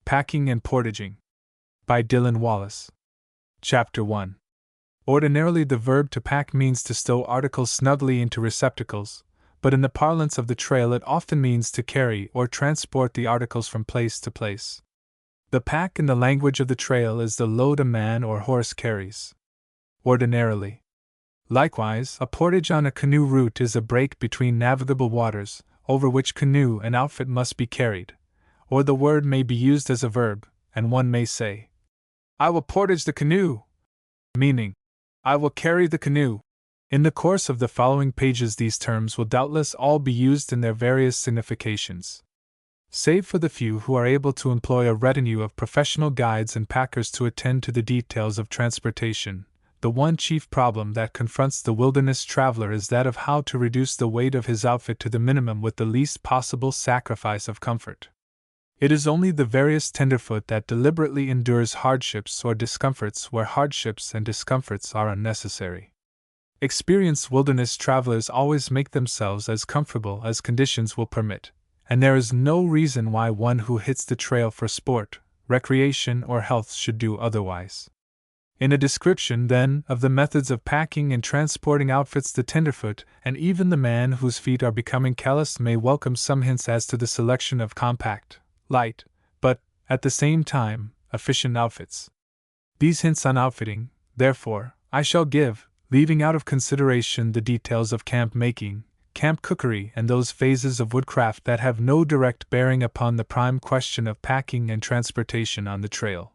Packing and Portaging. By Dillon Wallace. Chapter 1. Ordinarily, the verb to pack means to stow articles snugly into receptacles, but in the parlance of the trail it often means to carry or transport the articles from place to place. The pack in the language of the trail is the load a man or horse carries. Ordinarily. Likewise, a portage on a canoe route is a break between navigable waters, over which canoe and outfit must be carried, or the word may be used as a verb, and one may say, "I will portage the canoe," meaning, "I will carry the canoe." In the course of the following pages, these terms will doubtless all be used in their various significations. Save for the few who are able to employ a retinue of professional guides and packers to attend to the details of transportation, the one chief problem that confronts the wilderness traveler is that of how to reduce the weight of his outfit to the minimum with the least possible sacrifice of comfort. It is only the veriest tenderfoot that deliberately endures hardships or discomforts where hardships and discomforts are unnecessary. Experienced wilderness travelers always make themselves as comfortable as conditions will permit, and there is no reason why one who hits the trail for sport, recreation, or health should do otherwise. In a description, then, of the methods of packing and transporting outfits, the tenderfoot, and even the man whose feet are becoming callous, may welcome some hints as to the selection of compact, light, but, at the same time, efficient outfits. These hints on outfitting, therefore, I shall give, leaving out of consideration the details of camp making, camp cookery, and those phases of woodcraft that have no direct bearing upon the prime question of packing and transportation on the trail.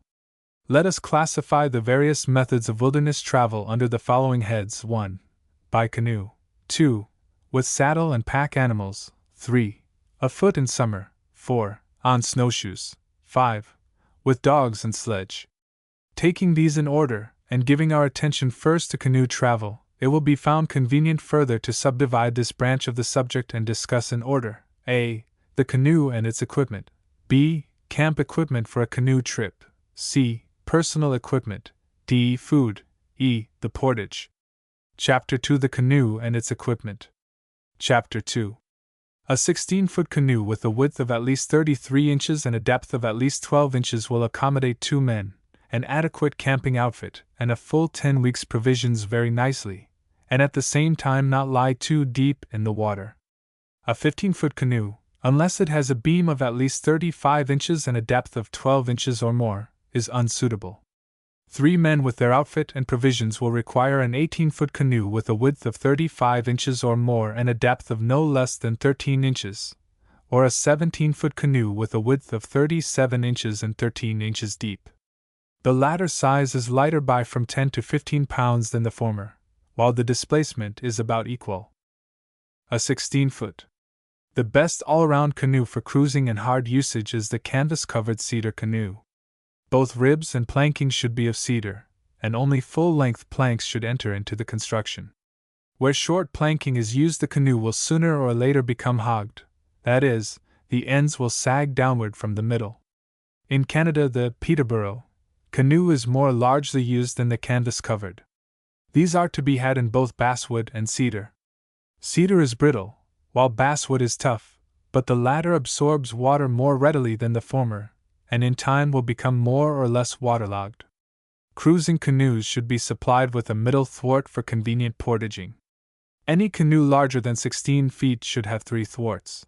Let us classify the various methods of wilderness travel under the following heads: 1. By canoe. 2. With saddle and pack animals. 3. Afoot in summer. 4. On snowshoes. 5. With dogs and sledge. Taking these in order, and giving our attention first to canoe travel, it will be found convenient further to subdivide this branch of the subject and discuss in order: A. The canoe and its equipment. B. Camp equipment for a canoe trip. C. Personal equipment. D. Food. E. The portage. Chapter 2. The canoe and its equipment. Chapter 2. A 16-foot canoe with a width of at least 33 inches and a depth of at least 12 inches will accommodate 2 men, an adequate camping outfit, and a full 10 weeks' provisions very nicely, and at the same time not lie too deep in the water. A 15-foot canoe, unless it has a beam of at least 35 inches and a depth of 12 inches or more, is unsuitable. 3 men with their outfit and provisions will require an 18-foot canoe with a width of 35 inches or more and a depth of no less than 13 inches, or a 17-foot canoe with a width of 37 inches and 13 inches deep. The latter size is lighter by from 10 to 15 pounds than the former, while the displacement is about equal. A 16-foot. The best all-around canoe for cruising and hard usage is the canvas-covered cedar canoe. Both ribs and planking should be of cedar, and only full-length planks should enter into the construction. Where short planking is used, the canoe will sooner or later become hogged, that is, the ends will sag downward from the middle. In Canada, the Peterborough canoe is more largely used than the canvas-covered. These are to be had in both basswood and cedar. Cedar is brittle, while basswood is tough, but the latter absorbs water more readily than the former, and in time will become more or less waterlogged. Cruising canoes should be supplied with a middle thwart for convenient portaging. Any canoe larger than 16 feet should have 3 thwarts.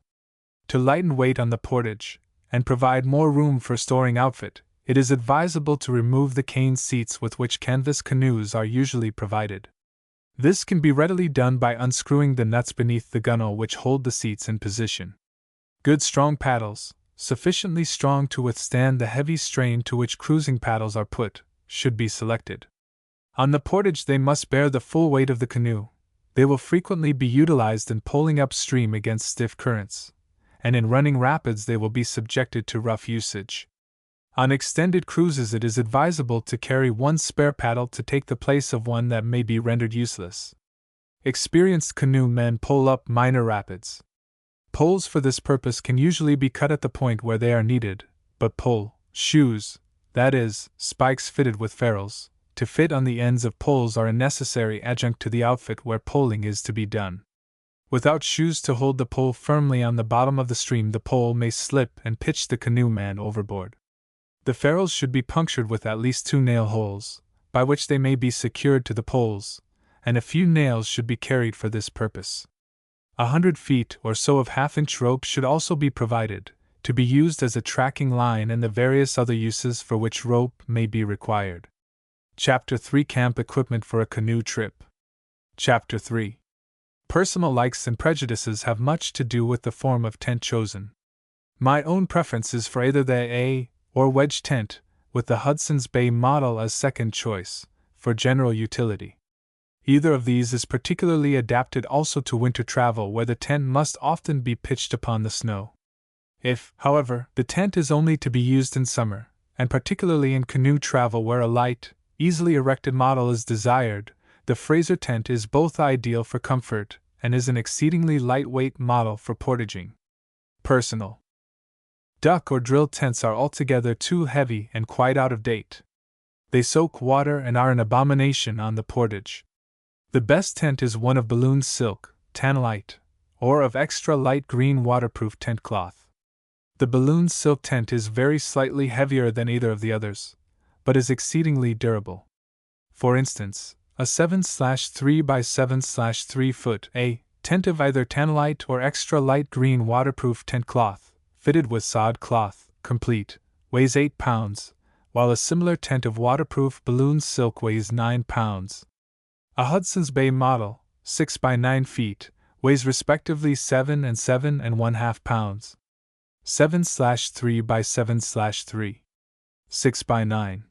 To lighten weight on the portage, and provide more room for storing outfit, it is advisable to remove the cane seats with which canvas canoes are usually provided. This can be readily done by unscrewing the nuts beneath the gunwale which hold the seats in position. Good strong paddles, sufficiently strong to withstand the heavy strain to which cruising paddles are put, should be selected. On the portage they must bear the full weight of the canoe. They will frequently be utilized in poling upstream against stiff currents, and in running rapids they will be subjected to rough usage. On extended cruises it is advisable to carry one spare paddle to take the place of one that may be rendered useless. Experienced canoe men pole up minor rapids. Poles for this purpose can usually be cut at the point where they are needed, but pole shoes, that is, spikes fitted with ferrules, to fit on the ends of poles are a necessary adjunct to the outfit where poling is to be done. Without shoes to hold the pole firmly on the bottom of the stream, the pole may slip and pitch the canoe man overboard. The ferrules should be punctured with at least 2 nail holes, by which they may be secured to the poles, and a few nails should be carried for this purpose. 100 feet or so of half-inch rope should also be provided, to be used as a tracking line and the various other uses for which rope may be required. Chapter 3 Camp Equipment for a Canoe Trip. Chapter 3 Personal likes and prejudices have much to do with the form of tent chosen. My own preference is for either the A or wedge tent, with the Hudson's Bay model as second choice, for general utility. Either of these is particularly adapted also to winter travel, where the tent must often be pitched upon the snow. If, however, the tent is only to be used in summer, and particularly in canoe travel where a light, easily erected model is desired, the Fraser tent is both ideal for comfort and is an exceedingly lightweight model for portaging. Personal duck or drill tents are altogether too heavy and quite out of date. They soak water and are an abomination on the portage. The best tent is one of balloon silk, tanlite, or of extra light green waterproof tent cloth. The balloon silk tent is very slightly heavier than either of the others, but is exceedingly durable. For instance, a 7/3 by 7/3 foot A tent of either tanlite or extra light green waterproof tent cloth, fitted with sod cloth, complete, weighs 8 pounds, while a similar tent of waterproof balloon silk weighs 9 pounds. A Hudson's Bay model, 6 by 9 feet, weighs respectively 7 and 7½ pounds. 7/3 by 7/3. 6 by 9.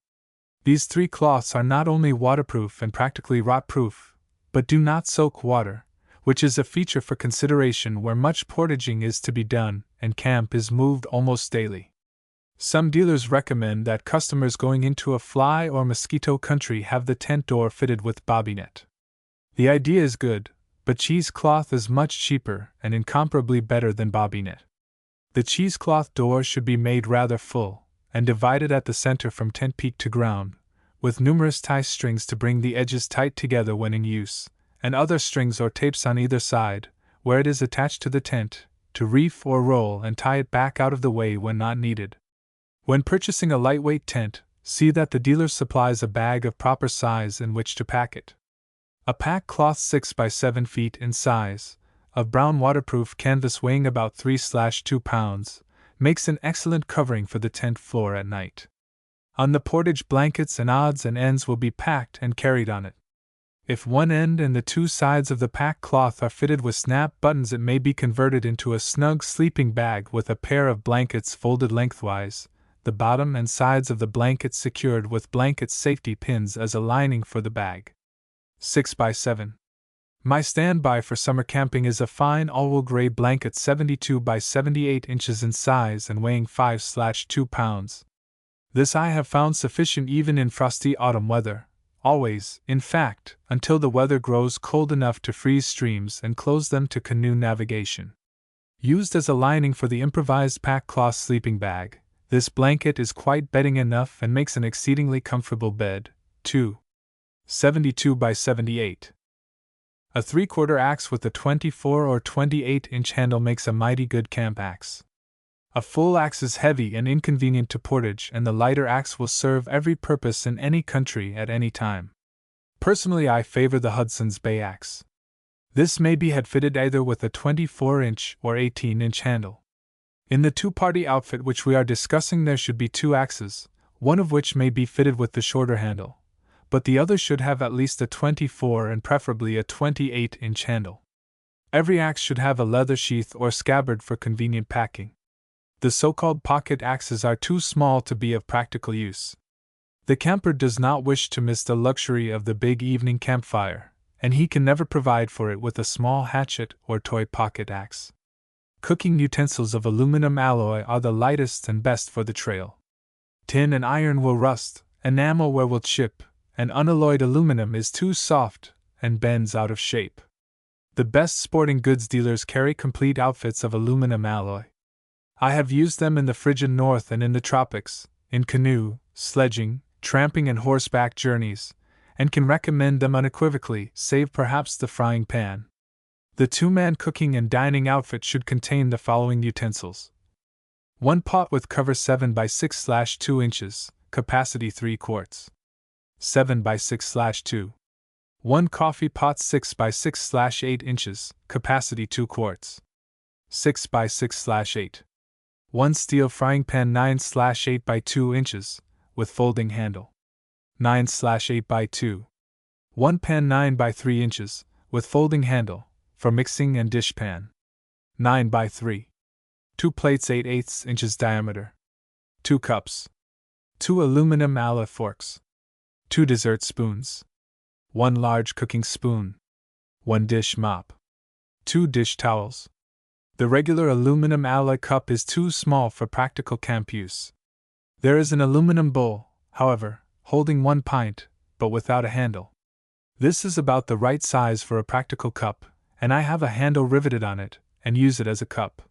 These 3 cloths are not only waterproof and practically rot-proof, but do not soak water, which is a feature for consideration where much portaging is to be done and camp is moved almost daily. Some dealers recommend that customers going into a fly or mosquito country have the tent door fitted with bobby net. The idea is good, but cheesecloth is much cheaper and incomparably better than bobby net. The cheesecloth door should be made rather full, and divided at the center from tent peak to ground, with numerous tie strings to bring the edges tight together when in use, and other strings or tapes on either side, where it is attached to the tent, to reef or roll and tie it back out of the way when not needed. When purchasing a lightweight tent, see that the dealer supplies a bag of proper size in which to pack it. A pack cloth 6 by 7 feet in size, of brown waterproof canvas weighing about 3/2 pounds, makes an excellent covering for the tent floor at night. On the portage, blankets and odds and ends will be packed and carried on it. If one end and the 2 sides of the pack cloth are fitted with snap buttons, it may be converted into a snug sleeping bag with a pair of blankets folded lengthwise, the bottom and sides of the blanket secured with blanket safety pins as a lining for the bag. 6 by 7. My standby for summer camping is a fine all-wool gray blanket 72 by 78 inches in size and weighing 5/2 pounds. This I have found sufficient even in frosty autumn weather, always, in fact, until the weather grows cold enough to freeze streams and close them to canoe navigation. Used as a lining for the improvised pack cloth sleeping bag, this blanket is quite bedding enough and makes an exceedingly comfortable bed, too. 72 by 78. A 3/4 axe with a 24 or 28-inch handle makes a mighty good camp axe. A full axe is heavy and inconvenient to portage, and the lighter axe will serve every purpose in any country at any time. Personally, I favor the Hudson's Bay axe. This may be had fitted either with a 24-inch or 18-inch handle. In the 2-party outfit which we are discussing, there should be 2 axes, one of which may be fitted with the shorter handle, but the other should have at least a 24 and preferably a 28-inch handle. Every axe should have a leather sheath or scabbard for convenient packing. The so-called pocket axes are too small to be of practical use. The camper does not wish to miss the luxury of the big evening campfire, and he can never provide for it with a small hatchet or toy pocket axe. Cooking utensils of aluminum alloy are the lightest and best for the trail. Tin and iron will rust, enamelware will chip, and unalloyed aluminum is too soft and bends out of shape. The best sporting goods dealers carry complete outfits of aluminum alloy. I have used them in the frigid north and in the tropics, in canoe, sledging, tramping and horseback journeys, and can recommend them unequivocally, save perhaps the frying pan. The 2-man cooking and dining outfit should contain the following utensils. 1 pot with cover 7 by 6/2 inches, capacity 3 quarts. 7 by 6/2. 1 coffee pot 6 by 6/8 inches, capacity 2 quarts. 6 by 6/8. 1 steel frying pan 9/8 by 2 inches, with folding handle. 9/8 by 2. 1 pan 9 by 3 inches, with folding handle, for mixing and dish pan. 9 by 3. 2 plates 8/8 inches diameter. 2 cups. 2 aluminum alloy forks. 2 dessert spoons. 1 large cooking spoon. 1 dish mop. 2 dish towels. The regular aluminum alloy cup is too small for practical camp use. There is an aluminum bowl, however, holding 1 pint, but without a handle. This is about the right size for a practical cup, and I have a handle riveted on it, and use it as a cup.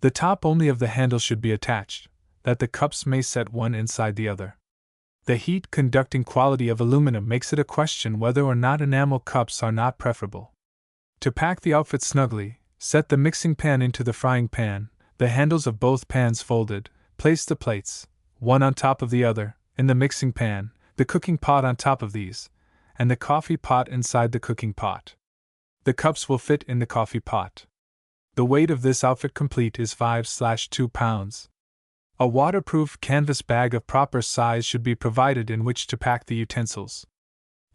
The top only of the handle should be attached, that the cups may set one inside the other. The heat-conducting quality of aluminum makes it a question whether or not enamel cups are not preferable. To pack the outfit snugly, set the mixing pan into the frying pan, the handles of both pans folded, place the plates, one on top of the other, in the mixing pan, the cooking pot on top of these, and the coffee pot inside the cooking pot. The cups will fit in the coffee pot. The weight of this outfit complete is 5/2 pounds. A waterproof canvas bag of proper size should be provided in which to pack the utensils.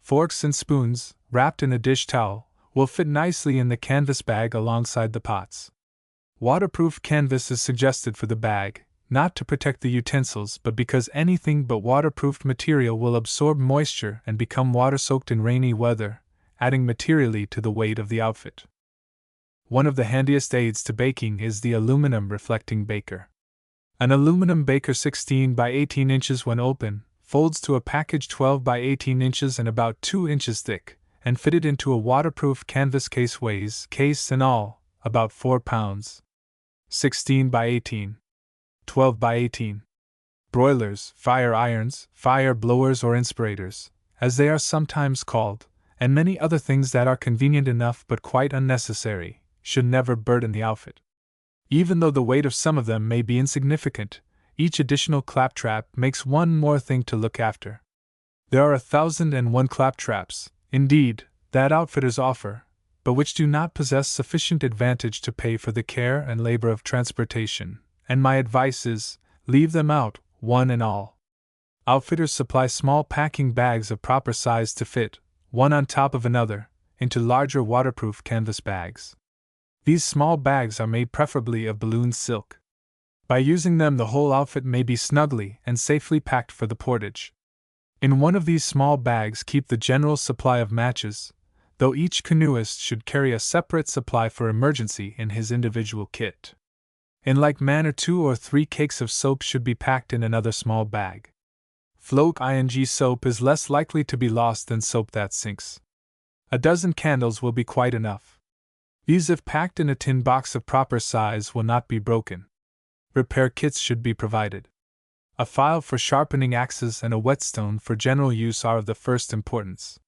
Forks and spoons, wrapped in a dish towel, will fit nicely in the canvas bag alongside the pots. Waterproof canvas is suggested for the bag, not to protect the utensils but because anything but waterproofed material will absorb moisture and become water-soaked in rainy weather, adding materially to the weight of the outfit. One of the handiest aids to baking is the aluminum reflecting baker. An aluminum baker 16 by 18 inches when open, folds to a package 12 by 18 inches and about 2 inches thick, and fitted into a waterproof canvas case weighs, case and all, about 4 pounds. 16 by 18. 12 by 18. Broilers, fire irons, fire blowers or inspirators, as they are sometimes called, and many other things that are convenient enough but quite unnecessary, should never burden the outfit. Even though the weight of some of them may be insignificant, each additional claptrap makes one more thing to look after. There are 1,001 claptraps, indeed, that outfitters offer, but which do not possess sufficient advantage to pay for the care and labor of transportation, and my advice is, leave them out, one and all. Outfitters supply small packing bags of proper size to fit, one on top of another, into larger waterproof canvas bags. These small bags are made preferably of balloon silk. By using them, the whole outfit may be snugly and safely packed for the portage. In one of these small bags keep the general supply of matches, though each canoeist should carry a separate supply for emergency in his individual kit. In like manner, 2 or 3 cakes of soap should be packed in another small bag. Float ing soap is less likely to be lost than soap that sinks. A dozen candles will be quite enough. These, if packed in a tin box of proper size, will not be broken. Repair kits should be provided. A file for sharpening axes and a whetstone for general use are of the first importance.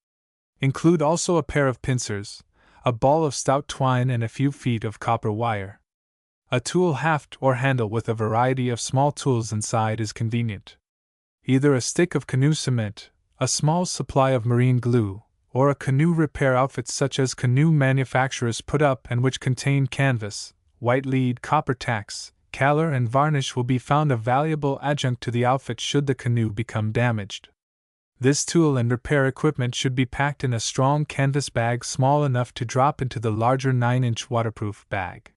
Include also a pair of pincers, a ball of stout twine and a few feet of copper wire. A tool haft or handle with a variety of small tools inside is convenient. Either a stick of canoe cement, a small supply of marine glue, or a canoe repair outfit such as canoe manufacturers put up and which contain canvas, white lead, copper tacks, color and varnish will be found a valuable adjunct to the outfit should the canoe become damaged. This tool and repair equipment should be packed in a strong canvas bag small enough to drop into the larger 9-inch waterproof bag.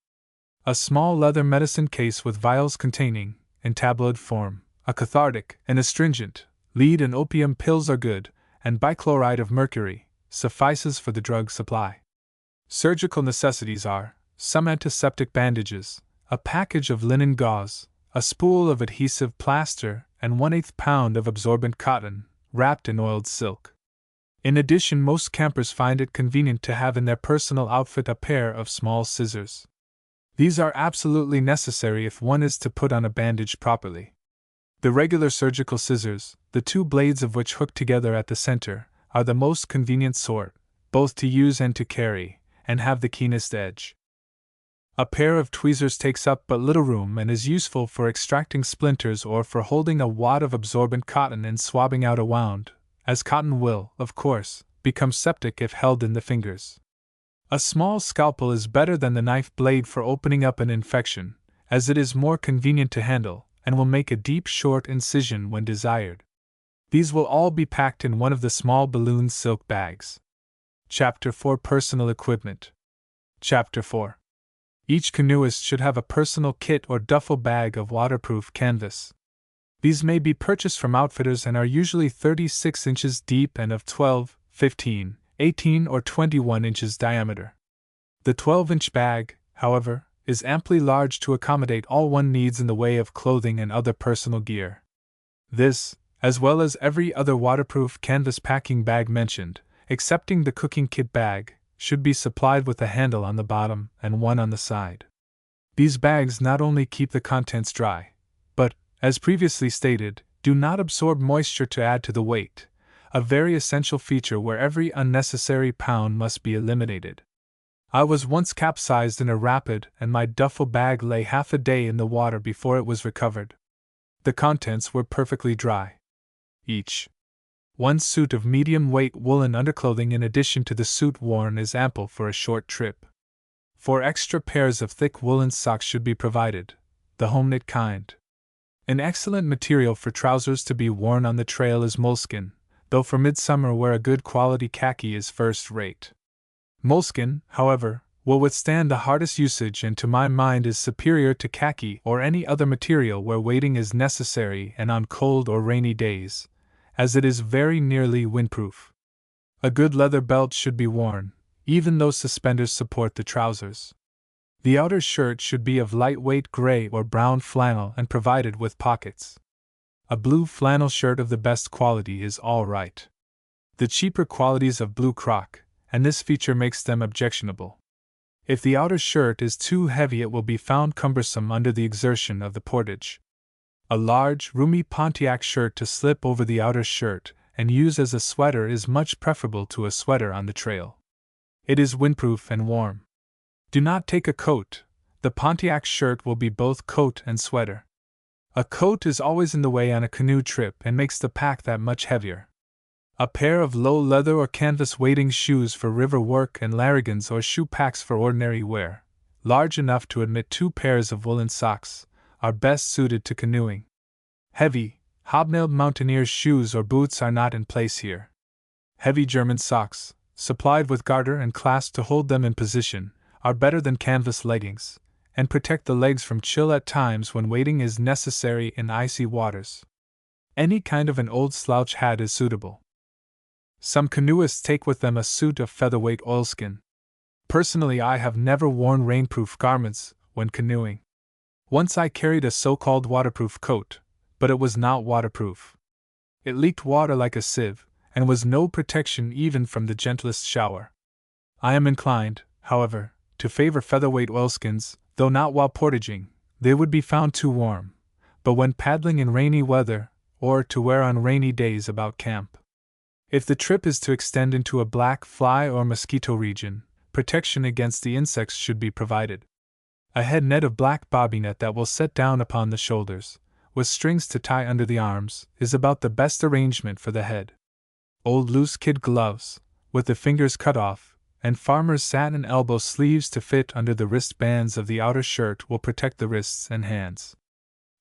A small leather medicine case with vials containing, in tabloid form, a cathartic, an astringent, lead and opium pills are good, and bichloride of mercury suffices for the drug supply. Surgical necessities are some antiseptic bandages, a package of linen gauze, a spool of adhesive plaster, and 1/8 pound of absorbent cotton, wrapped in oiled silk. In addition, most campers find it convenient to have in their personal outfit a pair of small scissors. These are absolutely necessary if one is to put on a bandage properly. The regular surgical scissors, the 2 blades of which hook together at the center, are the most convenient sort, both to use and to carry, and have the keenest edge. A pair of tweezers takes up but little room and is useful for extracting splinters or for holding a wad of absorbent cotton and swabbing out a wound, as cotton will, of course, become septic if held in the fingers. A small scalpel is better than the knife blade for opening up an infection, as it is more convenient to handle and will make a deep short incision when desired. These will all be packed in one of the small balloon silk bags. Chapter 4 Personal Equipment. Chapter 4. Each canoeist should have a personal kit or duffel bag of waterproof canvas. These may be purchased from outfitters and are usually 36 inches deep and of 12, 15, 18 or 21 inches diameter. The 12-inch bag, however, is amply large to accommodate all one needs in the way of clothing and other personal gear. This, as well as every other waterproof canvas packing bag mentioned, excepting the cooking kit bag, should be supplied with a handle on the bottom and one on the side. These bags not only keep the contents dry, but, as previously stated, do not absorb moisture to add to the weight, a very essential feature where every unnecessary pound must be eliminated. I was once capsized in a rapid and my duffel bag lay half a day in the water before it was recovered. The contents were perfectly dry. Each one suit of medium-weight woolen underclothing in addition to the suit worn is ample for a short trip. 4 extra pairs of thick woolen socks should be provided, the home-knit kind. An excellent material for trousers to be worn on the trail is moleskin, though for midsummer wear a good quality khaki is first-rate. Moleskin, however, will withstand the hardest usage and to my mind is superior to khaki or any other material where wading is necessary and on cold or rainy days, as it is very nearly windproof. A good leather belt should be worn, even though suspenders support the trousers. The outer shirt should be of lightweight gray or brown flannel and provided with pockets. A blue flannel shirt of the best quality is all right. The cheaper qualities of blue crock, and this feature makes them objectionable. If the outer shirt is too heavy it will be found cumbersome under the exertion of the portage. A large, roomy Pontiac shirt to slip over the outer shirt and use as a sweater is much preferable to a sweater on the trail. It is windproof and warm. Do not take a coat, the Pontiac shirt will be both coat and sweater. A coat is always in the way on a canoe trip and makes the pack that much heavier. A pair of low leather or canvas wading shoes for river work and larrigans or shoe packs for ordinary wear, large enough to admit 2 pairs of woolen socks, are best suited to canoeing. Heavy, hobnailed mountaineer's shoes or boots are not in place here. Heavy German socks, supplied with garter and clasp to hold them in position, are better than canvas leggings, and protect the legs from chill at times when wading is necessary in icy waters. Any kind of an old slouch hat is suitable. Some canoeists take with them a suit of featherweight oilskin. Personally, I have never worn rainproof garments when canoeing. Once I carried a so-called waterproof coat, but it was not waterproof. It leaked water like a sieve, and was no protection even from the gentlest shower. I am inclined, however, to favor featherweight oilskins, though not while portaging, they would be found too warm, but when paddling in rainy weather, or to wear on rainy days about camp. If the trip is to extend into a black fly or mosquito region, protection against the insects should be provided. A head net of black bobby net that will set down upon the shoulders, with strings to tie under the arms, is about the best arrangement for the head. Old loose kid gloves, with the fingers cut off, and farmer's satin elbow sleeves to fit under the wristbands of the outer shirt will protect the wrists and hands.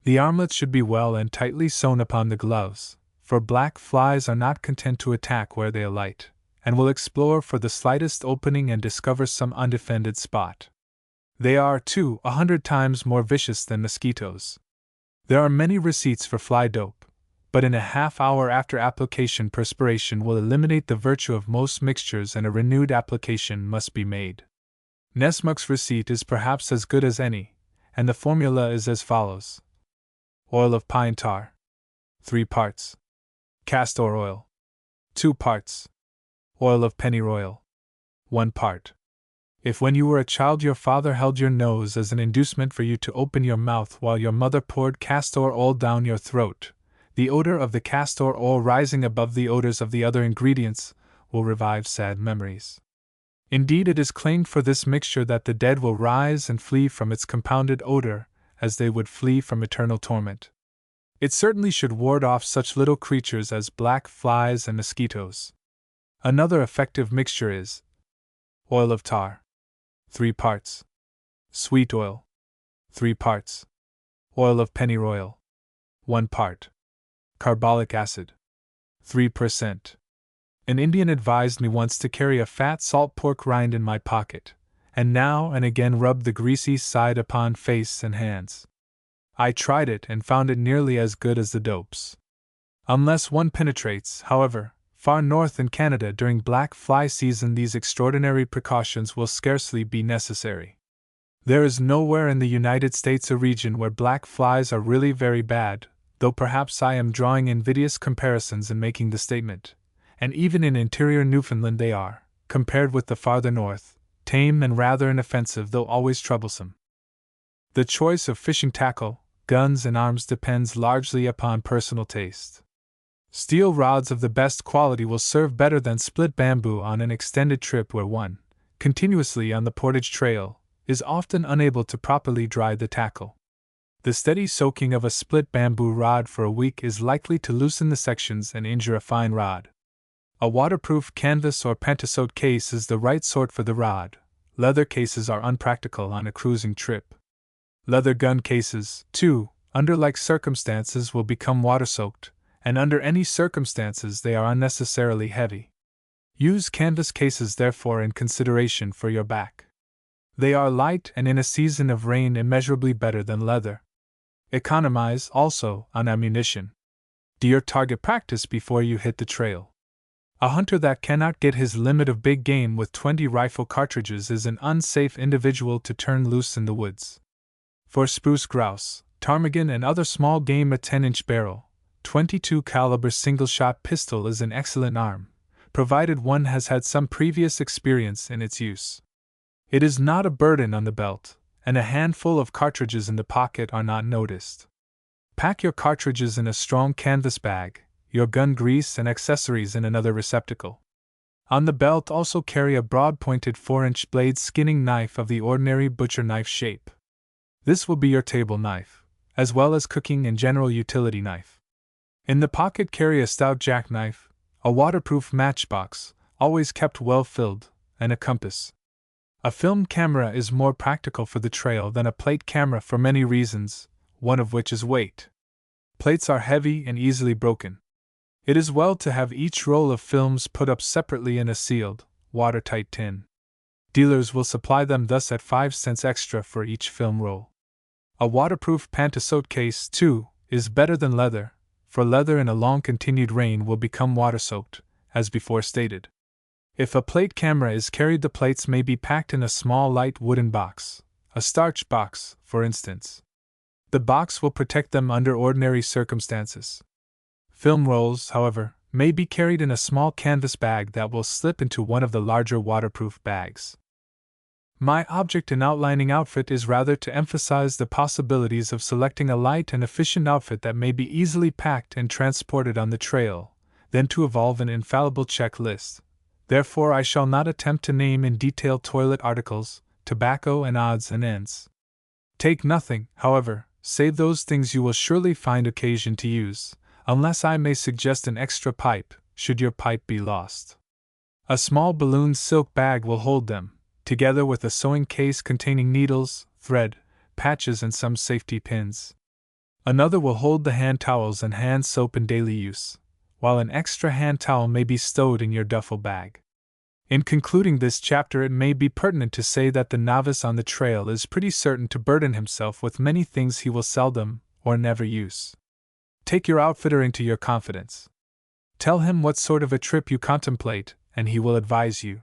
The armlets should be well and tightly sewn upon the gloves, for black flies are not content to attack where they alight, and will explore for the slightest opening and discover some undefended spot. They are, too, 100 times more vicious than mosquitoes. There are many receipts for fly dope, but in a half hour after application perspiration will eliminate the virtue of most mixtures and a renewed application must be made. Nessmuk's receipt is perhaps as good as any, and the formula is as follows. Oil of pine tar, 3 parts. Castor oil, 2 parts. Oil of pennyroyal, 1 part. If when you were a child your father held your nose as an inducement for you to open your mouth while your mother poured castor oil down your throat, the odor of the castor oil rising above the odors of the other ingredients will revive sad memories. Indeed, it is claimed for this mixture that the dead will rise and flee from its compounded odor, as they would flee from eternal torment. It certainly should ward off such little creatures as black flies and mosquitoes. Another effective mixture is oil of tar, 3 parts. Sweet oil, 3 parts. Oil of pennyroyal, 1 part. Carbolic acid, 3%. An Indian advised me once to carry a fat salt pork rind in my pocket, and now and again rub the greasy side upon face and hands. I tried it and found it nearly as good as the dopes. Unless one penetrates, however, far north in Canada during black fly season, these extraordinary precautions will scarcely be necessary. There is nowhere in the United States a region where black flies are really very bad, though perhaps I am drawing invidious comparisons in making the statement, and even in interior Newfoundland they are, compared with the farther north, tame and rather inoffensive though always troublesome. The choice of fishing tackle, guns and arms depends largely upon personal taste. Steel rods of the best quality will serve better than split bamboo on an extended trip where one, continuously on the portage trail, is often unable to properly dry the tackle. The steady soaking of a split bamboo rod for a week is likely to loosen the sections and injure a fine rod. A waterproof canvas or pantasote case is the right sort for the rod. Leather cases are unpractical on a cruising trip. Leather gun cases, too, under like circumstances will become water-soaked, and under any circumstances they are unnecessarily heavy. Use canvas cases therefore in consideration for your back. They are light and in a season of rain immeasurably better than leather. Economize, also, on ammunition. Do your target practice before you hit the trail. A hunter that cannot get his limit of big game with 20 rifle cartridges is an unsafe individual to turn loose in the woods. For spruce grouse, ptarmigan and other small game, a 10-inch barrel, 22 caliber single-shot pistol is an excellent arm, provided one has had some previous experience in its use. It is not a burden on the belt, and a handful of cartridges in the pocket are not noticed. Pack your cartridges in a strong canvas bag, your gun grease and accessories in another receptacle. On the belt also carry a broad-pointed 4-inch blade skinning knife of the ordinary butcher knife shape. This will be your table knife, as well as cooking and general utility knife. In the pocket carry a stout jackknife, a waterproof matchbox, always kept well filled, and a compass. A film camera is more practical for the trail than a plate camera for many reasons, one of which is weight. Plates are heavy and easily broken. It is well to have each roll of films put up separately in a sealed, watertight tin. Dealers will supply them thus at 5 cents extra for each film roll. A waterproof pantasote case, too, is better than leather, for leather in a long continued rain will become water-soaked, as before stated. If a plate camera is carried, the plates may be packed in a small light wooden box, a starch box, for instance. The box will protect them under ordinary circumstances. Film rolls, however, may be carried in a small canvas bag that will slip into one of the larger waterproof bags. My object in outlining outfit is rather to emphasize the possibilities of selecting a light and efficient outfit that may be easily packed and transported on the trail, than to evolve an infallible checklist. Therefore, I shall not attempt to name in detail toilet articles, tobacco, and odds and ends. Take nothing, however, save those things you will surely find occasion to use, unless I may suggest an extra pipe, should your pipe be lost. A small balloon silk bag will hold them, together with a sewing case containing needles, thread, patches, and some safety pins. Another will hold the hand towels and hand soap in daily use, while an extra hand towel may be stowed in your duffel bag. In concluding this chapter, it may be pertinent to say that the novice on the trail is pretty certain to burden himself with many things he will seldom or never use. Take your outfitter into your confidence. Tell him what sort of a trip you contemplate, and he will advise you.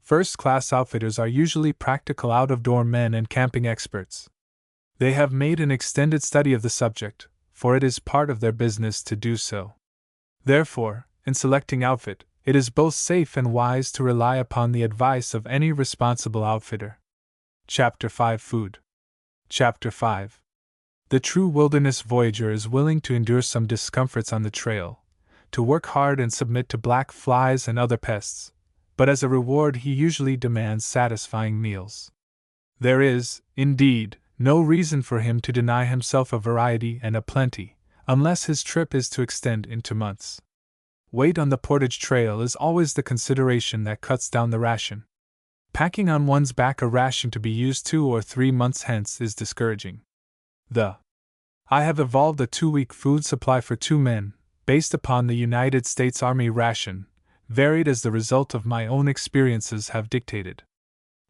First-class outfitters are usually practical out-of-door men and camping experts. They have made an extended study of the subject, for it is part of their business to do so. Therefore, in selecting outfit, it is both safe and wise to rely upon the advice of any responsible outfitter. Chapter 5 Food. Chapter 5. The true wilderness voyager is willing to endure some discomforts on the trail, to work hard and submit to black flies and other pests, but as a reward he usually demands satisfying meals. There is, indeed, no reason for him to deny himself a variety and a plenty, unless his trip is to extend into months. Weight on the portage trail is always the consideration that cuts down the ration. Packing on one's back a ration to be used 2 or 3 months hence is discouraging. I have evolved a 2-week food supply for 2 men, based upon the United States Army ration, varied as the result of my own experiences have dictated.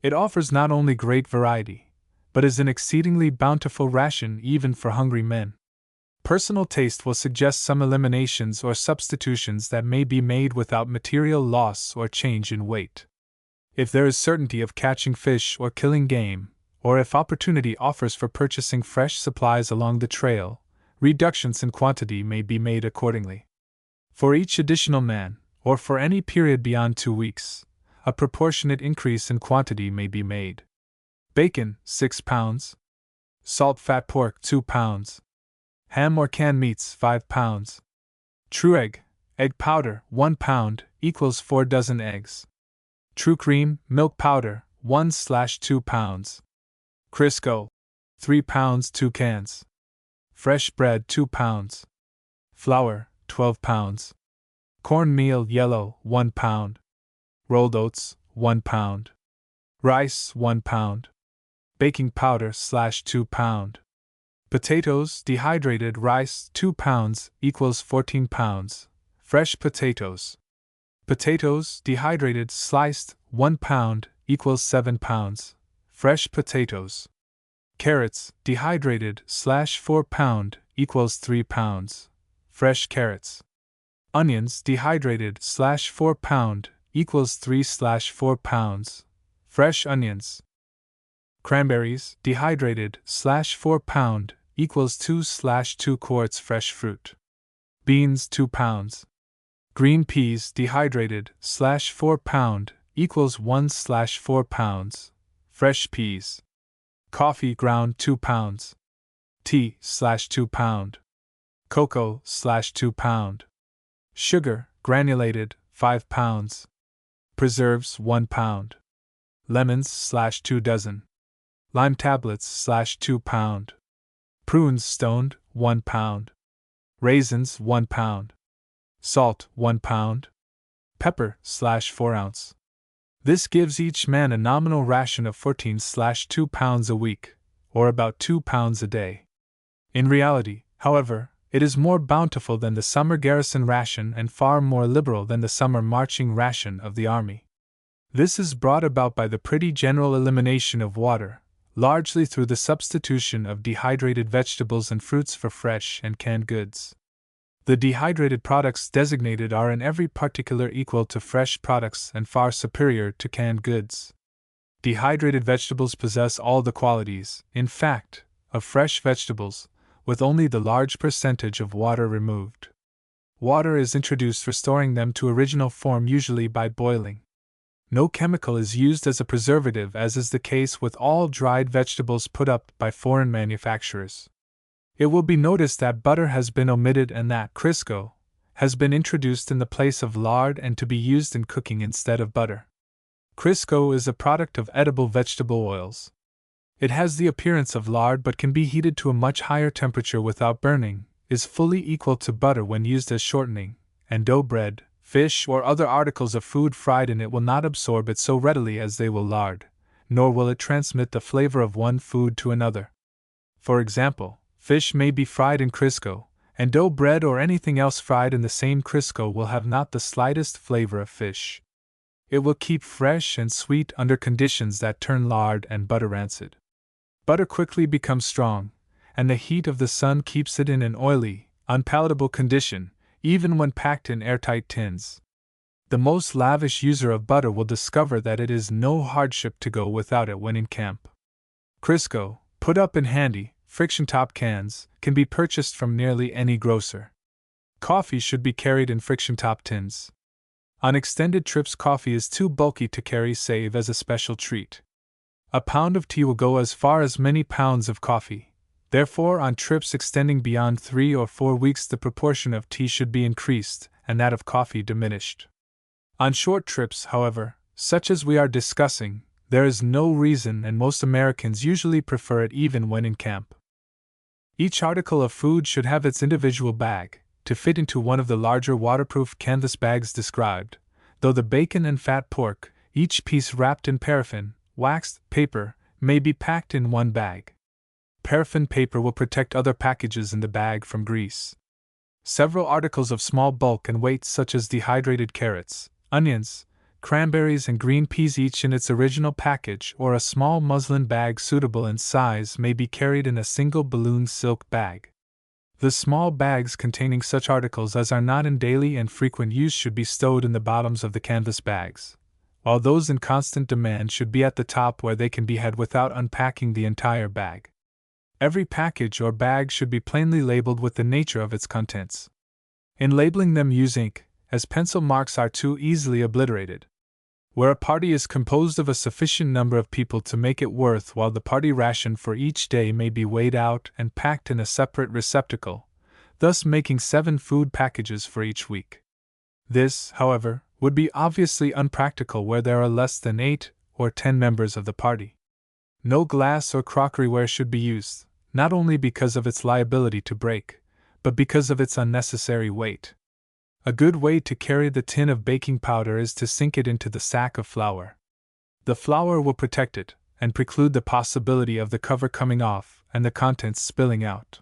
It offers not only great variety, but is an exceedingly bountiful ration even for hungry men. Personal taste will suggest some eliminations or substitutions that may be made without material loss or change in weight. If there is certainty of catching fish or killing game, or if opportunity offers for purchasing fresh supplies along the trail, reductions in quantity may be made accordingly. For each additional man, or for any period beyond 2 weeks, a proportionate increase in quantity may be made. Bacon, 6 pounds. Salt fat pork, 2 pounds. Ham or canned meats, 5 pounds. True egg powder, 1 pound, equals 4 dozen eggs. True cream, milk powder, 1/2 pounds. Crisco, 3 pounds, 2 cans. Fresh bread, 2 pounds. Flour, 12 pounds. Cornmeal yellow, 1 pound. Rolled oats, 1 pound. Rice, 1 pound. Baking powder, /2 pound. Potatoes, dehydrated rice, 2 pounds, equals 14 pounds. Fresh potatoes. Potatoes, dehydrated, sliced, 1 pound, equals 7 pounds. Fresh potatoes. Carrots, dehydrated, /4 pound, equals 3 pounds. Fresh carrots. Onions, dehydrated, /4 pound, equals 3/4 pounds. Fresh onions. Cranberries, dehydrated, /4 pound, equals 2/2 quarts fresh fruit. Beans, 2 pounds. Green peas, dehydrated, /4 pound, equals 1/4 pounds. Fresh peas. Coffee ground, 2 pounds. Tea, /2 pound. Cocoa, /2 pound. Sugar, granulated, 5 pounds. Preserves, 1 pound. Lemons, /2 dozen. Lime tablets, /2 pound. Prunes stoned, 1 pound. Raisins, 1 pound. Salt, 1 pound. Pepper, /4 ounce. This gives each man a nominal ration of 14/2 pounds a week, or about 2 pounds a day. In reality, however, it is more bountiful than the summer garrison ration and far more liberal than the summer marching ration of the army. This is brought about by the pretty general elimination of water, largely through the substitution of dehydrated vegetables and fruits for fresh and canned goods. The dehydrated products designated are in every particular equal to fresh products and far superior to canned goods. Dehydrated vegetables possess all the qualities, in fact, of fresh vegetables, with only the large percentage of water removed. Water is introduced restoring them to original form usually by boiling. No chemical is used as a preservative, as is the case with all dried vegetables put up by foreign manufacturers. It will be noticed that butter has been omitted and that Crisco has been introduced in the place of lard and to be used in cooking instead of butter. Crisco is a product of edible vegetable oils. It has the appearance of lard but can be heated to a much higher temperature without burning, is fully equal to butter when used as shortening, and dough bread, fish, or other articles of food fried in it will not absorb it so readily as they will lard, nor will it transmit the flavor of one food to another. For example, fish may be fried in Crisco, and dough bread or anything else fried in the same Crisco will have not the slightest flavor of fish. It will keep fresh and sweet under conditions that turn lard and butter rancid. Butter quickly becomes strong, and the heat of the sun keeps it in an oily, unpalatable condition, even when packed in airtight tins. The most lavish user of butter will discover that it is no hardship to go without it when in camp. Crisco, put up in handy, friction-top cans, can be purchased from nearly any grocer. Coffee should be carried in friction-top tins. On extended trips, coffee is too bulky to carry save as a special treat. A pound of tea will go as far as many pounds of coffee. Therefore, on trips extending beyond 3 or 4 weeks, the proportion of tea should be increased and that of coffee diminished. On short trips, however, such as we are discussing, there is no reason, and most Americans usually prefer it even when in camp. Each article of food should have its individual bag, to fit into one of the larger waterproof canvas bags described, though the bacon and fat pork, each piece wrapped in paraffin, waxed paper, may be packed in one bag. Paraffin paper will protect other packages in the bag from grease. Several articles of small bulk and weight, such as dehydrated carrots, onions, cranberries, and green peas, each in its original package, or a small muslin bag suitable in size, may be carried in a single balloon silk bag. The small bags containing such articles as are not in daily and frequent use should be stowed in the bottoms of the canvas bags, while those in constant demand should be at the top where they can be had without unpacking the entire bag. Every package or bag should be plainly labeled with the nature of its contents. In labeling them, use ink, as pencil marks are too easily obliterated. Where a party is composed of a sufficient number of people to make it worth while, the party ration for each day may be weighed out and packed in a separate receptacle, thus making 7 food packages for each week. This, however, would be obviously unpractical where there are less than 8 or 10 members of the party. No glass or crockeryware should be used, not only because of its liability to break, but because of its unnecessary weight. A good way to carry the tin of baking powder is to sink it into the sack of flour. The flour will protect it, and preclude the possibility of the cover coming off and the contents spilling out.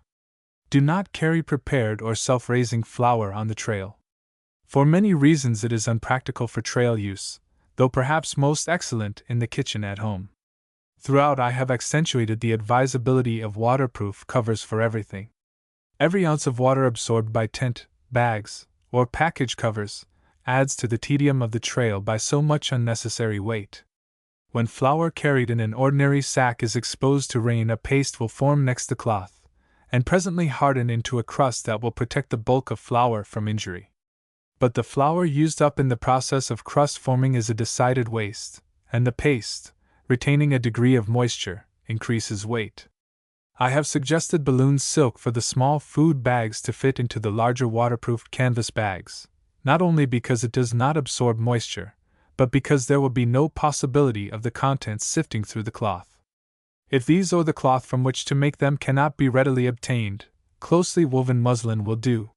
Do not carry prepared or self-raising flour on the trail. For many reasons it is unpractical for trail use, though perhaps most excellent in the kitchen at home. Throughout I have accentuated the advisability of waterproof covers for everything. Every ounce of water absorbed by tent, bags, or package covers adds to the tedium of the trail by so much unnecessary weight. When flour carried in an ordinary sack is exposed to rain, a paste will form next the cloth, and presently harden into a crust that will protect the bulk of flour from injury. But the flour used up in the process of crust forming is a decided waste, and the paste, retaining a degree of moisture, increases weight. I have suggested balloon silk for the small food bags to fit into the larger waterproof canvas bags, not only because it does not absorb moisture, but because there will be no possibility of the contents sifting through the cloth. If these or the cloth from which to make them cannot be readily obtained, closely woven muslin will do.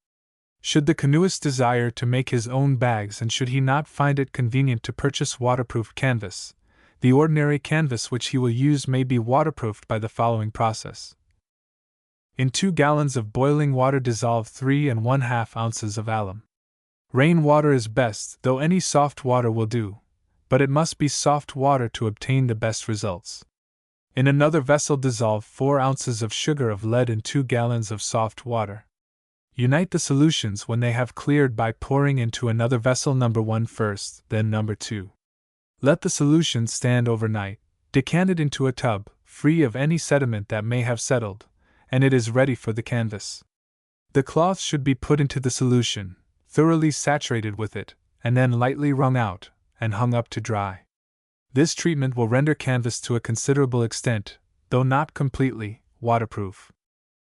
Should the canoeist desire to make his own bags, and should he not find it convenient to purchase waterproof canvas, the ordinary canvas which he will use may be waterproofed by the following process. In 2 gallons of boiling water dissolve 3 1/2 ounces of alum. Rain water is best, though any soft water will do, but it must be soft water to obtain the best results. In another vessel dissolve 4 ounces of sugar of lead in 2 gallons of soft water. Unite the solutions when they have cleared by pouring into another vessel number 1 first, then number 2. Let the solution stand overnight, decant it into a tub, free of any sediment that may have settled, and it is ready for the canvas. The cloth should be put into the solution, thoroughly saturated with it, and then lightly wrung out, and hung up to dry. This treatment will render canvas to a considerable extent, though not completely, waterproof.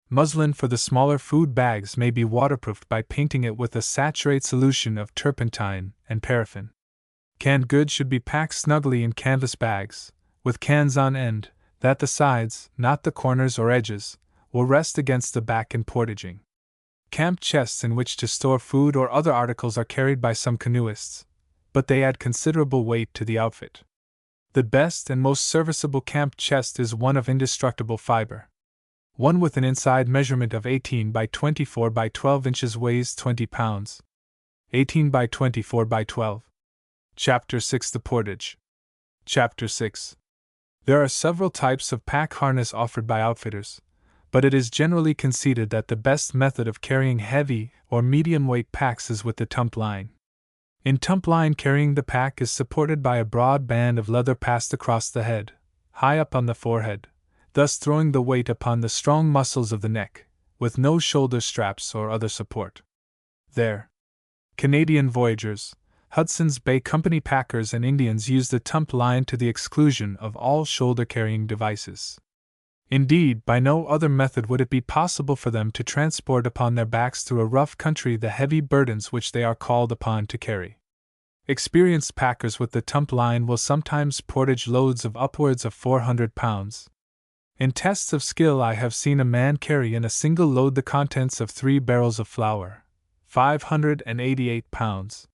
Muslin for the smaller food bags may be waterproofed by painting it with a saturate solution of turpentine and paraffin. Canned goods should be packed snugly in canvas bags, with cans on end, that the sides, not the corners or edges, will rest against the back in portaging. Camp chests in which to store food or other articles are carried by some canoeists, but they add considerable weight to the outfit. The best and most serviceable camp chest is one of indestructible fiber. One with an inside measurement of 18 by 24 by 12 inches weighs 20 pounds. 18 by 24 by 12. Chapter 6: The Portage. Chapter 6. There are several types of pack harness offered by outfitters, but it is generally conceded that the best method of carrying heavy or medium weight packs is with the tump line. In tump line, carrying the pack is supported by a broad band of leather passed across the head, high up on the forehead, thus throwing the weight upon the strong muscles of the neck, with no shoulder straps or other support. There. Canadian voyagers, Hudson's Bay Company packers, and Indians use the tump line to the exclusion of all shoulder-carrying devices. Indeed, by no other method would it be possible for them to transport upon their backs through a rough country the heavy burdens which they are called upon to carry. Experienced packers with the tump line will sometimes portage loads of upwards of 400 pounds. In tests of skill, I have seen a man carry in a single load the contents of 3 barrels of flour, 588 pounds.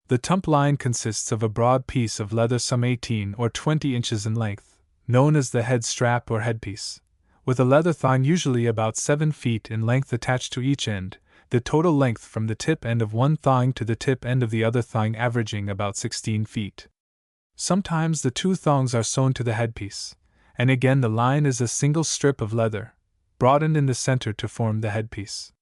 The tump line consists of a broad piece of leather some 18 or 20 inches in length, known as the head strap or headpiece, with a leather thong usually about 7 feet in length attached to each end, the total length from the tip end of one thong to the tip end of the other thong averaging about 16 feet. Sometimes the 2 thongs are sewn to the headpiece, and again the line is a single strip of leather, broadened in the center to form the headpiece.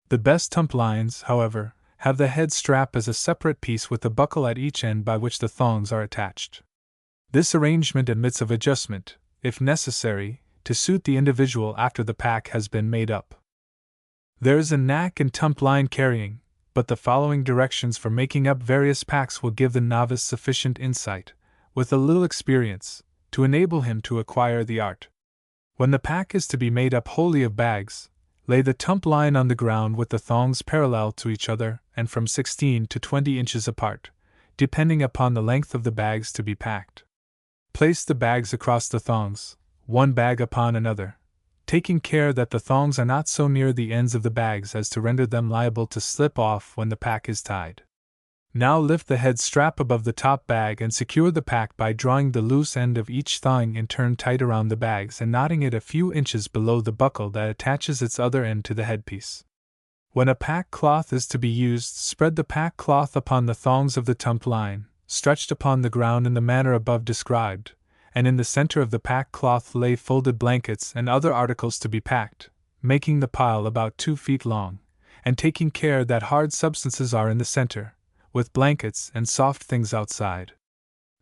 The best tump lines, however, have the head strap as a separate piece with a buckle at each end by which the thongs are attached. This arrangement admits of adjustment, if necessary, to suit the individual after the pack has been made up. There is a knack in tump line carrying, but the following directions for making up various packs will give the novice sufficient insight, with a little experience, to enable him to acquire the art. When the pack is to be made up wholly of bags, lay the tump line on the ground with the thongs parallel to each other and from 16 to 20 inches apart, depending upon the length of the bags to be packed. Place the bags across the thongs, one bag upon another, taking care that the thongs are not so near the ends of the bags as to render them liable to slip off when the pack is tied. Now lift the head strap above the top bag and secure the pack by drawing the loose end of each thong in turn tight around the bags and knotting it a few inches below the buckle that attaches its other end to the headpiece. When a pack cloth is to be used, spread the pack cloth upon the thongs of the tump line, stretched upon the ground in the manner above described, and in the center of the pack cloth lay folded blankets and other articles to be packed, making the pile about 2 feet long, and taking care that hard substances are in the center, with blankets and soft things outside.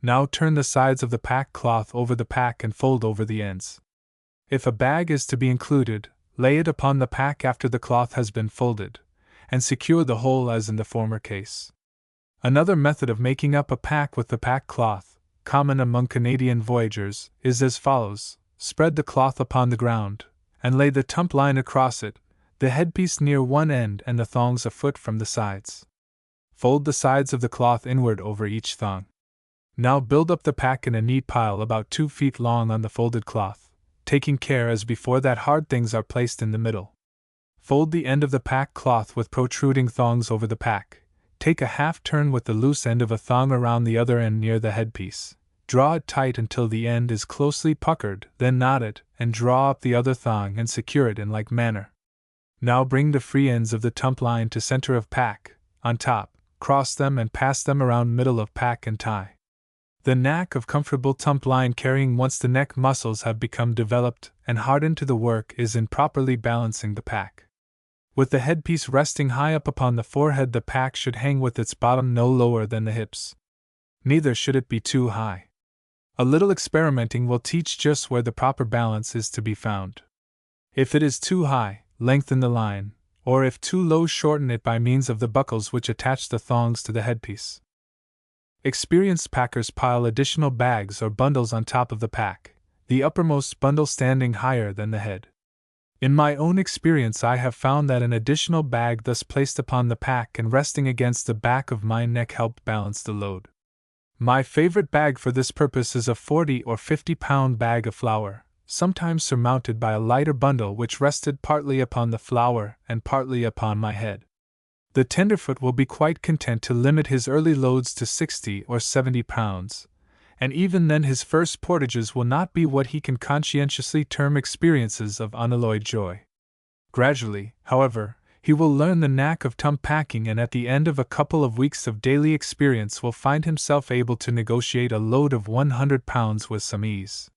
Now turn the sides of the pack cloth over the pack and fold over the ends. If a bag is to be included, lay it upon the pack after the cloth has been folded, and secure the whole as in the former case. Another method of making up a pack with the pack cloth, common among Canadian voyagers, is as follows: spread the cloth upon the ground, and lay the tump line across it, the headpiece near one end and the thongs a foot from the sides. Fold the sides of the cloth inward over each thong. Now build up the pack in a neat pile about 2 feet long on the folded cloth, taking care as before that hard things are placed in the middle. Fold the end of the pack cloth with protruding thongs over the pack. Take a half turn with the loose end of a thong around the other end near the headpiece. Draw it tight until the end is closely puckered, then knot it, and draw up the other thong and secure it in like manner. Now bring the free ends of the tump line to center of pack, on top, cross them and pass them around middle of pack and tie. The knack of comfortable tump line carrying once the neck muscles have become developed and hardened to the work is in properly balancing the pack. With the headpiece resting high up upon the forehead, the pack should hang with its bottom no lower than the hips. Neither should it be too high. A little experimenting will teach just where the proper balance is to be found. If it is too high, lengthen the line, or if too low, shorten it by means of the buckles which attach the thongs to the headpiece. Experienced packers pile additional bags or bundles on top of the pack, the uppermost bundle standing higher than the head. In my own experience, I have found that an additional bag thus placed upon the pack and resting against the back of my neck helped balance the load. My favorite bag for this purpose is a 40 or 50-pound bag of flour, sometimes surmounted by a lighter bundle which rested partly upon the flour and partly upon my head. The tenderfoot will be quite content to limit his early loads to 60 or 70 pounds, and even then his first portages will not be what he can conscientiously term experiences of unalloyed joy. Gradually, however, he will learn the knack of tump packing, and at the end of a couple of weeks of daily experience will find himself able to negotiate a load of 100 pounds with some ease.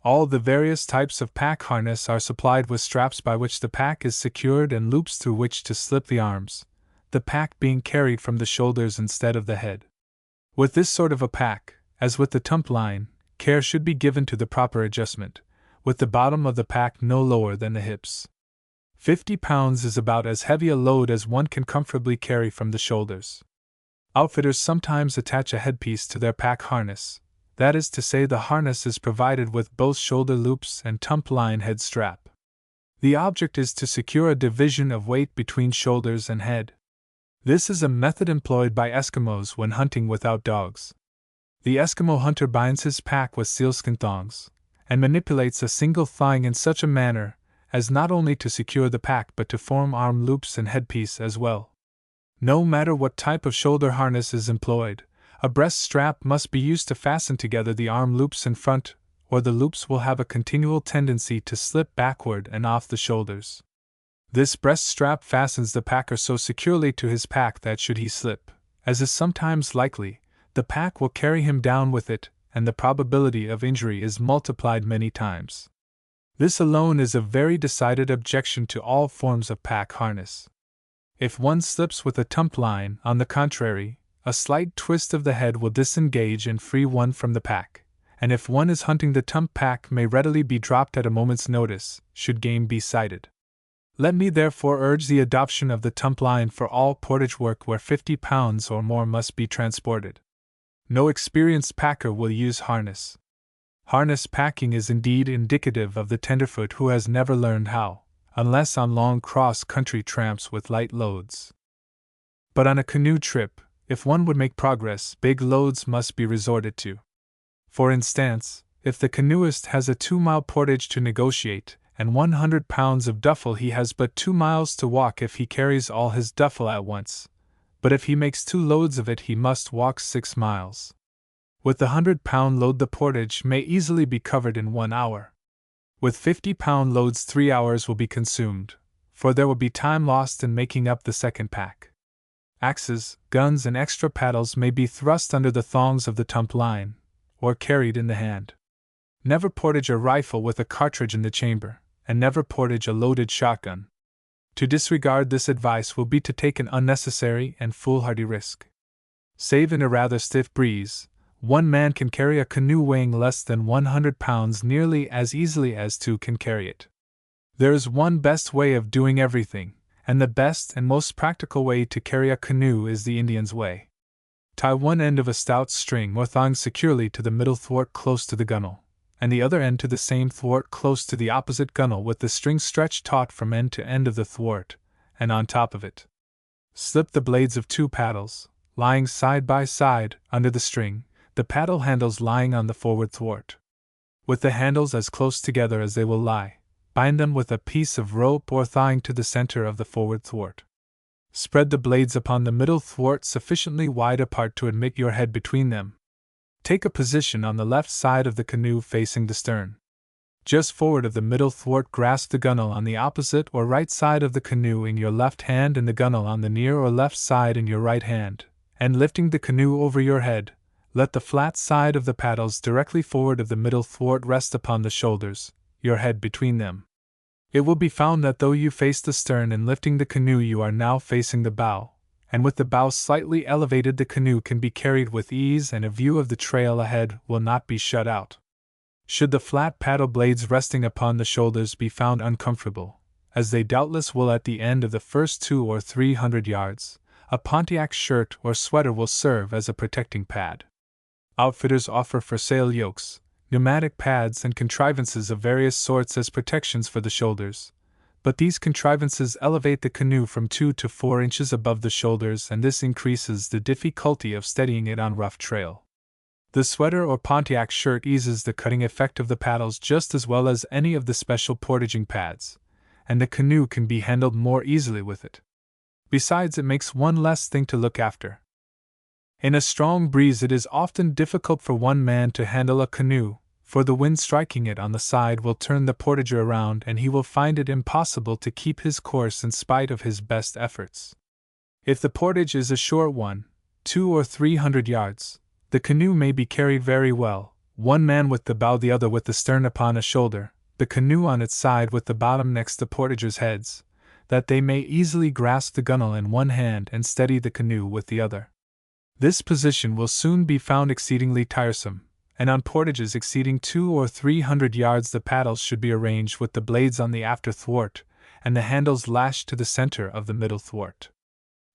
All the various types of pack harness are supplied with straps by which the pack is secured and loops through which to slip the arms, the pack being carried from the shoulders instead of the head. With this sort of a pack, as with the tump line, care should be given to the proper adjustment, with the bottom of the pack no lower than the hips. 50 pounds is about as heavy a load as one can comfortably carry from the shoulders. Outfitters sometimes attach a headpiece to their pack harness, that is to say, the harness is provided with both shoulder loops and tump line head strap. The object is to secure a division of weight between shoulders and head. This is a method employed by Eskimos when hunting without dogs. The Eskimo hunter binds his pack with sealskin thongs, and manipulates a single thong in such a manner as not only to secure the pack but to form arm loops and headpiece as well. No matter what type of shoulder harness is employed, a breast strap must be used to fasten together the arm loops in front, or the loops will have a continual tendency to slip backward and off the shoulders. This breast strap fastens the packer so securely to his pack that should he slip, as is sometimes likely, the pack will carry him down with it, and the probability of injury is multiplied many times. This alone is a very decided objection to all forms of pack harness. If one slips with a tump line, on the contrary, a slight twist of the head will disengage and free one from the pack, and if one is hunting, the tump pack may readily be dropped at a moment's notice, should game be sighted. Let me therefore urge the adoption of the tump line for all portage work where 50 pounds or more must be transported. No experienced packer will use harness. Harness packing is indeed indicative of the tenderfoot who has never learned how, unless on long cross-country tramps with light loads. But on a canoe trip, if one would make progress, big loads must be resorted to. For instance, if the canoeist has a 2-mile portage to negotiate, and 100 pounds of duffel, he has but 2 miles to walk if he carries all his duffel at once, but if he makes 2 loads of it he must walk 6 miles. With the 100-pound load the portage may easily be covered in 1 hour. With 50-pound loads 3 hours will be consumed, for there will be time lost in making up the second pack. Axes, guns, and extra paddles may be thrust under the thongs of the tump line, or carried in the hand. Never portage a rifle with a cartridge in the chamber, and never portage a loaded shotgun. To disregard this advice will be to take an unnecessary and foolhardy risk. Save in a rather stiff breeze, one man can carry a canoe weighing less than 100 pounds nearly as easily as 2 can carry it. There is one best way of doing everything, and the best and most practical way to carry a canoe is the Indian's way. Tie one end of a stout string or thong securely to the middle thwart close to the gunwale, and the other end to the same thwart close to the opposite gunwale, with the string stretched taut from end to end of the thwart, and on top of it. Slip the blades of 2 paddles, lying side by side, under the string, the paddle handles lying on the forward thwart. With the handles as close together as they will lie, bind them with a piece of rope or thong to the center of the forward thwart. Spread the blades upon the middle thwart sufficiently wide apart to admit your head between them. Take a position on the left side of the canoe facing the stern. Just forward of the middle thwart, grasp the gunwale on the opposite or right side of the canoe in your left hand and the gunwale on the near or left side in your right hand, and lifting the canoe over your head, let the flat side of the paddles directly forward of the middle thwart rest upon the shoulders, your head between them. It will be found that though you face the stern in lifting the canoe, you are now facing the bow, and with the bow slightly elevated the canoe can be carried with ease and a view of the trail ahead will not be shut out. Should the flat paddle blades resting upon the shoulders be found uncomfortable, as they doubtless will at the end of the first 200 or 300 yards, a Pontiac shirt or sweater will serve as a protecting pad. Outfitters offer for sale yokes, pneumatic pads, and contrivances of various sorts as protections for the shoulders, but these contrivances elevate the canoe from 2 to 4 inches above the shoulders, and this increases the difficulty of steadying it on rough trail. The sweater or Pontiac shirt eases the cutting effect of the paddles just as well as any of the special portaging pads, and the canoe can be handled more easily with it. Besides, it makes one less thing to look after. In a strong breeze it is often difficult for one man to handle a canoe, for the wind striking it on the side will turn the portager around and he will find it impossible to keep his course in spite of his best efforts. If the portage is a short one, 200 or 300 yards, the canoe may be carried very well, one man with the bow, the other with the stern upon a shoulder, the canoe on its side with the bottom next the portagers' heads, that they may easily grasp the gunwale in one hand and steady the canoe with the other. This position will soon be found exceedingly tiresome, and on portages exceeding 200 or 300 yards the paddles should be arranged with the blades on the after thwart, and the handles lashed to the center of the middle thwart.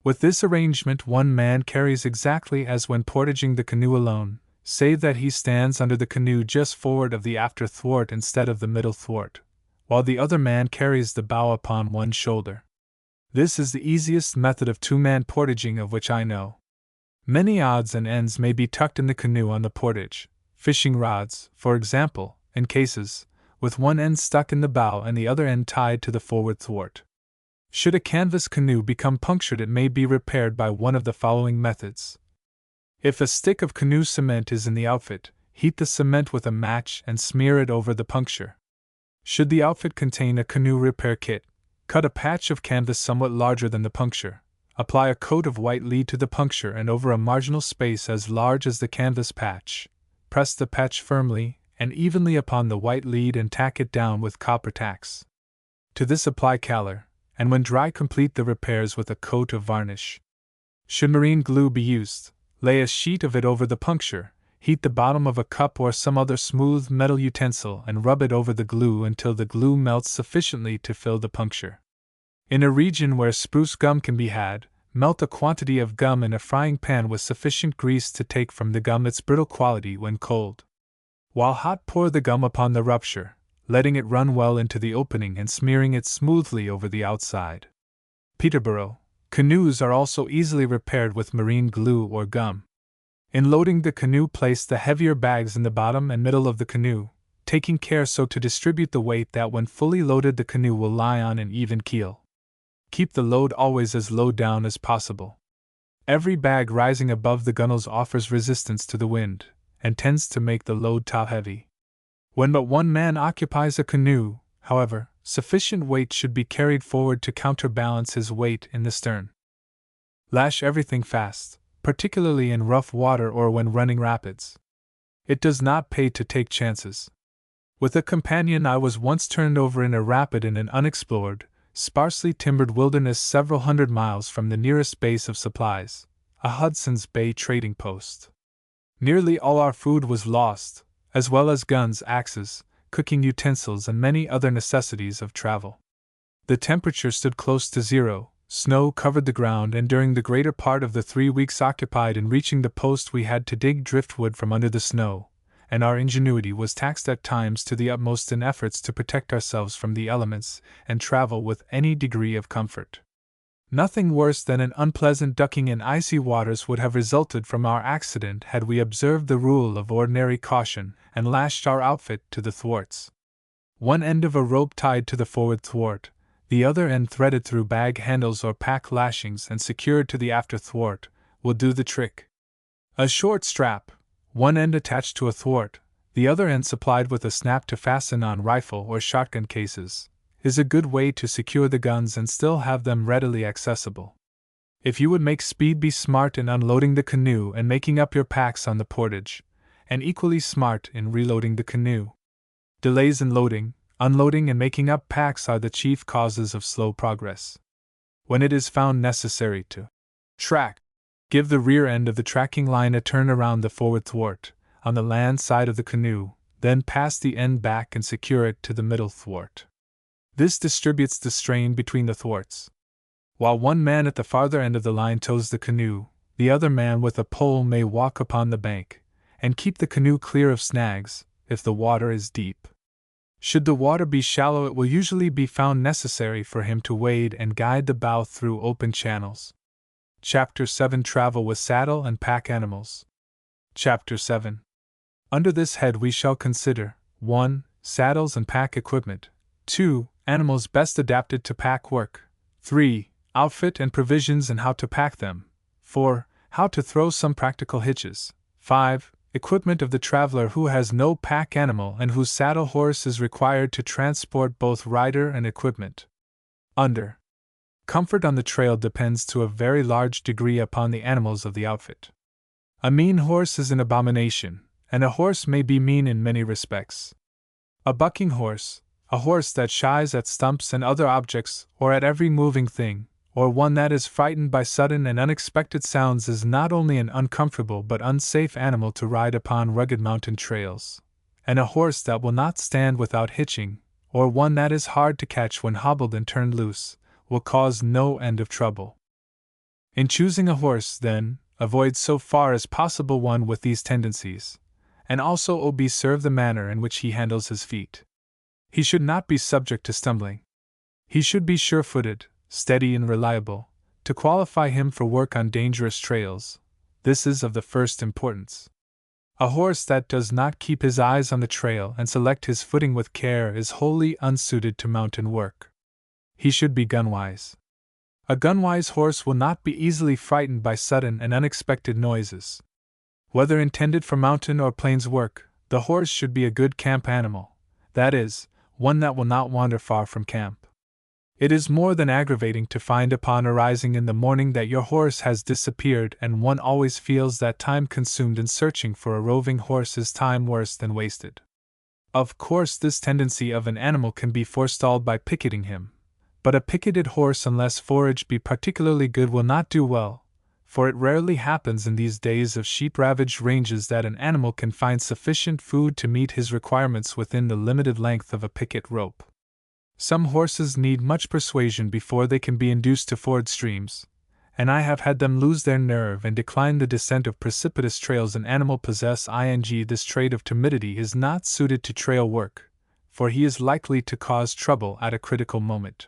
With this arrangement one man carries exactly as when portaging the canoe alone, save that he stands under the canoe just forward of the after thwart instead of the middle thwart, while the other man carries the bow upon one shoulder. This is the easiest method of two-man portaging of which I know. Many odds and ends may be tucked in the canoe on the portage, fishing rods, for example, in cases, with one end stuck in the bow and the other end tied to the forward thwart. Should a canvas canoe become punctured, it may be repaired by one of the following methods. If a stick of canoe cement is in the outfit, heat the cement with a match and smear it over the puncture. Should the outfit contain a canoe repair kit, cut a patch of canvas somewhat larger than the puncture, apply a coat of white lead to the puncture and over a marginal space as large as the canvas patch. Press the patch firmly and evenly upon the white lead and tack it down with copper tacks. To this apply calor, and when dry complete the repairs with a coat of varnish. Should marine glue be used, lay a sheet of it over the puncture, heat the bottom of a cup or some other smooth metal utensil and rub it over the glue until the glue melts sufficiently to fill the puncture. In a region where spruce gum can be had, melt a quantity of gum in a frying pan with sufficient grease to take from the gum its brittle quality when cold. While hot, pour the gum upon the rupture, letting it run well into the opening and smearing it smoothly over the outside. Peterborough canoes are also easily repaired with marine glue or gum. In loading the canoe, place the heavier bags in the bottom and middle of the canoe, taking care so to distribute the weight that when fully loaded the canoe will lie on an even keel. Keep the load always as low down as possible. Every bag rising above the gunwales offers resistance to the wind, and tends to make the load top heavy. When but one man occupies a canoe, however, sufficient weight should be carried forward to counterbalance his weight in the stern. Lash everything fast, particularly in rough water or when running rapids. It does not pay to take chances. With a companion, I was once turned over in a rapid in an unexplored, sparsely timbered wilderness several hundred miles from the nearest base of supplies, a Hudson's Bay trading post. Nearly all our food was lost, as well as guns, axes, cooking utensils, and many other necessities of travel. The temperature stood close to zero, snow covered the ground, and during the greater part of the 3 weeks occupied in reaching the post we had to dig driftwood from under the snow, and our ingenuity was taxed at times to the utmost in efforts to protect ourselves from the elements and travel with any degree of comfort. Nothing worse than an unpleasant ducking in icy waters would have resulted from our accident had we observed the rule of ordinary caution and lashed our outfit to the thwarts. One end of a rope tied to the forward thwart, the other end threaded through bag handles or pack lashings and secured to the after thwart, will do the trick. A short strap, one end attached to a thwart, the other end supplied with a snap to fasten on rifle or shotgun cases, is a good way to secure the guns and still have them readily accessible. If you would make speed, be smart in unloading the canoe and making up your packs on the portage, and equally smart in reloading the canoe. Delays in loading, unloading, and making up packs are the chief causes of slow progress. When it is found necessary to track, give the rear end of the tracking line a turn around the forward thwart, on the land side of the canoe, then pass the end back and secure it to the middle thwart. This distributes the strain between the thwarts. While one man at the farther end of the line tows the canoe, the other man with a pole may walk upon the bank, and keep the canoe clear of snags, if the water is deep. Should the water be shallow, it will usually be found necessary for him to wade and guide the bow through open channels. Chapter 7: Travel with Saddle and Pack Animals. Chapter 7. Under this head we shall consider 1. Saddles and pack equipment. 2. Animals best adapted to pack work. 3. Outfit and provisions and how to pack them. 4. How to throw some practical hitches. 5. Equipment of the traveler who has no pack animal and whose saddle horse is required to transport both rider and equipment. Under. Comfort on the trail depends to a very large degree upon the animals of the outfit. A mean horse is an abomination, and a horse may be mean in many respects. A bucking horse, a horse that shies at stumps and other objects or at every moving thing, or one that is frightened by sudden and unexpected sounds, is not only an uncomfortable but unsafe animal to ride upon rugged mountain trails, and a horse that will not stand without hitching, or one that is hard to catch when hobbled and turned loose, will cause no end of trouble. In choosing a horse, then, avoid so far as possible one with these tendencies, and also observe the manner in which he handles his feet. He should not be subject to stumbling. He should be sure-footed, steady and reliable, to qualify him for work on dangerous trails. This is of the first importance. A horse that does not keep his eyes on the trail and select his footing with care is wholly unsuited to mountain work. He should be gun-wise. A gun-wise horse will not be easily frightened by sudden and unexpected noises. Whether intended for mountain or plains work, the horse should be a good camp animal, that is, one that will not wander far from camp. It is more than aggravating to find upon arising in the morning that your horse has disappeared, and one always feels that time consumed in searching for a roving horse is time worse than wasted. Of course, this tendency of an animal can be forestalled by picketing him, but a picketed horse, unless forage be particularly good, will not do well, for it rarely happens in these days of sheep-ravaged ranges that an animal can find sufficient food to meet his requirements within the limited length of a picket rope. Some horses need much persuasion before they can be induced to ford streams, and I have had them lose their nerve and decline the descent of precipitous trails. An animal possess this trait of timidity is not suited to trail work, for he is likely to cause trouble at a critical moment.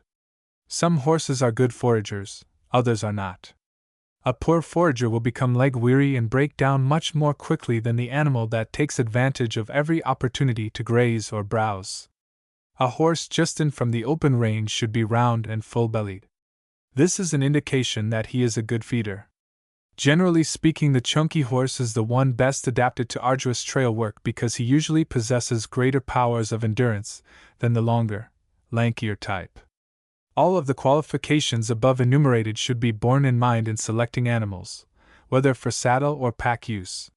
Some horses are good foragers, others are not. A poor forager will become leg-weary and break down much more quickly than the animal that takes advantage of every opportunity to graze or browse. A horse just in from the open range should be round and full-bellied. This is an indication that he is a good feeder. Generally speaking, the chunky horse is the one best adapted to arduous trail work because he usually possesses greater powers of endurance than the longer, lankier type. All of the qualifications above enumerated should be borne in mind in selecting animals, whether for saddle or pack use.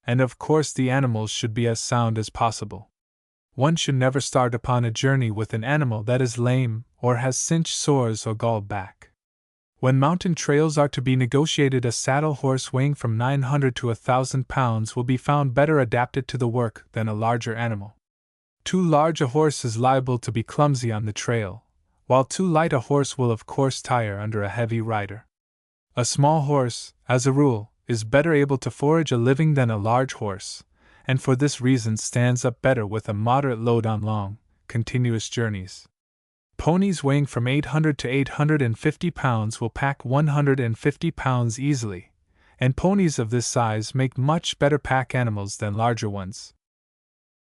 And of course the animals should be as sound as possible. One should never start upon a journey with an animal that is lame, or has cinched sores or galled back. When mountain trails are to be negotiated, a saddle horse weighing from 900 to 1,000 pounds will be found better adapted to the work than a larger animal. Too large a horse is liable to be clumsy on the trail, while too light a horse will of course tire under a heavy rider. A small horse, as a rule, is better able to forage a living than a large horse, and for this reason stands up better with a moderate load on long, continuous journeys. Ponies weighing from 800 to 850 pounds will pack 150 pounds easily, and ponies of this size make much better pack animals than larger ones.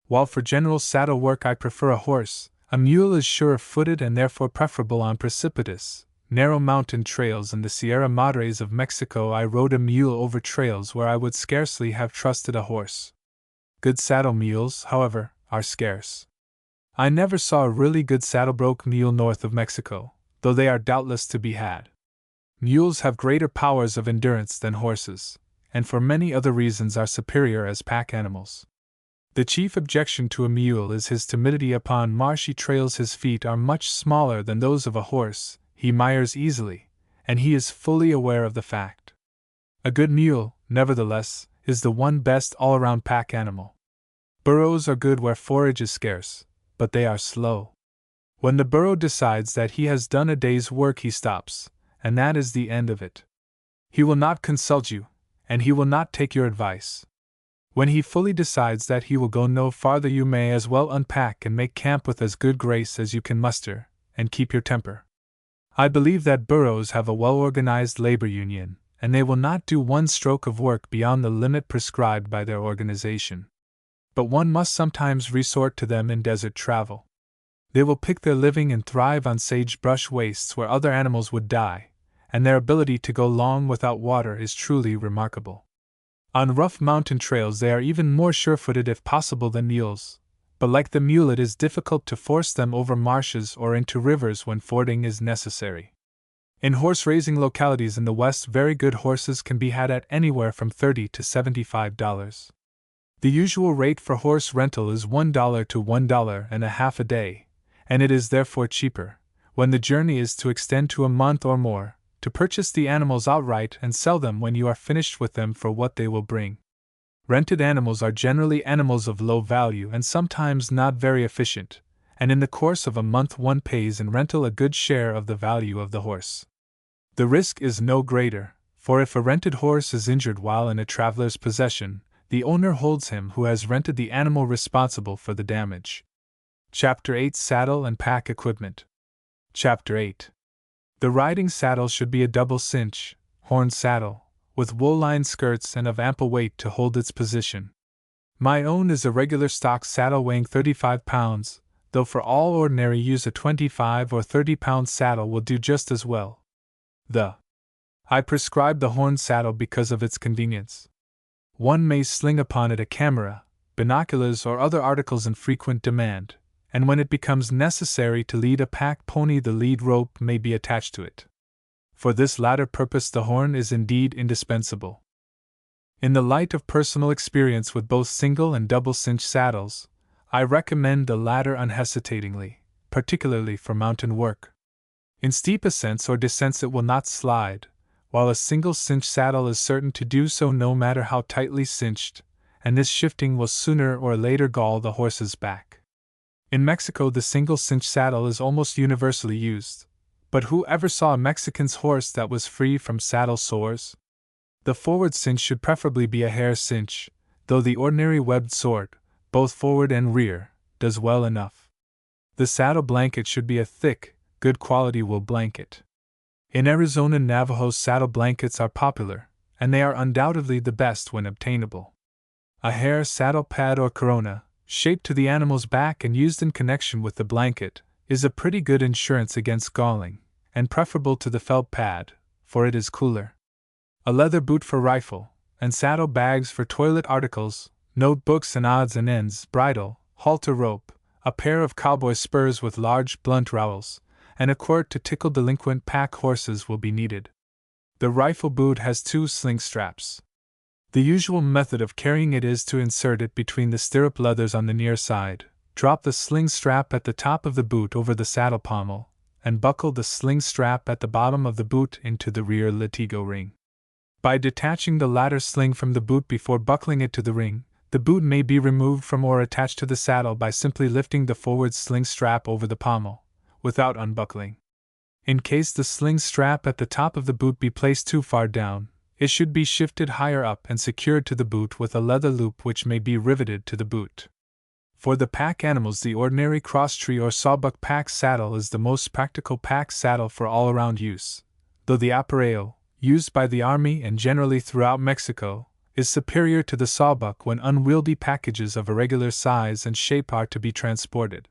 While for general saddle work I prefer a horse, a mule is sure-footed and therefore preferable on precipitous, narrow mountain trails. In the Sierra Madres of Mexico I rode a mule over trails where I would scarcely have trusted a horse. Good saddle mules, however, are scarce. I never saw a really good saddle-broke mule north of Mexico, though they are doubtless to be had. Mules have greater powers of endurance than horses, and for many other reasons are superior as pack animals. The chief objection to a mule is his timidity upon marshy trails. His feet are much smaller than those of a horse, he mires easily, and he is fully aware of the fact. A good mule, nevertheless, is the one best all-around pack animal. Burros are good where forage is scarce, but they are slow. When the burro decides that he has done a day's work, he stops, and that is the end of it. He will not consult you, and he will not take your advice. When he fully decides that he will go no farther, you may as well unpack and make camp with as good grace as you can muster, and keep your temper. I believe that burros have a well-organized labor union, and they will not do one stroke of work beyond the limit prescribed by their organization. But one must sometimes resort to them in desert travel. They will pick their living and thrive on sagebrush wastes where other animals would die, and their ability to go long without water is truly remarkable. On rough mountain trails they are even more sure-footed if possible than mules, but like the mule it is difficult to force them over marshes or into rivers when fording is necessary. In horse-raising localities in the West, very good horses can be had at anywhere from $30 to $75. The usual rate for horse rental is $1 to $1.50 a day, and it is therefore cheaper, when the journey is to extend to a month or more, to purchase the animals outright and sell them when you are finished with them for what they will bring. Rented animals are generally animals of low value and sometimes not very efficient, and in the course of a month one pays in rental a good share of the value of the horse. The risk is no greater, for if a rented horse is injured while in a traveler's possession, the owner holds him who has rented the animal responsible for the damage. Chapter 8: Saddle and Pack Equipment. Chapter 8. The riding saddle should be a double cinch, horn saddle, with wool-lined skirts and of ample weight to hold its position. My own is a regular stock saddle weighing 35 pounds, though for all ordinary use a 25 or 30-pound saddle will do just as well. I prescribe the horn saddle because of its convenience. One may sling upon it a camera, binoculars, or other articles in frequent demand, and when it becomes necessary to lead a pack pony, the lead rope may be attached to it. For this latter purpose, the horn is indeed indispensable. In the light of personal experience with both single and double cinch saddles, I recommend the latter unhesitatingly, particularly for mountain work. In steep ascents or descents it will not slide, while a single cinch saddle is certain to do so no matter how tightly cinched, and this shifting will sooner or later gall the horse's back. In Mexico the single cinch saddle is almost universally used, but who ever saw a Mexican's horse that was free from saddle sores? The forward cinch should preferably be a hair cinch, though the ordinary webbed sort, both forward and rear, does well enough. The saddle blanket should be a thick, good quality wool blanket. In Arizona, Navajo saddle blankets are popular, and they are undoubtedly the best when obtainable. A hair saddle pad or corona, shaped to the animal's back and used in connection with the blanket, is a pretty good insurance against galling, and preferable to the felt pad, for it is cooler. A leather boot for rifle, and saddle bags for toilet articles, notebooks and odds and ends, bridle, halter rope, a pair of cowboy spurs with large blunt rowels, and a quirt to tickle delinquent pack horses will be needed. The rifle boot has 2 sling straps. The usual method of carrying it is to insert it between the stirrup leathers on the near side, drop the sling strap at the top of the boot over the saddle pommel, and buckle the sling strap at the bottom of the boot into the rear latigo ring. By detaching the latter sling from the boot before buckling it to the ring, the boot may be removed from or attached to the saddle by simply lifting the forward sling strap over the pommel, without unbuckling. In case the sling strap at the top of the boot be placed too far down, it should be shifted higher up and secured to the boot with a leather loop which may be riveted to the boot. For the pack animals, the ordinary crosstree or sawbuck pack saddle is the most practical pack saddle for all-around use, though the appareo, used by the Army and generally throughout Mexico, is superior to the sawbuck when unwieldy packages of irregular size and shape are to be transported.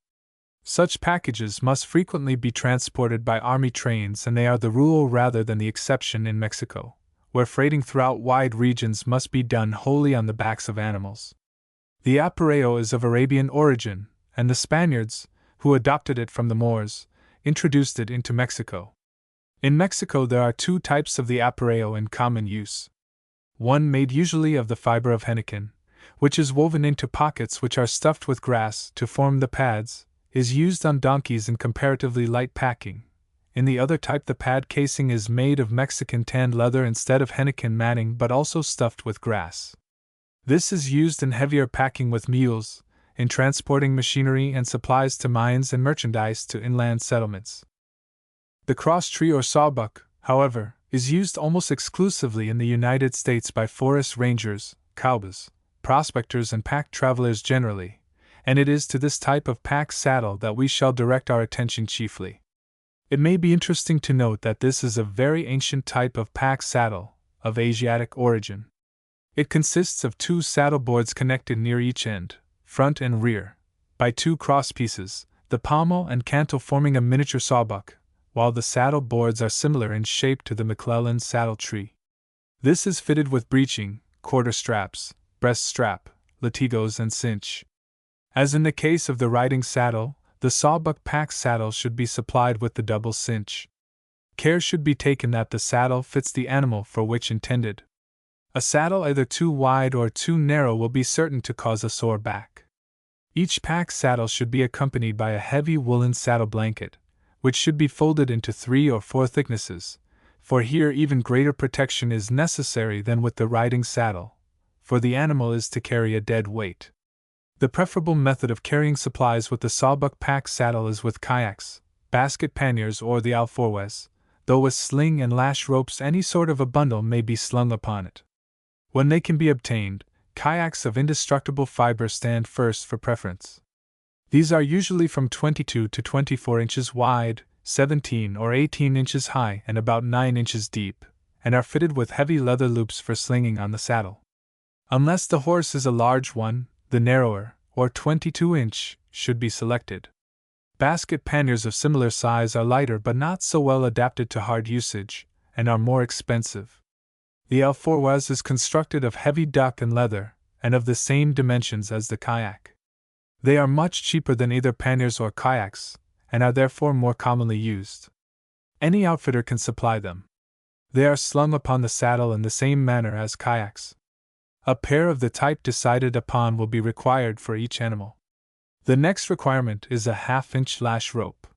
Such packages must frequently be transported by Army trains, and they are the rule rather than the exception in Mexico, where freighting throughout wide regions must be done wholly on the backs of animals. The appareo is of Arabian origin, and the Spaniards, who adopted it from the Moors, introduced it into Mexico. In Mexico there are 2 types of the appareo in common use. One made usually of the fiber of henequen, which is woven into pockets which are stuffed with grass to form the pads, is used on donkeys in comparatively light packing. In the other type the pad casing is made of Mexican tanned leather instead of henequen matting, but also stuffed with grass. This is used in heavier packing with mules, in transporting machinery and supplies to mines and merchandise to inland settlements. The crosstree or sawbuck, however, is used almost exclusively in the United States by forest rangers, cowboys, prospectors, and pack travelers generally, and it is to this type of pack saddle that we shall direct our attention chiefly. It may be interesting to note that this is a very ancient type of pack saddle, of Asiatic origin. It consists of 2 saddle boards connected near each end, front and rear, by 2 cross pieces, the pommel and cantle forming a miniature sawbuck, while the saddle boards are similar in shape to the McClellan saddle tree. This is fitted with breeching, quarter straps, breast strap, latigos, and cinch. As in the case of the riding saddle, the sawbuck pack saddle should be supplied with the double cinch. Care should be taken that the saddle fits the animal for which intended. A saddle either too wide or too narrow will be certain to cause a sore back. Each pack saddle should be accompanied by a heavy woolen saddle blanket, which should be folded into 3 or 4 thicknesses, for here even greater protection is necessary than with the riding saddle, for the animal is to carry a dead weight. The preferable method of carrying supplies with the sawbuck pack saddle is with kayaks, basket panniers, or the alforjes, though with sling and lash ropes any sort of a bundle may be slung upon it. When they can be obtained, kayaks of indestructible fiber stand first for preference. These are usually from 22 to 24 inches wide, 17 or 18 inches high and about 9 inches deep, and are fitted with heavy leather loops for slinging on the saddle. Unless the horse is a large one, the narrower, or 22-inch, should be selected. Basket panniers of similar size are lighter but not so well adapted to hard usage, and are more expensive. The Alforwaz is constructed of heavy duck and leather, and of the same dimensions as the kayak. They are much cheaper than either panniers or kayaks, and are therefore more commonly used. Any outfitter can supply them. They are slung upon the saddle in the same manner as kayaks. A pair of the type decided upon will be required for each animal. The next requirement is a half-inch lash rope.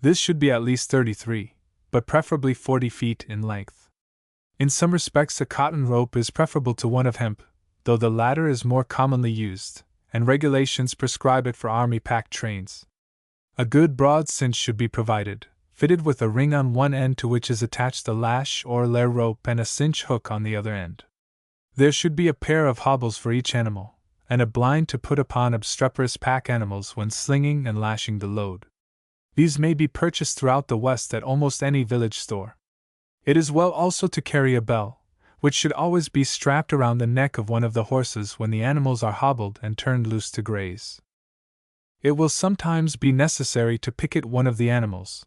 This should be at least 33, but preferably 40 feet in length. In some respects a cotton rope is preferable to one of hemp, though the latter is more commonly used, and regulations prescribe it for army pack trains. A good broad cinch should be provided, fitted with a ring on one end to which is attached the lash or lair rope and a cinch hook on the other end. There should be a pair of hobbles for each animal, and a blind to put upon obstreperous pack animals when slinging and lashing the load. These may be purchased throughout the West at almost any village store. It is well also to carry a bell, which should always be strapped around the neck of one of the horses when the animals are hobbled and turned loose to graze. It will sometimes be necessary to picket one of the animals,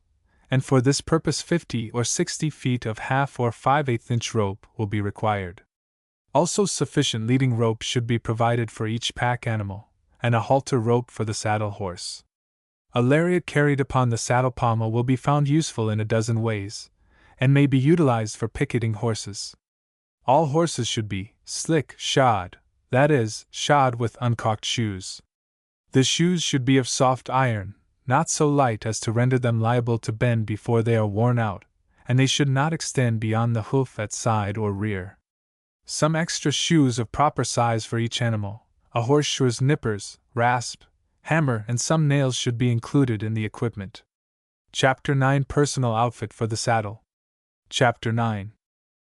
and for this purpose 50 or 60 feet of half or 5/8-inch rope will be required. Also sufficient leading rope should be provided for each pack animal, and a halter rope for the saddle horse. A lariat carried upon the saddle pommel will be found useful in a dozen ways, and may be utilized for picketing horses. All horses should be slick shod, that is, shod with uncaulked shoes. The shoes should be of soft iron, not so light as to render them liable to bend before they are worn out, and they should not extend beyond the hoof at side or rear. Some extra shoes of proper size for each animal, a horseshoe's nippers, rasp, hammer, and some nails should be included in the equipment. Chapter 9 Personal Outfit for the Saddle. Chapter 9.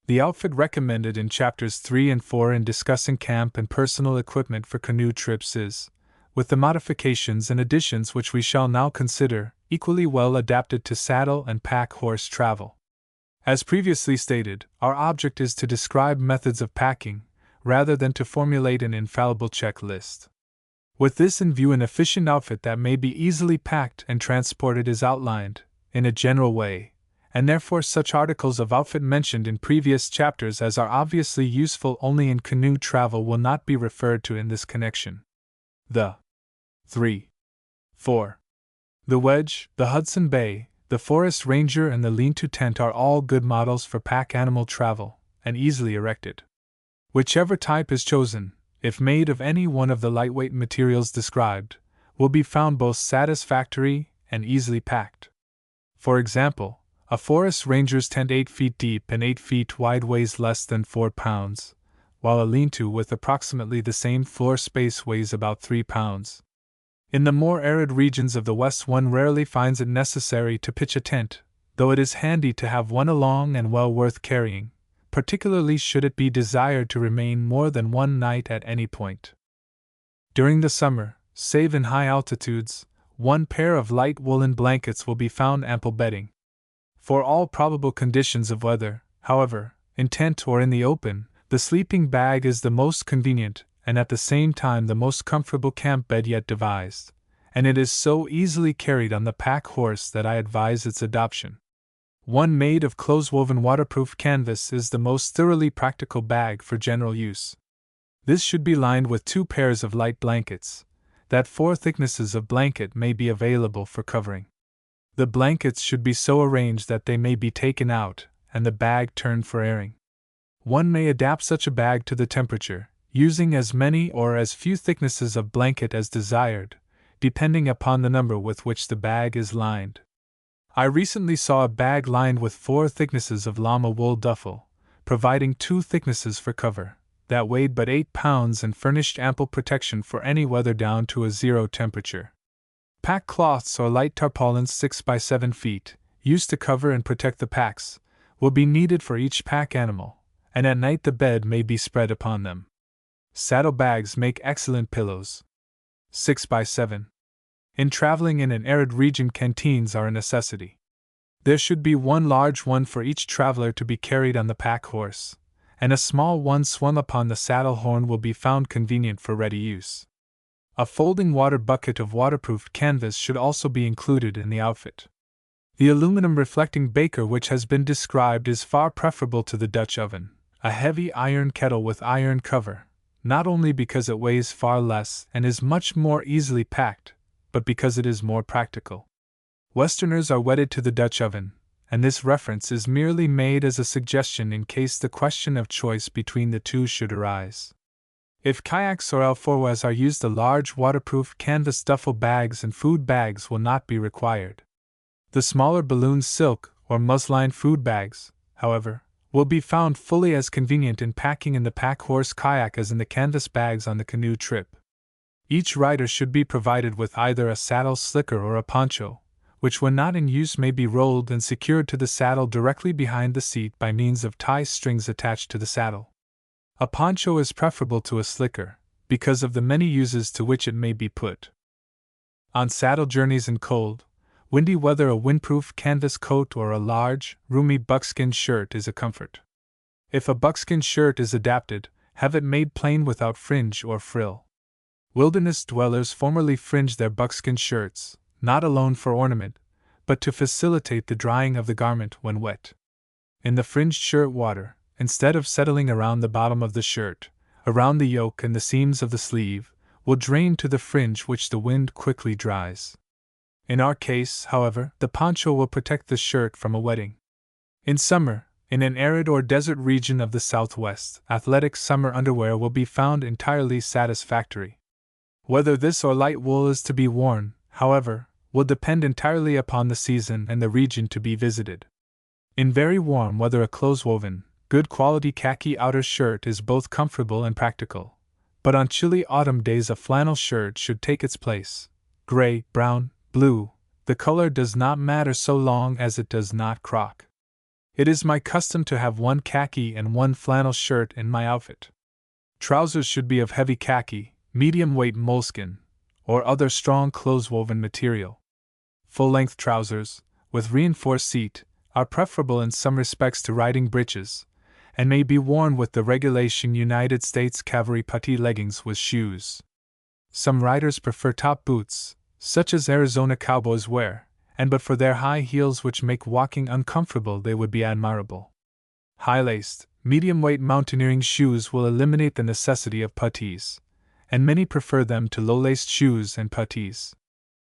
The outfit recommended in Chapters 3 and 4 in discussing camp and personal equipment for canoe trips is, with the modifications and additions which we shall now consider, equally well adapted to saddle and pack horse travel. As previously stated, our object is to describe methods of packing, rather than to formulate an infallible checklist. With this in view, an efficient outfit that may be easily packed and transported is outlined, in a general way, and therefore such articles of outfit mentioned in previous chapters as are obviously useful only in canoe travel will not be referred to in this connection. The 3. 4. The Wedge, the Hudson Bay, the Forest Ranger, and the lean-to tent are all good models for pack animal travel, and easily erected. Whichever type is chosen, if made of any one of the lightweight materials described, will be found both satisfactory and easily packed. For example, a Forest Ranger's tent 8 feet deep and 8 feet wide weighs less than 4 pounds, while a lean-to with approximately the same floor space weighs about 3 pounds. In the more arid regions of the West one rarely finds it necessary to pitch a tent, though it is handy to have one along and well worth carrying, particularly should it be desired to remain more than one night at any point. During the summer, save in high altitudes, one pair of light woolen blankets will be found ample bedding. For all probable conditions of weather, however, in tent or in the open, the sleeping bag is the most convenient and at the same time the most comfortable camp bed yet devised, and it is so easily carried on the pack horse that I advise its adoption. One made of close-woven waterproof canvas is the most thoroughly practical bag for general use. This should be lined with 2 pairs of light blankets, that 4 thicknesses of blanket may be available for covering. The blankets should be so arranged that they may be taken out and the bag turned for airing. One may adapt such a bag to the temperature, using as many or as few thicknesses of blanket as desired, depending upon the number with which the bag is lined. I recently saw a bag lined with 4 thicknesses of llama wool duffel, providing 2 thicknesses for cover, that weighed but 8 pounds and furnished ample protection for any weather down to a 0 temperature. Pack cloths or light tarpaulins 6 by 7 feet, used to cover and protect the packs, will be needed for each pack animal, and at night the bed may be spread upon them. Saddlebags make excellent pillows. 6 by 7. In traveling in an arid region, canteens are a necessity. There should be one large one for each traveler to be carried on the pack horse, and a small one swung upon the saddle horn will be found convenient for ready use. A folding water bucket of waterproofed canvas should also be included in the outfit. The aluminum reflecting baker which has been described is far preferable to the Dutch oven, a heavy iron kettle with iron cover, not only because it weighs far less and is much more easily packed, but because it is more practical. Westerners are wedded to the Dutch oven, and this reference is merely made as a suggestion in case the question of choice between the two should arise. If kayaks or alforjas are used, the large waterproof canvas duffel bags and food bags will not be required. The smaller balloon silk or muslin food bags, however, will be found fully as convenient in packing in the pack horse kayak as in the canvas bags on the canoe trip. Each rider should be provided with either a saddle slicker or a poncho, which when not in use may be rolled and secured to the saddle directly behind the seat by means of tie strings attached to the saddle. A poncho is preferable to a slicker, because of the many uses to which it may be put. On saddle journeys in cold, windy weather, a windproof canvas coat or a large, roomy buckskin shirt is a comfort. If a buckskin shirt is adapted, have it made plain without fringe or frill. Wilderness dwellers formerly fringed their buckskin shirts, not alone for ornament, but to facilitate the drying of the garment when wet. In the fringed shirt, water, instead of settling around the bottom of the shirt, around the yoke and the seams of the sleeve, will drain to the fringe, which the wind quickly dries. In our case, however, the poncho will protect the shirt from a wetting. In summer, in an arid or desert region of the Southwest, athletic summer underwear will be found entirely satisfactory. Whether this or light wool is to be worn, however, will depend entirely upon the season and the region to be visited. In very warm weather, a close-woven, good quality khaki outer shirt is both comfortable and practical, but on chilly autumn days a flannel shirt should take its place. Gray, brown, blue, the color does not matter so long as it does not crock. It is my custom to have one khaki and one flannel shirt in my outfit. Trousers should be of heavy khaki, medium-weight moleskin, or other strong close-woven material. Full-length trousers, with reinforced seat, are preferable in some respects to riding breeches, and may be worn with the regulation United States cavalry putty leggings with shoes. Some riders prefer top boots, such as Arizona cowboys wear, and but for their high heels which make walking uncomfortable they would be admirable. High-laced, medium-weight mountaineering shoes will eliminate the necessity of puttees, and many prefer them to low-laced shoes and puttees.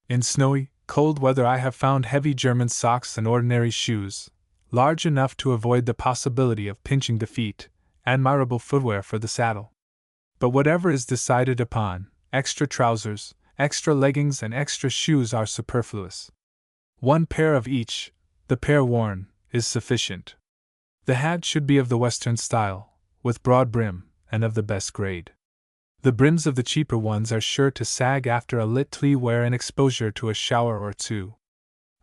In snowy, cold weather I have found heavy German socks and ordinary shoes, large enough to avoid the possibility of pinching the feet, admirable footwear for the saddle. But whatever is decided upon, extra trousers, extra leggings and extra shoes are superfluous. One pair of each, the pair worn, is sufficient. The hat should be of the Western style, with broad brim, and of the best grade. The brims of the cheaper ones are sure to sag after a little wear and exposure to a shower or two.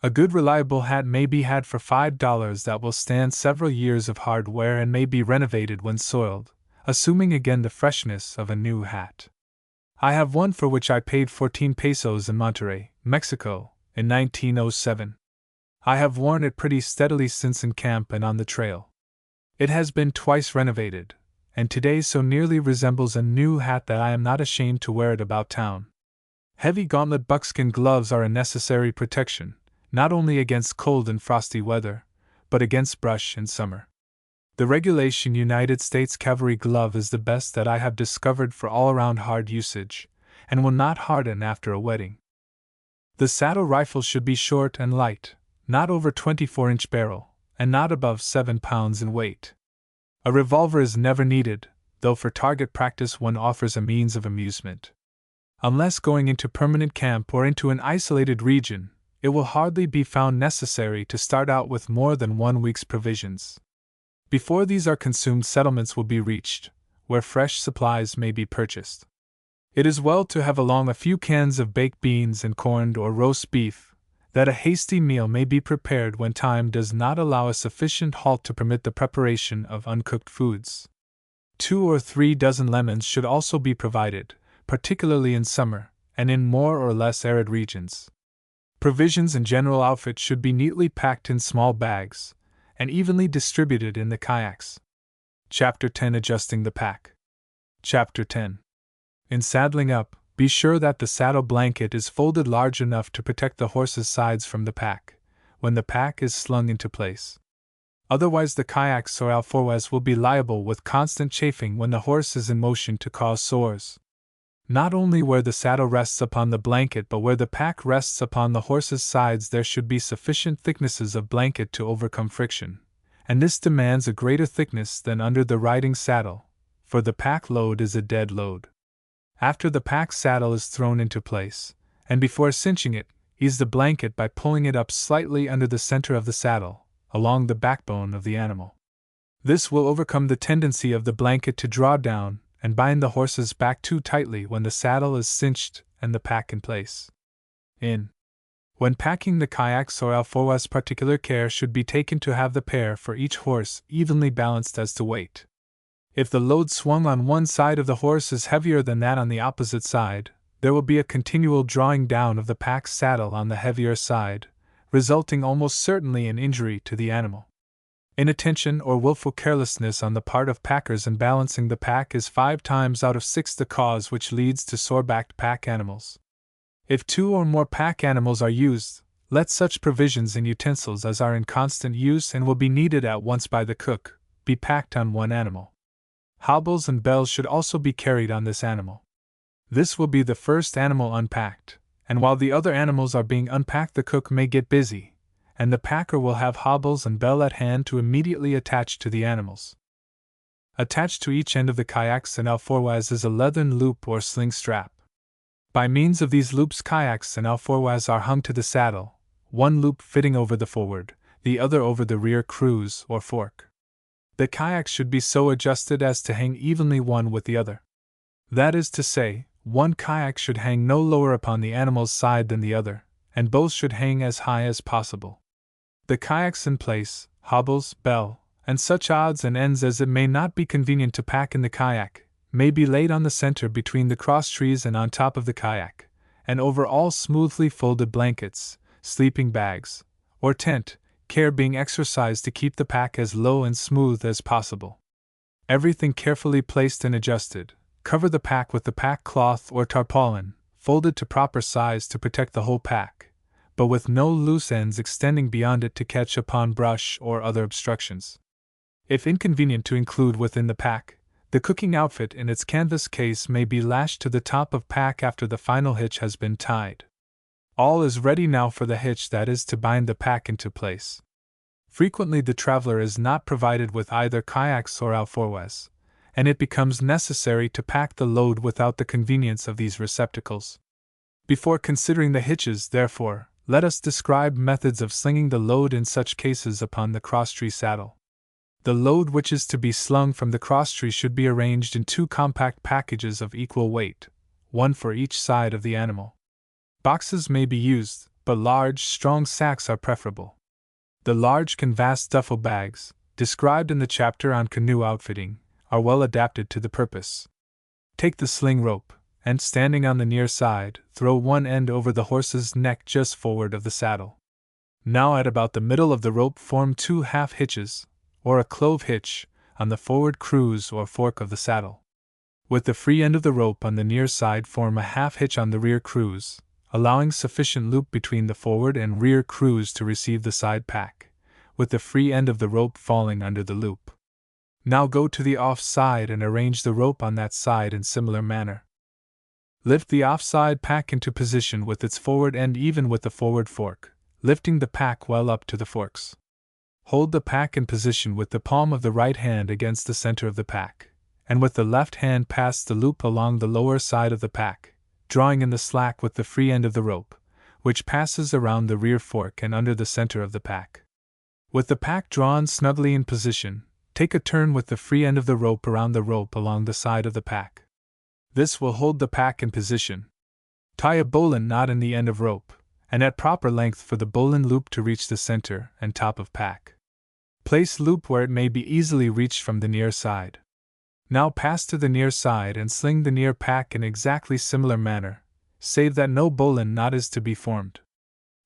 A good reliable hat may be had for $5 that will stand several years of hard wear and may be renovated when soiled, assuming again the freshness of a new hat. I have one for which I paid 14 pesos in Monterrey, Mexico, in 1907. I have worn it pretty steadily since in camp and on the trail. It has been twice renovated, and today so nearly resembles a new hat that I am not ashamed to wear it about town. Heavy gauntlet buckskin gloves are a necessary protection, not only against cold and frosty weather, but against brush in summer. The regulation United States cavalry glove is the best that I have discovered for all-around hard usage, and will not harden after a wetting. The saddle rifle should be short and light, not over 24-inch barrel, and not above 7 pounds in weight. A revolver is never needed, though for target practice one offers a means of amusement. Unless going into permanent camp or into an isolated region, it will hardly be found necessary to start out with more than 1 week's provisions. Before these are consumed, settlements will be reached, where fresh supplies may be purchased. It is well to have along a few cans of baked beans and corned or roast beef, that a hasty meal may be prepared when time does not allow a sufficient halt to permit the preparation of uncooked foods. 2 or 3 dozen lemons should also be provided, particularly in summer, and in more or less arid regions. Provisions and general outfit should be neatly packed in small bags and evenly distributed in the kayaks. Chapter 10: Adjusting the pack. Chapter 10. In saddling up, be sure that the saddle blanket is folded large enough to protect the horse's sides from the pack when the pack is slung into place. Otherwise, the kayaks or alforjas will be liable with constant chafing when the horse is in motion to cause sores. Not only where the saddle rests upon the blanket but where the pack rests upon the horse's sides there should be sufficient thicknesses of blanket to overcome friction, and this demands a greater thickness than under the riding saddle, for the pack load is a dead load. After the pack saddle is thrown into place, and before cinching it, ease the blanket by pulling it up slightly under the center of the saddle, along the backbone of the animal. This will overcome the tendency of the blanket to draw down and bind the horse's back too tightly when the saddle is cinched and the pack in place. When packing the kayaks or alforjas, particular care should be taken to have the pair for each horse evenly balanced as to weight. If the load swung on one side of the horse is heavier than that on the opposite side, there will be a continual drawing down of the pack saddle on the heavier side, resulting almost certainly in injury to the animal. Inattention or willful carelessness on the part of packers in balancing the pack is 5 times out of 6 the cause which leads to sore-backed pack animals. If 2 or more pack animals are used, let such provisions and utensils as are in constant use and will be needed at once by the cook be packed on one animal. Hobbles and bells should also be carried on this animal. This will be the first animal unpacked, and while the other animals are being unpacked the cook may get busy, and the packer will have hobbles and bell at hand to immediately attach to the animals. Attached to each end of the kayaks and alforjas is a leathern loop or sling strap. By means of these loops kayaks and alforjas are hung to the saddle, one loop fitting over the forward, the other over the rear cruise or fork. The kayaks should be so adjusted as to hang evenly one with the other. That is to say, one kayak should hang no lower upon the animal's side than the other, and both should hang as high as possible. The kayaks in place, hobbles, bell, and such odds and ends as it may not be convenient to pack in the kayak, may be laid on the center between the cross trees and on top of the kayak, and over all smoothly folded blankets, sleeping bags, or tent, care being exercised to keep the pack as low and smooth as possible. Everything carefully placed and adjusted, cover the pack with the pack cloth or tarpaulin, folded to proper size to protect the whole pack, but with no loose ends extending beyond it to catch upon brush or other obstructions. If inconvenient to include within the pack, the cooking outfit in its canvas case may be lashed to the top of pack after the final hitch has been tied. All is ready now for the hitch, that is to bind the pack into place. Frequently the traveler is not provided with either kayaks or alforjas, and it becomes necessary to pack the load without the convenience of these receptacles. Before considering the hitches, therefore, let us describe methods of slinging the load in such cases upon the crosstree saddle. The load which is to be slung from the crosstree should be arranged in 2 compact packages of equal weight, one for each side of the animal. Boxes may be used, but large, strong sacks are preferable. The large canvas duffel bags, described in the chapter on canoe outfitting, are well adapted to the purpose. Take the sling rope, and standing on the near side, throw one end over the horse's neck just forward of the saddle. Now at about the middle of the rope form 2 half hitches, or a clove hitch, on the forward cruise or fork of the saddle. With the free end of the rope on the near side form a half hitch on the rear cruise, allowing sufficient loop between the forward and rear cruise to receive the side pack, with the free end of the rope falling under the loop. Now go to the off side and arrange the rope on that side in similar manner. Lift the off-side pack into position with its forward end even with the forward fork, lifting the pack well up to the forks. Hold the pack in position with the palm of the right hand against the center of the pack, and with the left hand pass the loop along the lower side of the pack, drawing in the slack with the free end of the rope, which passes around the rear fork and under the center of the pack. With the pack drawn snugly in position, take a turn with the free end of the rope around the rope along the side of the pack. This will hold the pack in position. Tie a bowline knot in the end of rope, and at proper length for the bowline loop to reach the center and top of pack. Place loop where it may be easily reached from the near side. Now pass to the near side and sling the near pack in exactly similar manner, save that no bowline knot is to be formed.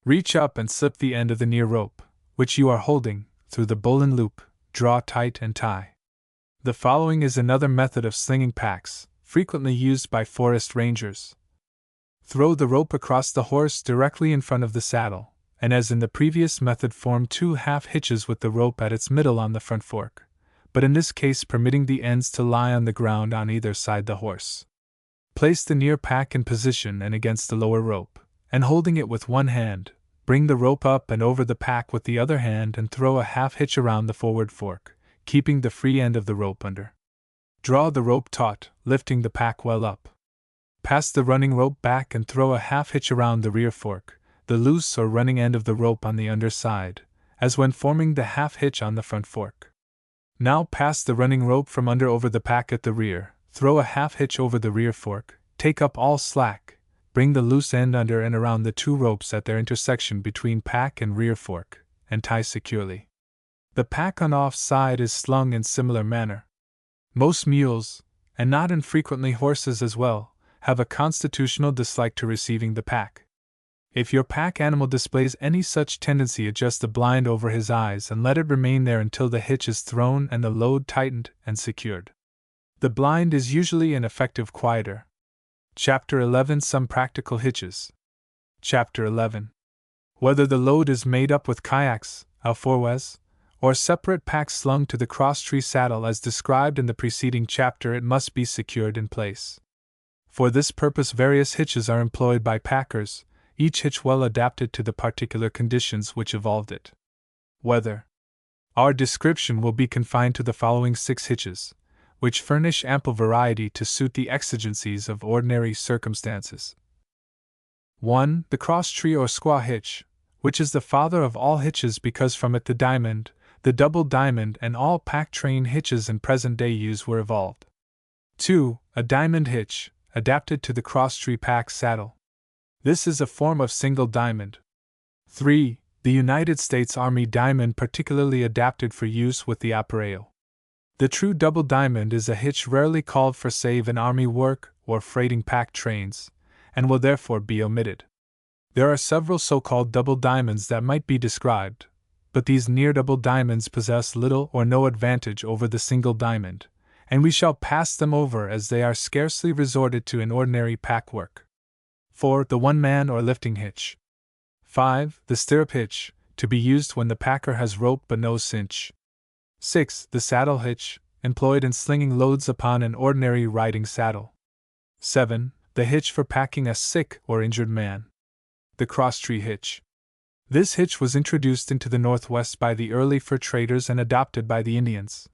Reach up and slip the end of the near rope, which you are holding, through the bowline loop, draw tight and tie. The following is another method of slinging packs, frequently used by forest rangers. Throw the rope across the horse directly in front of the saddle, and as in the previous method form 2 half hitches with the rope at its middle on the front fork, but in this case permitting the ends to lie on the ground on either side the horse. Place the near pack in position and against the lower rope, and holding it with one hand, bring the rope up and over the pack with the other hand and throw a half hitch around the forward fork, keeping the free end of the rope under. Draw the rope taut, lifting the pack well up. Pass the running rope back and throw a half hitch around the rear fork, the loose or running end of the rope on the underside, as when forming the half hitch on the front fork. Now pass the running rope from under over the pack at the rear, throw a half hitch over the rear fork, take up all slack, bring the loose end under and around the 2 ropes at their intersection between pack and rear fork, and tie securely. The pack on off side is slung in similar manner. Most mules, and not infrequently horses as well, have a constitutional dislike to receiving the pack. If your pack animal displays any such tendency, adjust the blind over his eyes and let it remain there until the hitch is thrown and the load tightened and secured. The blind is usually an effective quieter. Chapter 11 Some Practical Hitches. Chapter 11. Whether the load is made up with kayaks, alforjes, or separate packs slung to the crosstree saddle as described in the preceding chapter, it must be secured in place. For this purpose various hitches are employed by packers, each hitch well adapted to the particular conditions which evolved it. Weather. Our description will be confined to the following 6 hitches, which furnish ample variety to suit the exigencies of ordinary circumstances. 1. The crosstree or squaw hitch, which is the father of all hitches because from it the diamond, the double diamond, and all pack train hitches in present-day use were evolved. 2. A diamond hitch, adapted to the crosstree pack saddle. This is a form of single diamond. 3. The United States Army diamond, particularly adapted for use with the appareo. The true double diamond is a hitch rarely called for save in army work or freighting pack trains, and will therefore be omitted. There are several so-called double diamonds that might be described, but these near double diamonds possess little or no advantage over the single diamond, and we shall pass them over as they are scarcely resorted to in ordinary pack work. 4. The one-man or lifting hitch. 5. The stirrup hitch, to be used when the packer has rope but no cinch. 6. The saddle hitch, employed in slinging loads upon an ordinary riding saddle. 7. The hitch for packing a sick or injured man. The crosstree hitch. This hitch was introduced into the Northwest by the early fur traders and adopted by the Indians.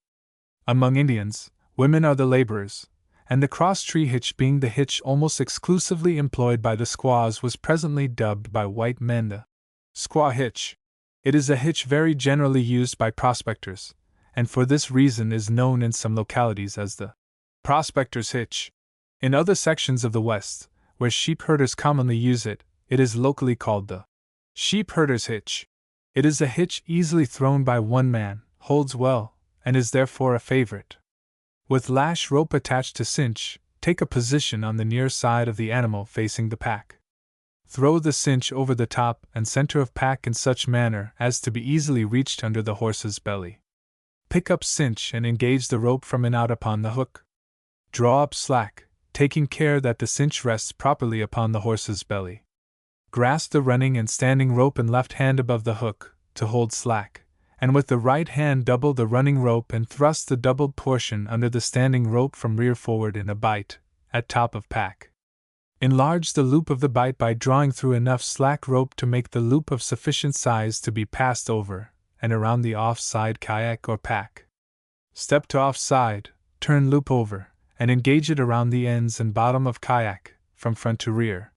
Among Indians, women are the laborers, and the crosstree hitch, being the hitch almost exclusively employed by the squaws, was presently dubbed by white men the squaw hitch. It is a hitch very generally used by prospectors, and for this reason is known in some localities as the prospector's hitch. In other sections of the West, where sheep herders commonly use it, it is locally called the sheep herder's hitch. It is a hitch easily thrown by one man, holds well, and is therefore a favorite. With lash rope attached to cinch, take a position on the near side of the animal facing the pack. Throw the cinch over the top and center of pack in such manner as to be easily reached under the horse's belly. Pick up cinch and engage the rope from and out upon the hook. Draw up slack, taking care that the cinch rests properly upon the horse's belly. Grasp the running and standing rope in left hand above the hook, to hold slack, and with the right hand double the running rope and thrust the doubled portion under the standing rope from rear forward in a bite, at top of pack. Enlarge the loop of the bite by drawing through enough slack rope to make the loop of sufficient size to be passed over and around the off-side kayak or pack. Step to off-side, turn loop over, and engage it around the ends and bottom of kayak, from front to rear.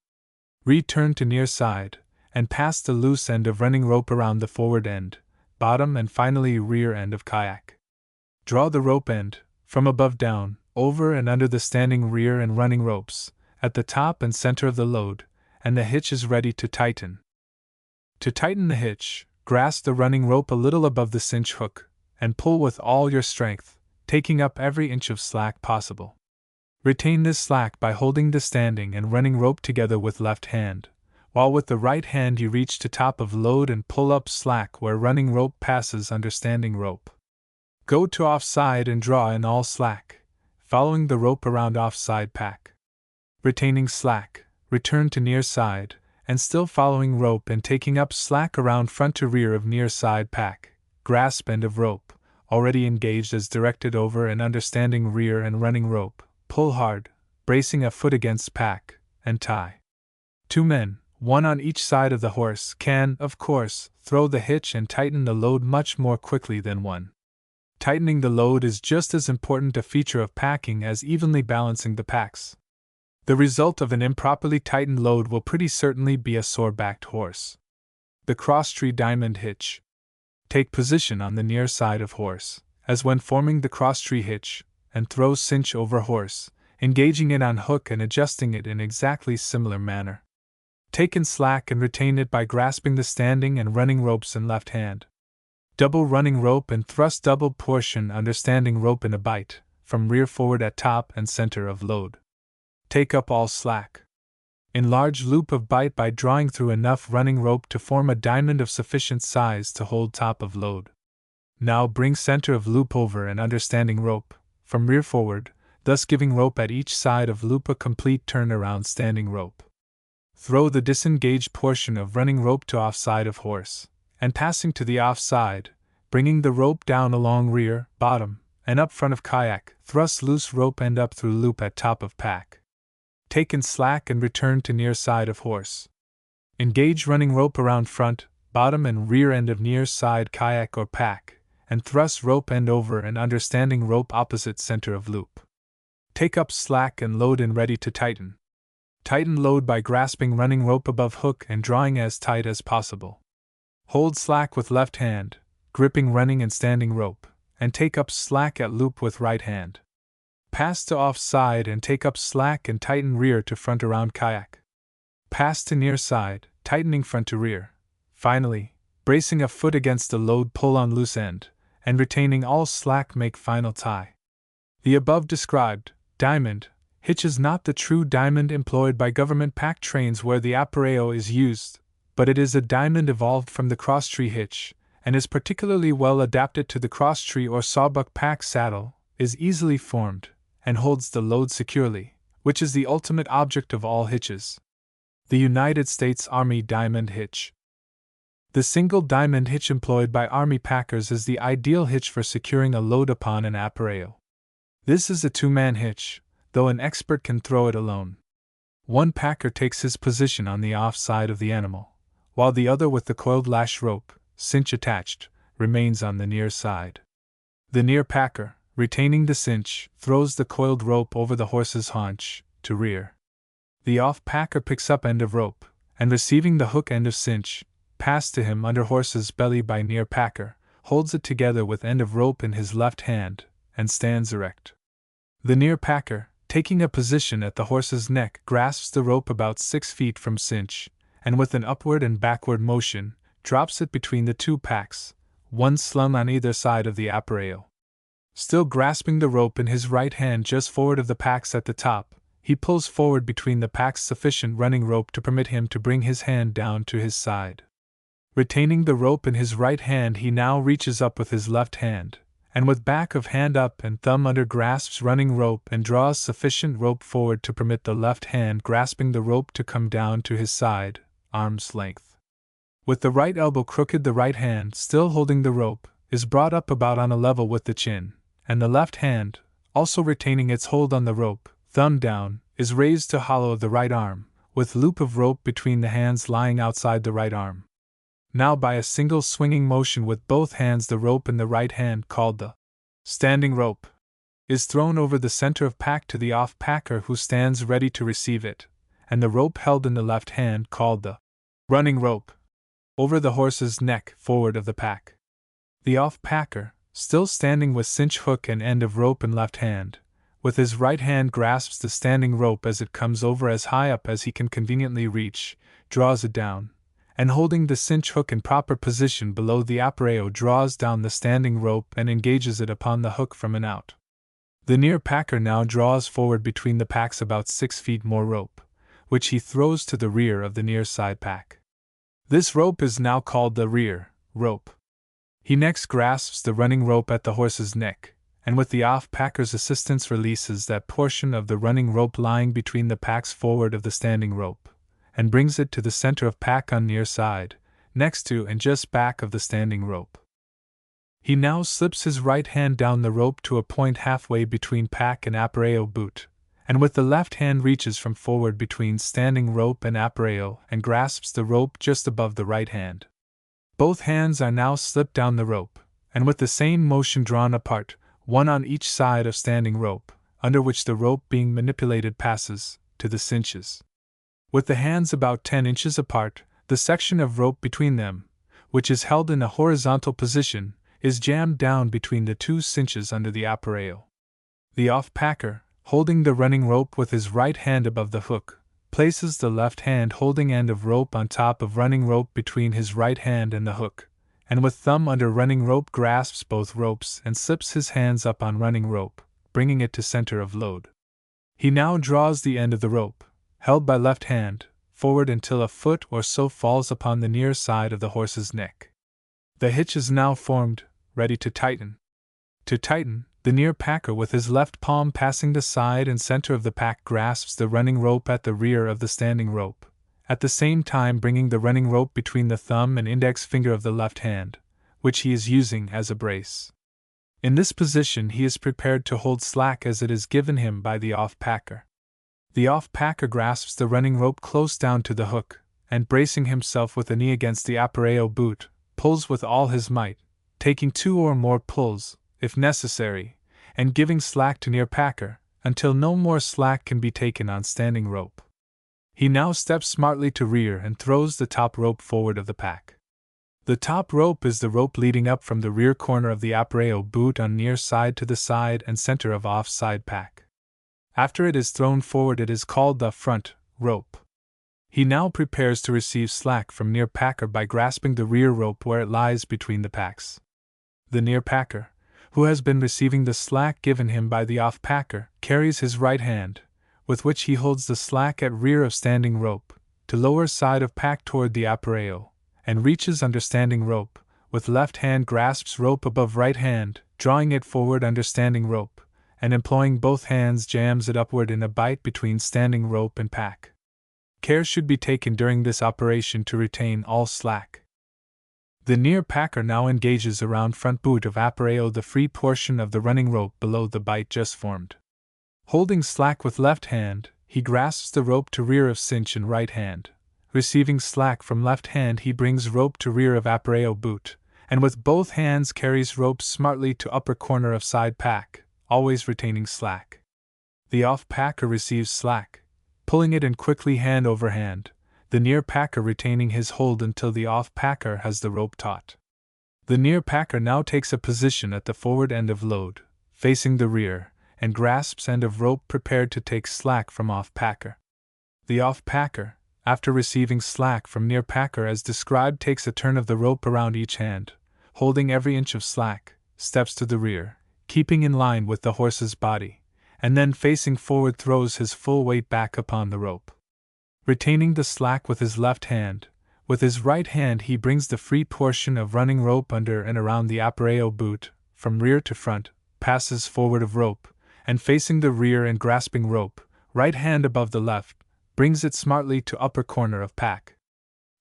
Return to near side, and pass the loose end of running rope around the forward end, bottom and finally rear end of kayak. Draw the rope end, from above down, over and under the standing rear and running ropes, at the top and center of the load, and the hitch is ready to tighten. To tighten the hitch, grasp the running rope a little above the cinch hook, and pull with all your strength, taking up every inch of slack possible. Retain this slack by holding the standing and running rope together with left hand, while with the right hand you reach to top of load and pull up slack where running rope passes under standing rope. Go to offside and draw in all slack, following the rope around offside pack. Retaining slack, return to near side, and still following rope and taking up slack around front to rear of near side pack. Grasp end of rope, already engaged as directed over and understanding rear and running rope. Pull hard, bracing a foot against pack, and tie. 2 men, one on each side of the horse, can, of course, throw the hitch and tighten the load much more quickly than one. Tightening the load is just as important a feature of packing as evenly balancing the packs. The result of an improperly tightened load will pretty certainly be a sore-backed horse. The cross-tree diamond hitch. Take position on the near side of horse, as when forming the cross-tree hitch, and throw cinch over horse, engaging it on hook and adjusting it in exactly similar manner. Take in slack and retain it by grasping the standing and running ropes in left hand. Double running rope and thrust double portion understanding rope in a bite, from rear forward at top and center of load. Take up all slack. Enlarge loop of bite by drawing through enough running rope to form a diamond of sufficient size to hold top of load. Now bring center of loop over and understanding rope, from rear forward, thus giving rope at each side of loop a complete turn around standing rope. Throw the disengaged portion of running rope to offside of horse, and passing to the offside, bringing the rope down along rear, bottom, and up front of kayak, thrust loose rope end up through loop at top of pack. Take in slack and return to near side of horse. Engage running rope around front, bottom and rear end of near side kayak or pack, and thrust rope end over and understanding rope opposite center of loop. Take up slack and load in ready to tighten. Tighten load by grasping running rope above hook and drawing as tight as possible. Hold slack with left hand, gripping running and standing rope, and take up slack at loop with right hand. Pass to offside and take up slack and tighten rear to front around kayak. Pass to near side, tightening front to rear. Finally, bracing a foot against the load pull on loose end, and retaining all slack make final tie. The above described diamond hitch is not the true diamond employed by government pack trains where the appareo is used, but it is a diamond evolved from the cross-tree hitch, and is particularly well adapted to the cross-tree or sawbuck pack saddle, is easily formed, and holds the load securely, which is the ultimate object of all hitches. The United States Army Diamond Hitch. The single diamond hitch employed by Army packers is the ideal hitch for securing a load upon an appareo. This is a 2-man hitch, though an expert can throw it alone. One packer takes his position on the off side of the animal, while the other with the coiled lash rope, cinch attached, remains on the near side. The near packer, retaining the cinch, throws the coiled rope over the horse's haunch, to rear. The off-packer picks up end of rope, and receiving the hook end of cinch, passed to him under horse's belly by near packer, holds it together with end of rope in his left hand, and stands erect. The near packer, taking a position at the horse's neck, grasps the rope about 6 feet from cinch, and with an upward and backward motion, drops it between the 2 packs, one slung on either side of the appareo. Still grasping the rope in his right hand just forward of the packs at the top, he pulls forward between the packs sufficient running rope to permit him to bring his hand down to his side. Retaining the rope in his right hand, he now reaches up with his left hand, and with back of hand up and thumb under grasps running rope and draws sufficient rope forward to permit the left hand grasping the rope to come down to his side, arm's length. With the right elbow crooked, the right hand, still holding the rope, is brought up about on a level with the chin, and the left hand, also retaining its hold on the rope, thumb down, is raised to hollow of the right arm, with loop of rope between the hands lying outside the right arm. Now by a single swinging motion with both hands, the rope in the right hand, called the standing rope, is thrown over the center of pack to the off-packer who stands ready to receive it, and the rope held in the left hand, called the running rope, over the horse's neck forward of the pack. The off-packer, still standing with cinch hook and end of rope in left hand, with his right hand grasps the standing rope as it comes over as high up as he can conveniently reach, draws it down, and holding the cinch hook in proper position below the appareo, draws down the standing rope and engages it upon the hook from and out. The near packer now draws forward between the packs about 6 feet more rope, which he throws to the rear of the near side pack. This rope is now called the rear rope. He next grasps the running rope at the horse's neck, and with the off-packer's assistance releases that portion of the running rope lying between the packs forward of the standing rope, and brings it to the center of pack on near side, next to and just back of the standing rope. He now slips his right hand down the rope to a point halfway between pack and appareo boot, and with the left hand reaches from forward between standing rope and appareo and grasps the rope just above the right hand. Both hands are now slipped down the rope, and with the same motion drawn apart, one on each side of standing rope, under which the rope being manipulated passes, to the cinches. With the hands about 10 inches apart, the section of rope between them, which is held in a horizontal position, is jammed down between the two cinches under the appareo. The off-packer, holding the running rope with his right hand above the hook, places the left hand holding end of rope on top of running rope between his right hand and the hook, and with thumb under running rope grasps both ropes and slips his hands up on running rope, bringing it to center of load. He now draws the end of the rope, held by left hand, forward until a foot or so falls upon the near side of the horse's neck. The hitch is now formed, ready to tighten. To tighten, the near packer with his left palm passing the side and center of the pack grasps the running rope at the rear of the standing rope, at the same time bringing the running rope between the thumb and index finger of the left hand, which he is using as a brace. In this position he is prepared to hold slack as it is given him by the off-packer. The off-packer grasps the running rope close down to the hook, and bracing himself with a knee against the appareo boot, pulls with all his might, taking 2 or more pulls, if necessary, and giving slack to near packer, until no more slack can be taken on standing rope. He now steps smartly to rear and throws the top rope forward of the pack. The top rope is the rope leading up from the rear corner of the appareo boot on near side to the side and center of off-side pack. After it is thrown forward it is called the front rope. He now prepares to receive slack from near packer by grasping the rear rope where it lies between the packs. The near packer, who has been receiving the slack given him by the off-packer, carries his right hand, with which he holds the slack at rear of standing rope, to lower side of pack toward the appareo, and reaches under standing rope, with left hand grasps rope above right hand, drawing it forward under standing rope, and employing both hands jams it upward in a bight between standing rope and pack. Care should be taken during this operation to retain all slack. The near packer now engages around front boot of appareo the free portion of the running rope below the bight just formed. Holding slack with left hand, he grasps the rope to rear of cinch in right hand. Receiving slack from left hand he brings rope to rear of appareo boot, and with both hands carries rope smartly to upper corner of side pack, always retaining slack. The off-packer receives slack, pulling it in quickly hand over hand, the near packer retaining his hold until the off-packer has the rope taut. The near packer now takes a position at the forward end of load, facing the rear, and grasps end of rope prepared to take slack from off-packer. The off-packer, after receiving slack from near packer as described, takes a turn of the rope around each hand, holding every inch of slack, steps to the rear, keeping in line with the horse's body, and then facing forward throws his full weight back upon the rope. Retaining the slack with his left hand, with his right hand he brings the free portion of running rope under and around the appareo boot, from rear to front, passes forward of rope, and facing the rear and grasping rope, right hand above the left, brings it smartly to upper corner of pack.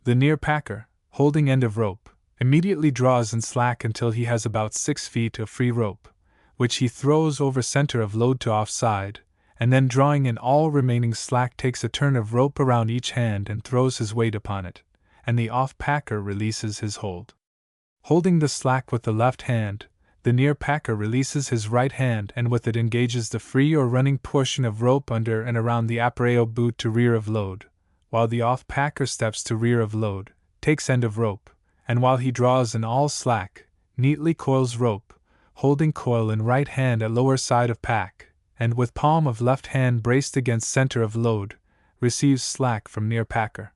The near packer, holding end of rope, immediately draws in slack until he has about 6 feet of free rope, which he throws over center of load to offside, and then drawing in all remaining slack takes a turn of rope around each hand and throws his weight upon it, and the off-packer releases his hold. Holding the slack with the left hand, the near packer releases his right hand and with it engages the free or running portion of rope under and around the appareo boot to rear of load, while the off-packer steps to rear of load, takes end of rope, and while he draws in all slack, neatly coils rope, holding coil in right hand at lower side of pack, and with palm of left hand braced against center of load, receives slack from near packer.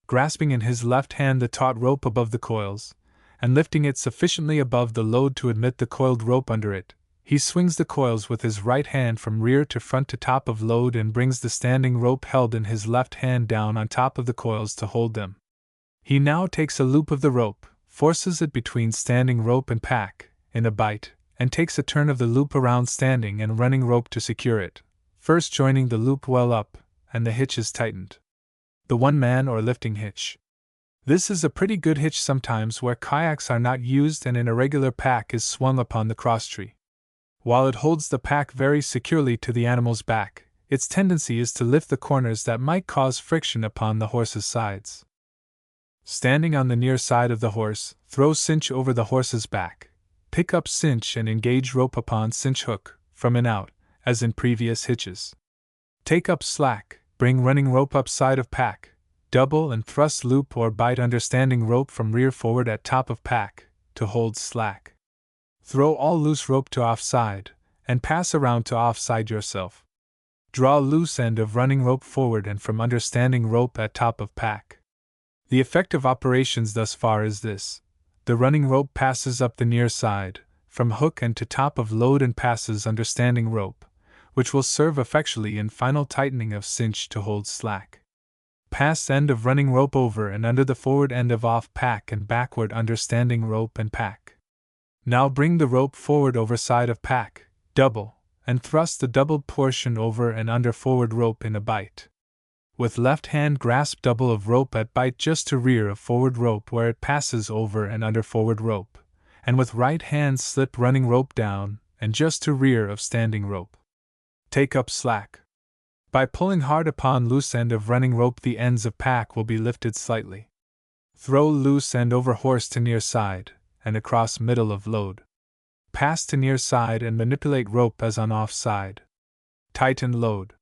Grasping in his left hand the taut rope above the coils, and lifting it sufficiently above the load to admit the coiled rope under it, He swings the coils with his right hand from rear to front to top of load and brings the standing rope held in his left hand down on top of the coils to hold them. He now takes a loop of the rope, forces it between standing rope and pack, in a bite, and takes a turn of the loop around standing and running rope to secure it, first joining the loop well up, and the hitch is tightened. The one-man or lifting hitch. This is a pretty good hitch sometimes where kayaks are not used and an irregular pack is swung upon the crosstree. While it holds the pack very securely to the animal's back, its tendency is to lift the corners that might cause friction upon the horse's sides. Standing on the near side of the horse, throw cinch over the horse's back. Pick up cinch and engage rope upon cinch hook, from and out, as in previous hitches. Take up slack, bring running rope up side of pack, double and thrust loop or bite under standing rope from rear forward at top of pack, to hold slack. Throw all loose rope to offside, and pass around to offside yourself. Draw loose end of running rope forward and from under standing rope at top of pack. The effect of operations thus far is this. The running rope passes up the near side, from hook end to top of load and passes under standing rope, which will serve effectually in final tightening of cinch to hold slack. Pass end of running rope over and under the forward end of off pack and backward under standing rope and pack. Now bring the rope forward over side of pack, double, and thrust the doubled portion over and under forward rope in a bite. With left hand grasp double of rope at bite just to rear of forward rope where it passes over and under forward rope, and with right hand slip running rope down and just to rear of standing rope. Take up slack. By pulling hard upon loose end of running rope the ends of pack will be lifted slightly. Throw loose end over horse to near side, and across middle of load. Pass to near side and manipulate rope as on off side. Tighten load.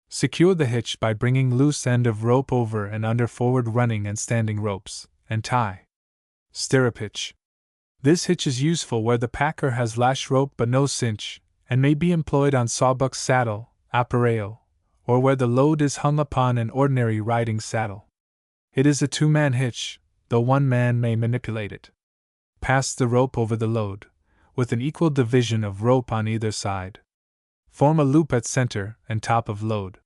Secure the hitch by bringing loose end of rope over and under forward running and standing ropes, and tie. Stirrup hitch. This hitch is useful where the packer has lash rope but no cinch, and may be employed on sawbuck saddle, apparel, or where the load is hung upon an ordinary riding saddle. It is a two-man hitch, though one man may manipulate it. Pass the rope over the load, with an equal division of rope on either side. Form a loop at center and top of load.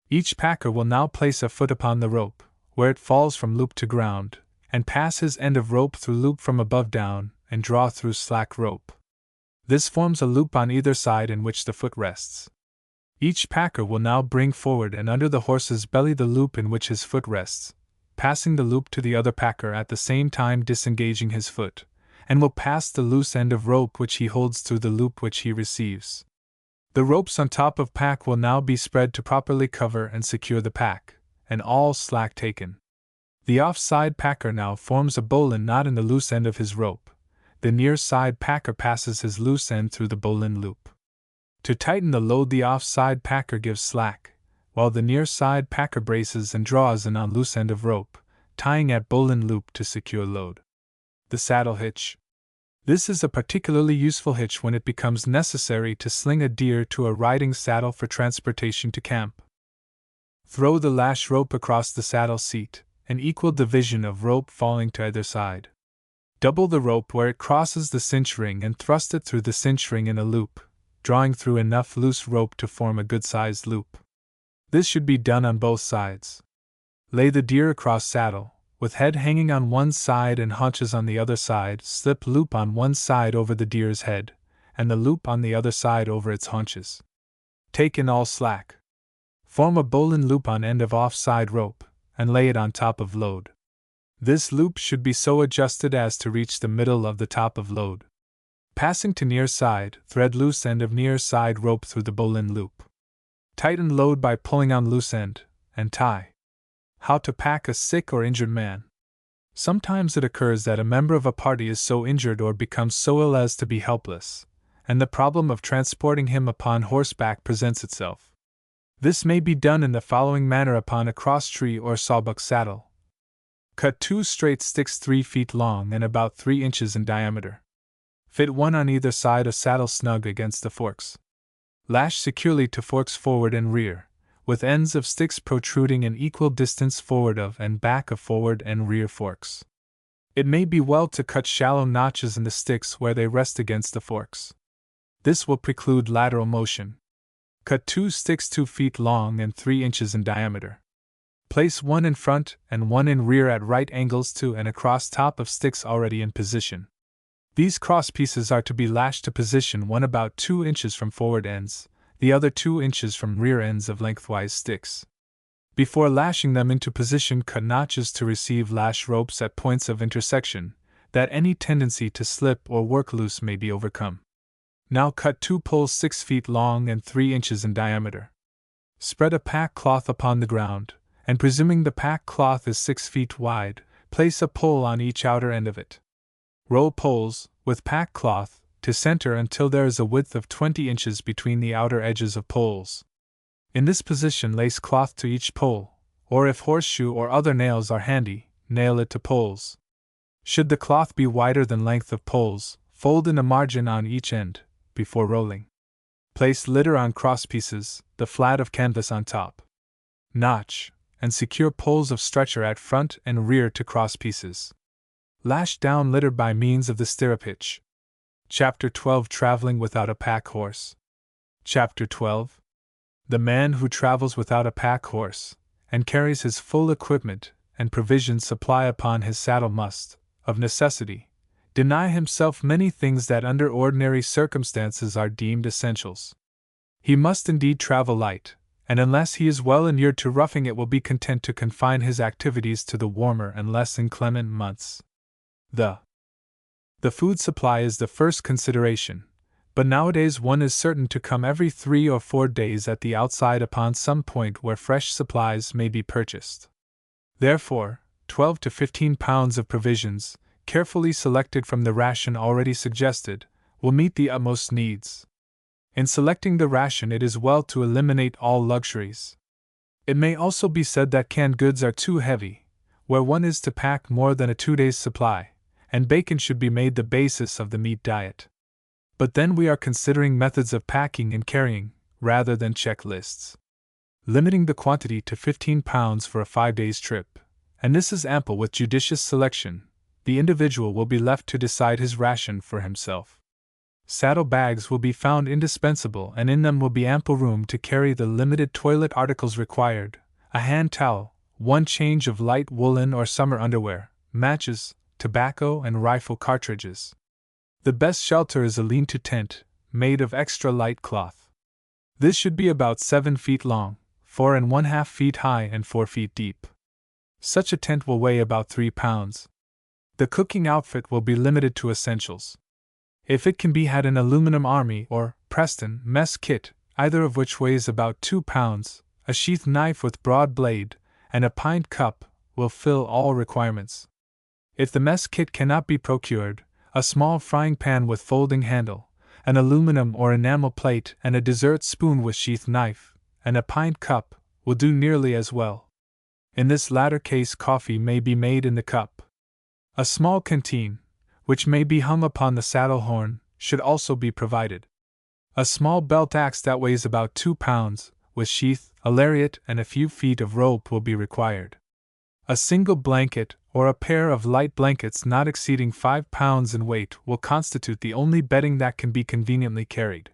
Each packer will now place a foot upon the rope, where it falls from loop to ground, and pass his end of rope through loop from above down, and draw through slack rope. This forms a loop on either side in which the foot rests. Each packer will now bring forward and under the horse's belly the loop in which his foot rests, passing the loop to the other packer at the same time disengaging his foot, and will pass the loose end of rope which he holds through the loop which he receives. The ropes on top of pack will now be spread to properly cover and secure the pack, and all slack taken. The off-side packer now forms a bowline knot in the loose end of his rope. The near-side packer passes his loose end through the bowline loop. To tighten the load the off-side packer gives slack, while the near-side packer braces and draws in on loose end of rope, tying at bowline loop to secure load. The saddle hitch. This is a particularly useful hitch when it becomes necessary to sling a deer to a riding saddle for transportation to camp. Throw the lash rope across the saddle seat, an equal division of rope falling to either side. Double the rope where it crosses the cinch ring and thrust it through the cinch ring in a loop, drawing through enough loose rope to form a good-sized loop. This should be done on both sides. Lay the deer across saddle, with head hanging on one side and haunches on the other side. Slip loop on one side over the deer's head, and the loop on the other side over its haunches. Take in all slack. Form a bowline loop on end of off-side rope, and lay it on top of load. This loop should be so adjusted as to reach the middle of the top of load. Passing to near side, thread loose end of near side rope through the bowline loop. Tighten load by pulling on loose end, and tie. How to pack a sick or injured man. Sometimes it occurs that a member of a party is so injured or becomes so ill as to be helpless, and the problem of transporting him upon horseback presents itself. This may be done in the following manner upon a cross-tree or sawbuck saddle. Cut 2 straight sticks 3 feet long and about 3 inches in diameter. Fit one on either side of saddle snug against the forks. Lash securely to forks forward and rear, with ends of sticks protruding an equal distance forward of and back of forward and rear forks. It may be well to cut shallow notches in the sticks where they rest against the forks. This will preclude lateral motion. Cut 2 sticks 2 feet long and 3 inches in diameter. Place one in front and one in rear at right angles to and across top of sticks already in position. These cross pieces are to be lashed to position, one about 2 inches from forward ends, the other 2 inches from rear ends of lengthwise sticks. Before lashing them into position, cut notches to receive lash ropes at points of intersection, that any tendency to slip or work loose may be overcome. Now cut 2 poles 6 feet long and 3 inches in diameter. Spread a pack cloth upon the ground, and presuming the pack cloth is 6 feet wide, place a pole on each outer end of it. Roll poles, with pack cloth, to center until there is a width of 20 inches between the outer edges of poles. In this position, lace cloth to each pole, or if horseshoe or other nails are handy, nail it to poles. Should the cloth be wider than length of poles, fold in a margin on each end, before rolling. Place litter on cross pieces, the flat of canvas on top. Notch, and secure poles of stretcher at front and rear to cross pieces. Lash down litter by means of the stirrup hitch. Chapter 12, Traveling without a pack horse. Chapter 12. The man who travels without a pack horse, and carries his full equipment and provision supply upon his saddle must, of necessity, deny himself many things that under ordinary circumstances are deemed essentials. He must indeed travel light, and unless he is well inured to roughing it, will be content to confine his activities to the warmer and less inclement months. The food supply is the first consideration, but nowadays one is certain to come every 3 or 4 days at the outside upon some point where fresh supplies may be purchased. Therefore, 12 to 15 pounds of provisions, carefully selected from the ration already suggested, will meet the utmost needs. In selecting the ration, it is well to eliminate all luxuries. It may also be said that canned goods are too heavy, where one is to pack more than a 2 days' supply, and bacon should be made the basis of the meat diet. But then we are considering methods of packing and carrying, rather than checklists. Limiting the quantity to 15 pounds for a 5 days' trip, and this is ample with judicious selection, the individual will be left to decide his ration for himself. Saddle bags will be found indispensable, and in them will be ample room to carry the limited toilet articles required: a hand towel, 1 change of light woolen or summer underwear, matches, tobacco, and rifle cartridges. The best shelter is a lean-to tent, made of extra light cloth. This should be about 7 feet long, 4½ feet high, and 4 feet deep. Such a tent will weigh about 3 pounds. The cooking outfit will be limited to essentials. If it can be had, an aluminum army or Preston mess kit, either of which weighs about 2 pounds, a sheath knife with broad blade, and a pint cup, will fill all requirements. If the mess kit cannot be procured, a small frying pan with folding handle, an aluminum or enamel plate, and a dessert spoon with sheath knife, and a pint cup, will do nearly as well. In this latter case, coffee may be made in the cup. A small canteen, which may be hung upon the saddle horn, should also be provided. A small belt axe that weighs about 2 pounds, with sheath, a lariat, and a few feet of rope will be required. A single blanket, or a pair of light blankets not exceeding 5 pounds in weight, will constitute the only bedding that can be conveniently carried.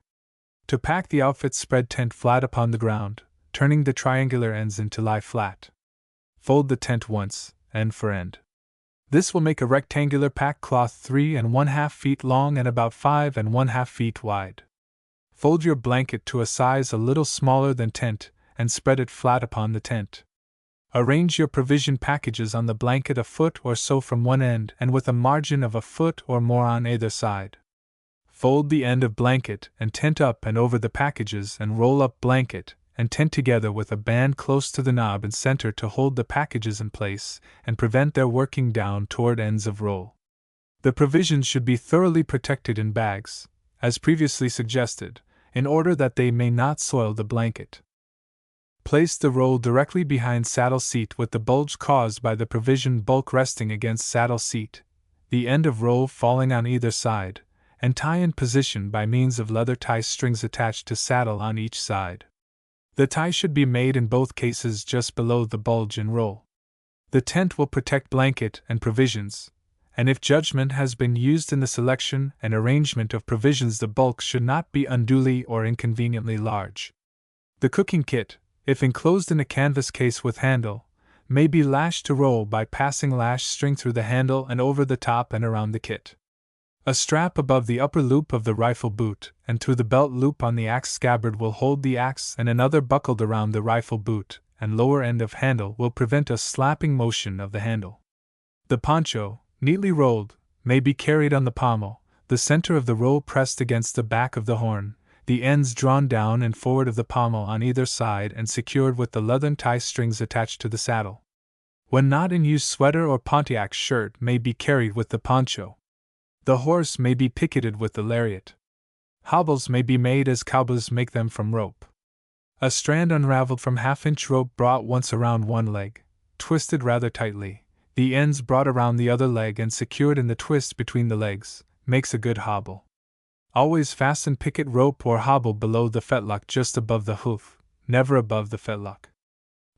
To pack the outfit, spread tent flat upon the ground, turning the triangular ends into lie flat. Fold the tent once, end for end. This will make a rectangular pack cloth 3½ feet long and about 5½ feet wide. Fold your blanket to a size a little smaller than tent, and spread it flat upon the tent. Arrange your provision packages on the blanket a foot or so from one end and with a margin of a foot or more on either side. Fold the end of blanket and tent up and over the packages and roll up blanket and tent together with a band close to the knob and center to hold the packages in place and prevent their working down toward ends of roll. The provisions should be thoroughly protected in bags, as previously suggested, in order that they may not soil the blanket. Place the roll directly behind saddle seat with the bulge caused by the provision bulk resting against saddle seat, the end of roll falling on either side, and tie in position by means of leather tie strings attached to saddle on each side. The tie should be made in both cases just below the bulge in roll. The tent will protect blanket and provisions, and if judgment has been used in the selection and arrangement of provisions, the bulk should not be unduly or inconveniently large. The cooking kit, if enclosed in a canvas case with handle, may be lashed to roll by passing lash string through the handle and over the top and around the kit. A strap above the upper loop of the rifle boot and through the belt loop on the axe scabbard will hold the axe, and another buckled around the rifle boot and lower end of handle will prevent a slapping motion of the handle. The poncho, neatly rolled, may be carried on the pommel, the center of the roll pressed against the back of the horn, the ends drawn down and forward of the pommel on either side and secured with the leathern tie strings attached to the saddle. When not in use, sweater or Pontiac shirt may be carried with the poncho. The horse may be picketed with the lariat. Hobbles may be made as cowboys make them from rope. A strand unraveled from half-inch rope brought once around one leg, twisted rather tightly, the ends brought around the other leg and secured in the twist between the legs, makes a good hobble. Always fasten picket rope or hobble below the fetlock just above the hoof, never above the fetlock.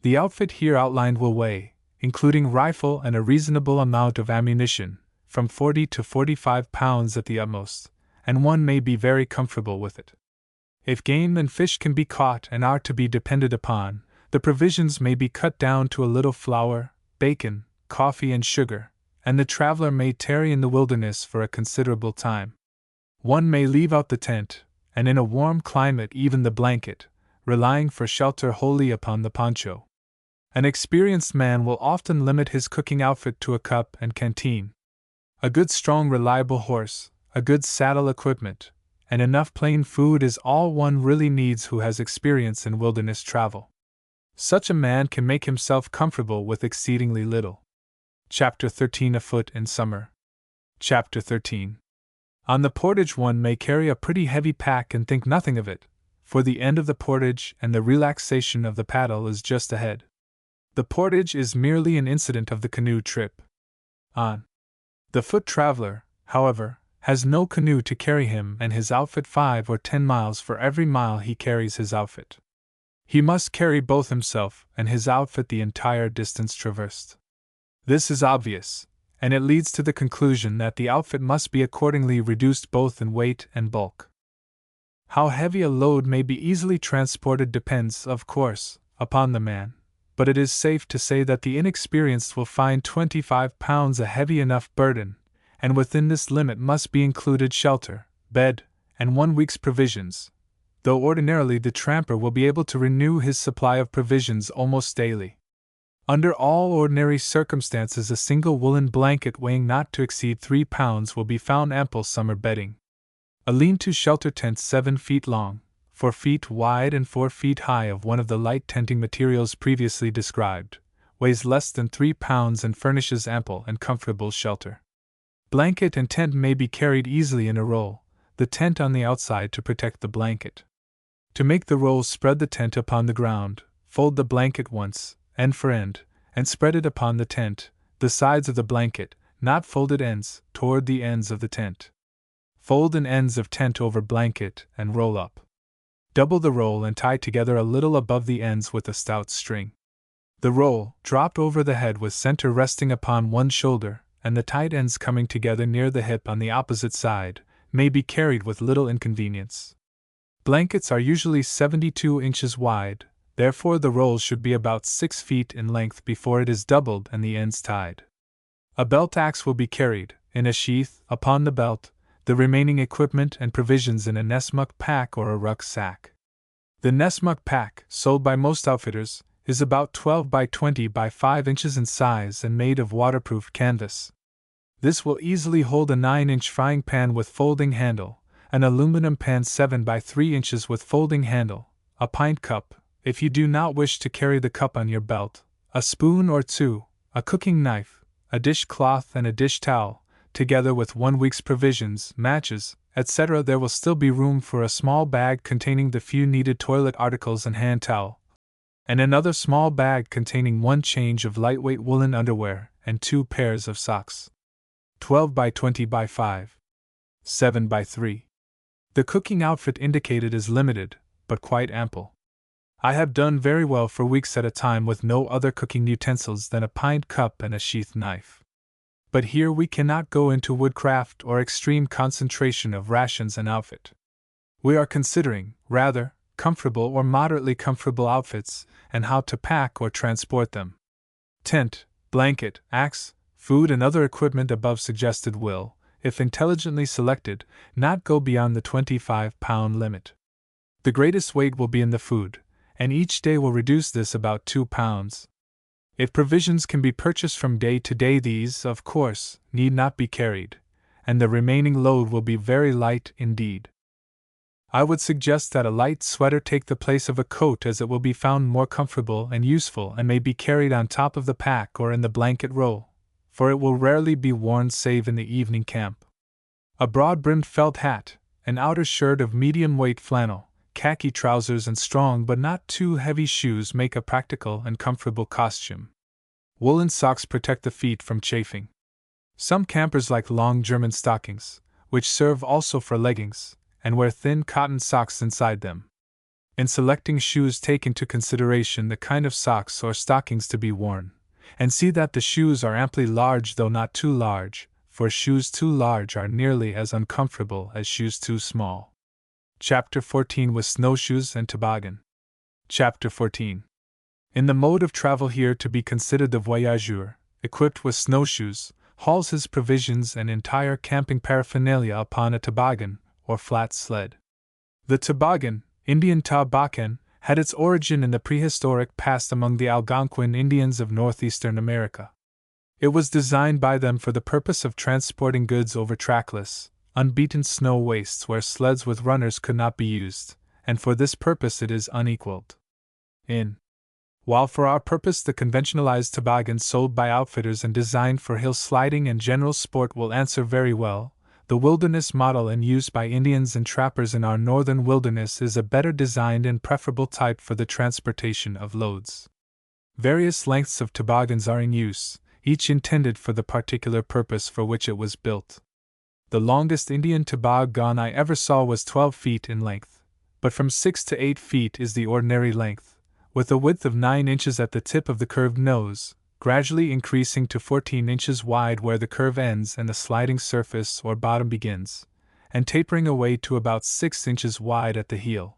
The outfit here outlined will weigh, including rifle and a reasonable amount of ammunition, from 40 to 45 pounds at the utmost, and one may be very comfortable with it. If game and fish can be caught and are to be depended upon, the provisions may be cut down to a little flour, bacon, coffee, and sugar, and the traveler may tarry in the wilderness for a considerable time. One may leave out the tent, and in a warm climate even the blanket, relying for shelter wholly upon the poncho. An experienced man will often limit his cooking outfit to a cup and canteen. A good strong reliable horse, a good saddle equipment, and enough plain food is all one really needs who has experience in wilderness travel. Such a man can make himself comfortable with exceedingly little. Chapter 13 Afoot in Summer. Chapter 13. On the portage one may carry a pretty heavy pack and think nothing of it, for the end of the portage and the relaxation of the paddle is just ahead. The portage is merely an incident of the canoe trip. On the foot traveler, however, has no canoe to carry him and his outfit 5 or 10 miles for every mile he carries his outfit. He must carry both himself and his outfit the entire distance traversed. This is obvious, and it leads to the conclusion that the outfit must be accordingly reduced both in weight and bulk. How heavy a load may be easily transported depends, of course, upon the man, but it is safe to say that the inexperienced will find 25 pounds a heavy enough burden, and within this limit must be included shelter, bed, and 1 week's provisions, though ordinarily the tramper will be able to renew his supply of provisions almost daily. Under all ordinary circumstances, a single woolen blanket weighing not to exceed 3 pounds will be found ample summer bedding. A lean-to shelter tent 7 feet long, 4 feet wide and 4 feet high of one of the light tenting materials previously described, weighs less than 3 pounds and furnishes ample and comfortable shelter. Blanket and tent may be carried easily in a roll, the tent on the outside to protect the blanket. To make the roll, spread the tent upon the ground, fold the blanket once, end for end, and spread it upon the tent, the sides of the blanket, not folded ends, toward the ends of the tent. Fold in ends of tent over blanket and roll up. Double the roll and tie together a little above the ends with a stout string. The roll, dropped over the head with center resting upon one shoulder, and the tight ends coming together near the hip on the opposite side, may be carried with little inconvenience. Blankets are usually 72 inches wide, therefore the roll should be about 6 feet in length before it is doubled and the ends tied. A belt axe will be carried, in a sheath, upon the belt, the remaining equipment and provisions in a Nessmuk pack or a rucksack. The Nessmuk pack, sold by most outfitters, is about 12 by 20 by 5 inches in size and made of waterproof canvas. This will easily hold a 9-inch frying pan with folding handle, an aluminum pan 7 by 3 inches with folding handle, a pint cup, if you do not wish to carry the cup on your belt, a spoon or 2, a cooking knife, a dishcloth and a dish towel, together with 1 week's provisions, matches, etc. There will still be room for a small bag containing the few needed toilet articles and hand towel, and another small bag containing 1 change of lightweight woolen underwear and 2 pairs of socks. 12 by 20 by 5. 7 by 3. The cooking outfit indicated is limited, but quite ample. I have done very well for weeks at a time with no other cooking utensils than a pint cup and a sheath knife. But here we cannot go into woodcraft or extreme concentration of rations and outfit. We are considering, rather, comfortable or moderately comfortable outfits and how to pack or transport them. Tent, blanket, axe, food, and other equipment above suggested will, if intelligently selected, not go beyond the 25-pound limit. The greatest weight will be in the food, and each day will reduce this about 2 pounds. If provisions can be purchased from day to day, these, of course, need not be carried, and the remaining load will be very light indeed. I would suggest that a light sweater take the place of a coat, as it will be found more comfortable and useful and may be carried on top of the pack or in the blanket roll, for it will rarely be worn save in the evening camp. A broad-brimmed felt hat, an outer shirt of medium-weight flannel, khaki trousers, and strong but not too heavy shoes make a practical and comfortable costume. Woolen socks protect the feet from chafing. Some campers like long German stockings, which serve also for leggings, and wear thin cotton socks inside them. In selecting shoes, take into consideration the kind of socks or stockings to be worn, and see that the shoes are amply large though not too large, for shoes too large are nearly as uncomfortable as shoes too small. Chapter 14 with snowshoes and toboggan. Chapter 14. In the mode of travel here to be considered, the voyageur, equipped with snowshoes, hauls his provisions and entire camping paraphernalia upon a toboggan, or flat sled. The toboggan, Indian tabacan, had its origin in the prehistoric past among the Algonquin Indians of northeastern America. It was designed by them for the purpose of transporting goods over trackless, unbeaten snow wastes where sleds with runners could not be used, and for this purpose it is unequaled. While for our purpose the conventionalized toboggan sold by outfitters and designed for hill sliding and general sport will answer very well, the wilderness model in use by Indians and trappers in our northern wilderness is a better designed and preferable type for the transportation of loads. Various lengths of toboggans are in use, each intended for the particular purpose for which it was built. The longest Indian toboggan I ever saw was 12 feet in length, but from 6 to 8 feet is the ordinary length, with a width of 9 inches at the tip of the curved nose, gradually increasing to 14 inches wide where the curve ends and the sliding surface or bottom begins, and tapering away to about 6 inches wide at the heel.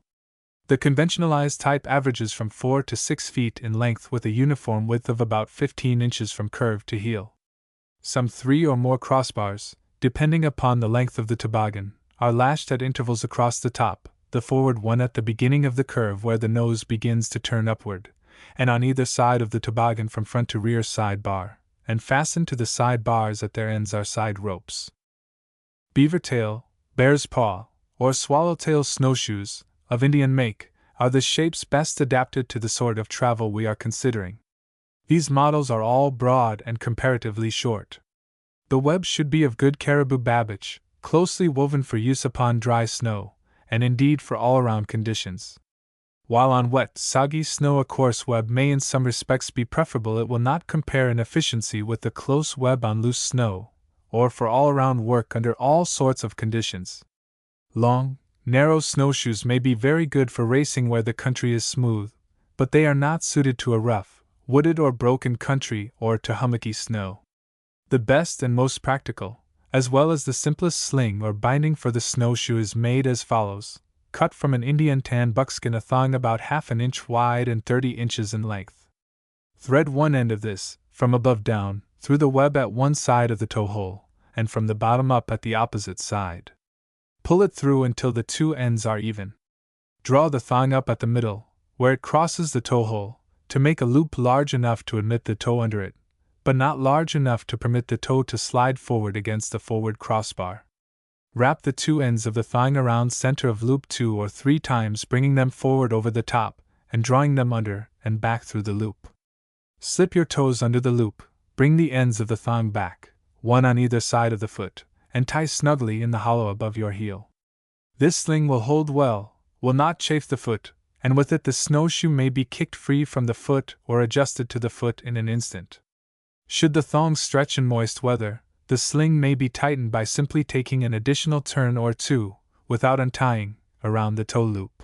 The conventionalized type averages from 4 to 6 feet in length with a uniform width of about 15 inches from curve to heel. Some 3 or more crossbars, depending upon the length of the toboggan, are lashed at intervals across the top, the forward one at the beginning of the curve where the nose begins to turn upward, and on either side of the toboggan from front to rear side bar, and fastened to the side bars at their ends are side ropes. Beaver tail, bear's paw, or swallowtail snowshoes, of Indian make, are the shapes best adapted to the sort of travel we are considering. These models are all broad and comparatively short. The web should be of good caribou babbage, closely woven for use upon dry snow, and indeed for all-around conditions. While on wet, soggy snow a coarse web may in some respects be preferable, it will not compare in efficiency with the close web on loose snow, or for all-around work under all sorts of conditions. Long, narrow snowshoes may be very good for racing where the country is smooth, but they are not suited to a rough, wooded or broken country or to hummocky snow. The best and most practical, as well as the simplest sling or binding for the snowshoe is made as follows. Cut from an Indian tan buckskin a thong about half an inch wide and 30 inches in length. Thread one end of this, from above down, through the web at one side of the toe hole, and from the bottom up at the opposite side. Pull it through until the two ends are even. Draw the thong up at the middle, where it crosses the toe hole, to make a loop large enough to admit the toe under it, but not large enough to permit the toe to slide forward against the forward crossbar. Wrap the two ends of the thong around center of loop 2 or 3 times, bringing them forward over the top, and drawing them under and back through the loop. Slip your toes under the loop, bring the ends of the thong back, one on either side of the foot, and tie snugly in the hollow above your heel. This sling will hold well, will not chafe the foot, and with it the snowshoe may be kicked free from the foot or adjusted to the foot in an instant. Should the thong stretch in moist weather, the sling may be tightened by simply taking an additional turn or two, without untying, around the toe loop.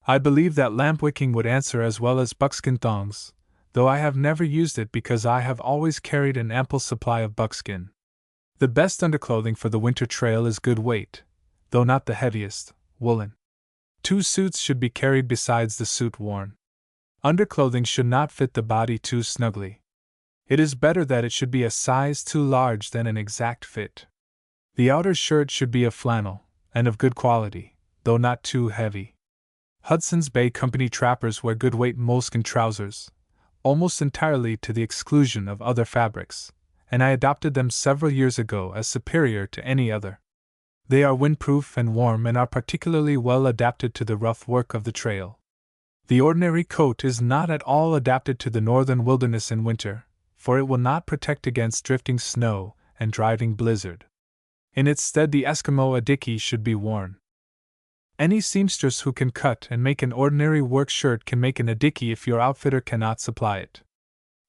I believe that lampwicking would answer as well as buckskin thongs, though I have never used it because I have always carried an ample supply of buckskin. The best underclothing for the winter trail is good weight, though not the heaviest, woolen. 2 suits should be carried besides the suit worn. Underclothing should not fit the body too snugly. It is better that it should be a size too large than an exact fit. The outer shirt should be of flannel, and of good quality, though not too heavy. Hudson's Bay Company trappers wear good weight moleskin trousers, almost entirely to the exclusion of other fabrics, and I adopted them several years ago as superior to any other. They are windproof and warm and are particularly well adapted to the rough work of the trail. The ordinary coat is not at all adapted to the northern wilderness in winter, for it will not protect against drifting snow and driving blizzard. In its stead, the Eskimo adiki should be worn. Any seamstress who can cut and make an ordinary work shirt can make an adiki if your outfitter cannot supply it.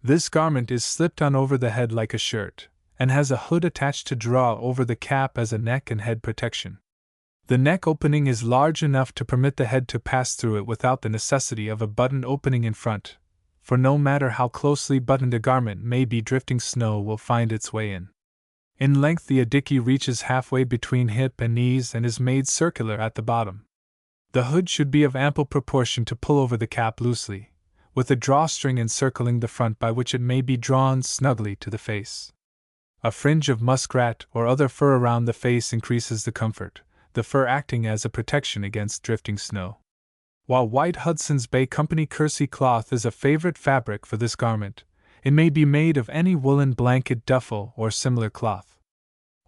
This garment is slipped on over the head like a shirt, and has a hood attached to draw over the cap as a neck and head protection. The neck opening is large enough to permit the head to pass through it without the necessity of a button opening in front, for no matter how closely buttoned a garment may be, drifting snow will find its way in. In length, the adiki reaches halfway between hip and knees and is made circular at the bottom. The hood should be of ample proportion to pull over the cap loosely, with a drawstring encircling the front by which it may be drawn snugly to the face. A fringe of muskrat or other fur around the face increases the comfort, the fur acting as a protection against drifting snow. While white Hudson's Bay Company kersey cloth is a favorite fabric for this garment, it may be made of any woolen blanket, duffel, or similar cloth.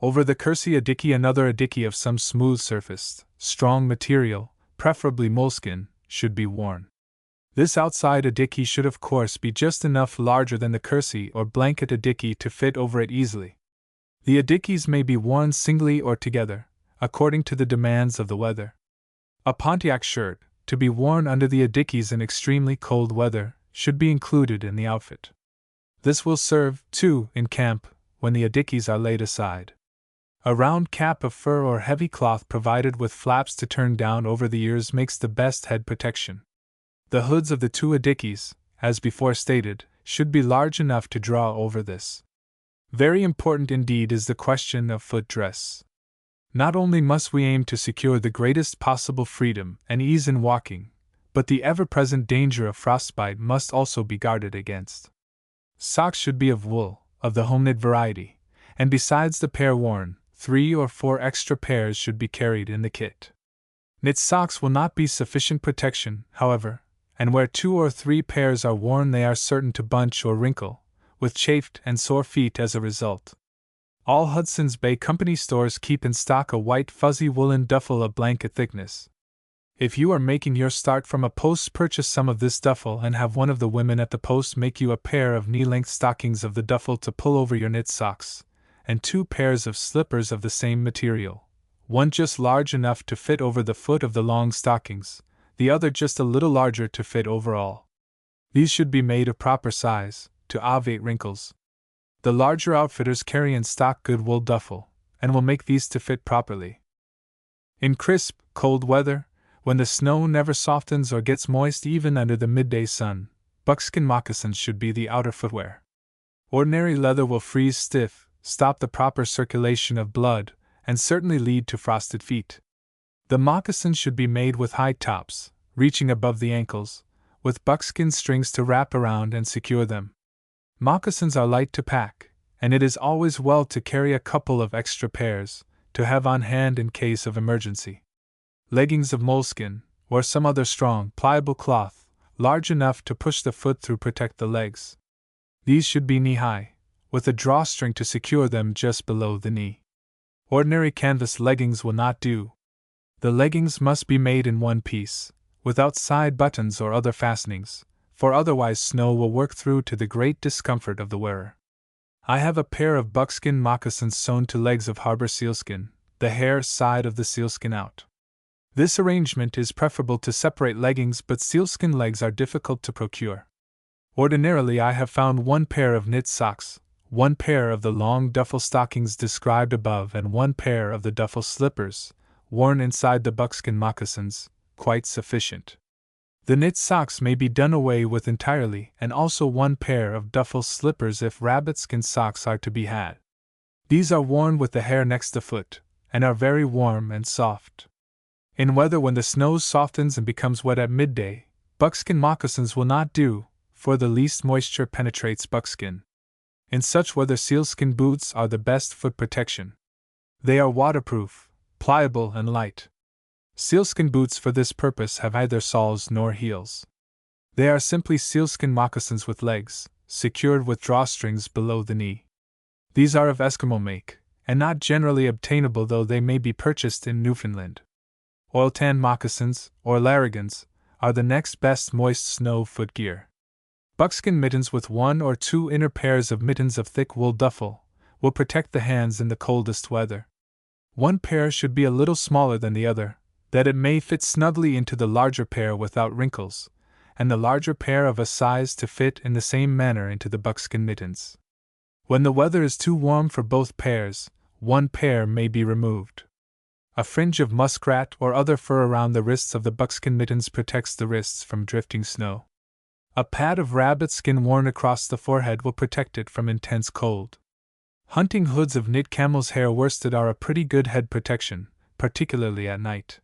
Over the kersey adiki, another adiki of some smooth-surfaced, strong material, preferably moleskin, should be worn. This outside adiki should of course be just enough larger than the kersey or blanket adiki to fit over it easily. The adikis may be worn singly or together, according to the demands of the weather. A Pontiac shirt, to be worn under the adikis in extremely cold weather, should be included in the outfit. This will serve, too, in camp, when the adikis are laid aside. A round cap of fur or heavy cloth provided with flaps to turn down over the ears makes the best head protection. The hoods of the 2 adikis, as before stated, should be large enough to draw over this. Very important indeed is the question of foot dress. Not only must we aim to secure the greatest possible freedom and ease in walking, but the ever-present danger of frostbite must also be guarded against. Socks should be of wool, of the home-knit variety, and besides the pair worn, 3 or 4 extra pairs should be carried in the kit. Knit socks will not be sufficient protection, however, and where 2 or 3 pairs are worn they are certain to bunch or wrinkle, with chafed and sore feet as a result. All Hudson's Bay Company stores keep in stock a white fuzzy woolen duffel of blanket thickness. If you are making your start from a post, purchase some of this duffel and have one of the women at the post make you a pair of knee-length stockings of the duffel to pull over your knit socks, and 2 pairs of slippers of the same material, one just large enough to fit over the foot of the long stockings, the other just a little larger to fit over all. These should be made of proper size, to obviate wrinkles. The larger outfitters carry in stock good wool duffel, and will make these to fit properly. In crisp, cold weather, when the snow never softens or gets moist even under the midday sun, buckskin moccasins should be the outer footwear. Ordinary leather will freeze stiff, stop the proper circulation of blood, and certainly lead to frosted feet. The moccasins should be made with high tops, reaching above the ankles, with buckskin strings to wrap around and secure them. Moccasins are light to pack, and it is always well to carry a couple of extra pairs, to have on hand in case of emergency. Leggings of moleskin, or some other strong, pliable cloth, large enough to push the foot through, protect the legs. These should be knee-high, with a drawstring to secure them just below the knee. Ordinary canvas leggings will not do. The leggings must be made in one piece, without side buttons or other fastenings, for otherwise snow will work through to the great discomfort of the wearer. I have a pair of buckskin moccasins sewn to legs of harbor sealskin, the hair side of the sealskin out. This arrangement is preferable to separate leggings, but sealskin legs are difficult to procure. Ordinarily I have found 1 pair of knit socks, 1 pair of the long duffel stockings described above, and 1 pair of the duffel slippers, worn inside the buckskin moccasins, quite sufficient. The knit socks may be done away with entirely, and also 1 pair of duffel slippers if rabbit skin socks are to be had. These are worn with the hair next the foot, and are very warm and soft. In weather when the snow softens and becomes wet at midday, buckskin moccasins will not do, for the least moisture penetrates buckskin. In such weather sealskin boots are the best foot protection. They are waterproof, pliable, and light. Sealskin boots for this purpose have neither soles nor heels. They are simply sealskin moccasins with legs, secured with drawstrings below the knee. These are of Eskimo make, and not generally obtainable though they may be purchased in Newfoundland. Oil-tan moccasins, or larrigans, are the next best moist snow foot gear. Buckskin mittens with 1 or 2 inner pairs of mittens of thick wool duffel will protect the hands in the coldest weather. One pair should be a little smaller than the other, that it may fit snugly into the larger pair without wrinkles, and the larger pair of a size to fit in the same manner into the buckskin mittens. When the weather is too warm for both pairs, one pair may be removed. A fringe of muskrat or other fur around the wrists of the buckskin mittens protects the wrists from drifting snow. A pad of rabbit skin worn across the forehead will protect it from intense cold. Hunting hoods of knit camel's hair worsted are a pretty good head protection, particularly at night.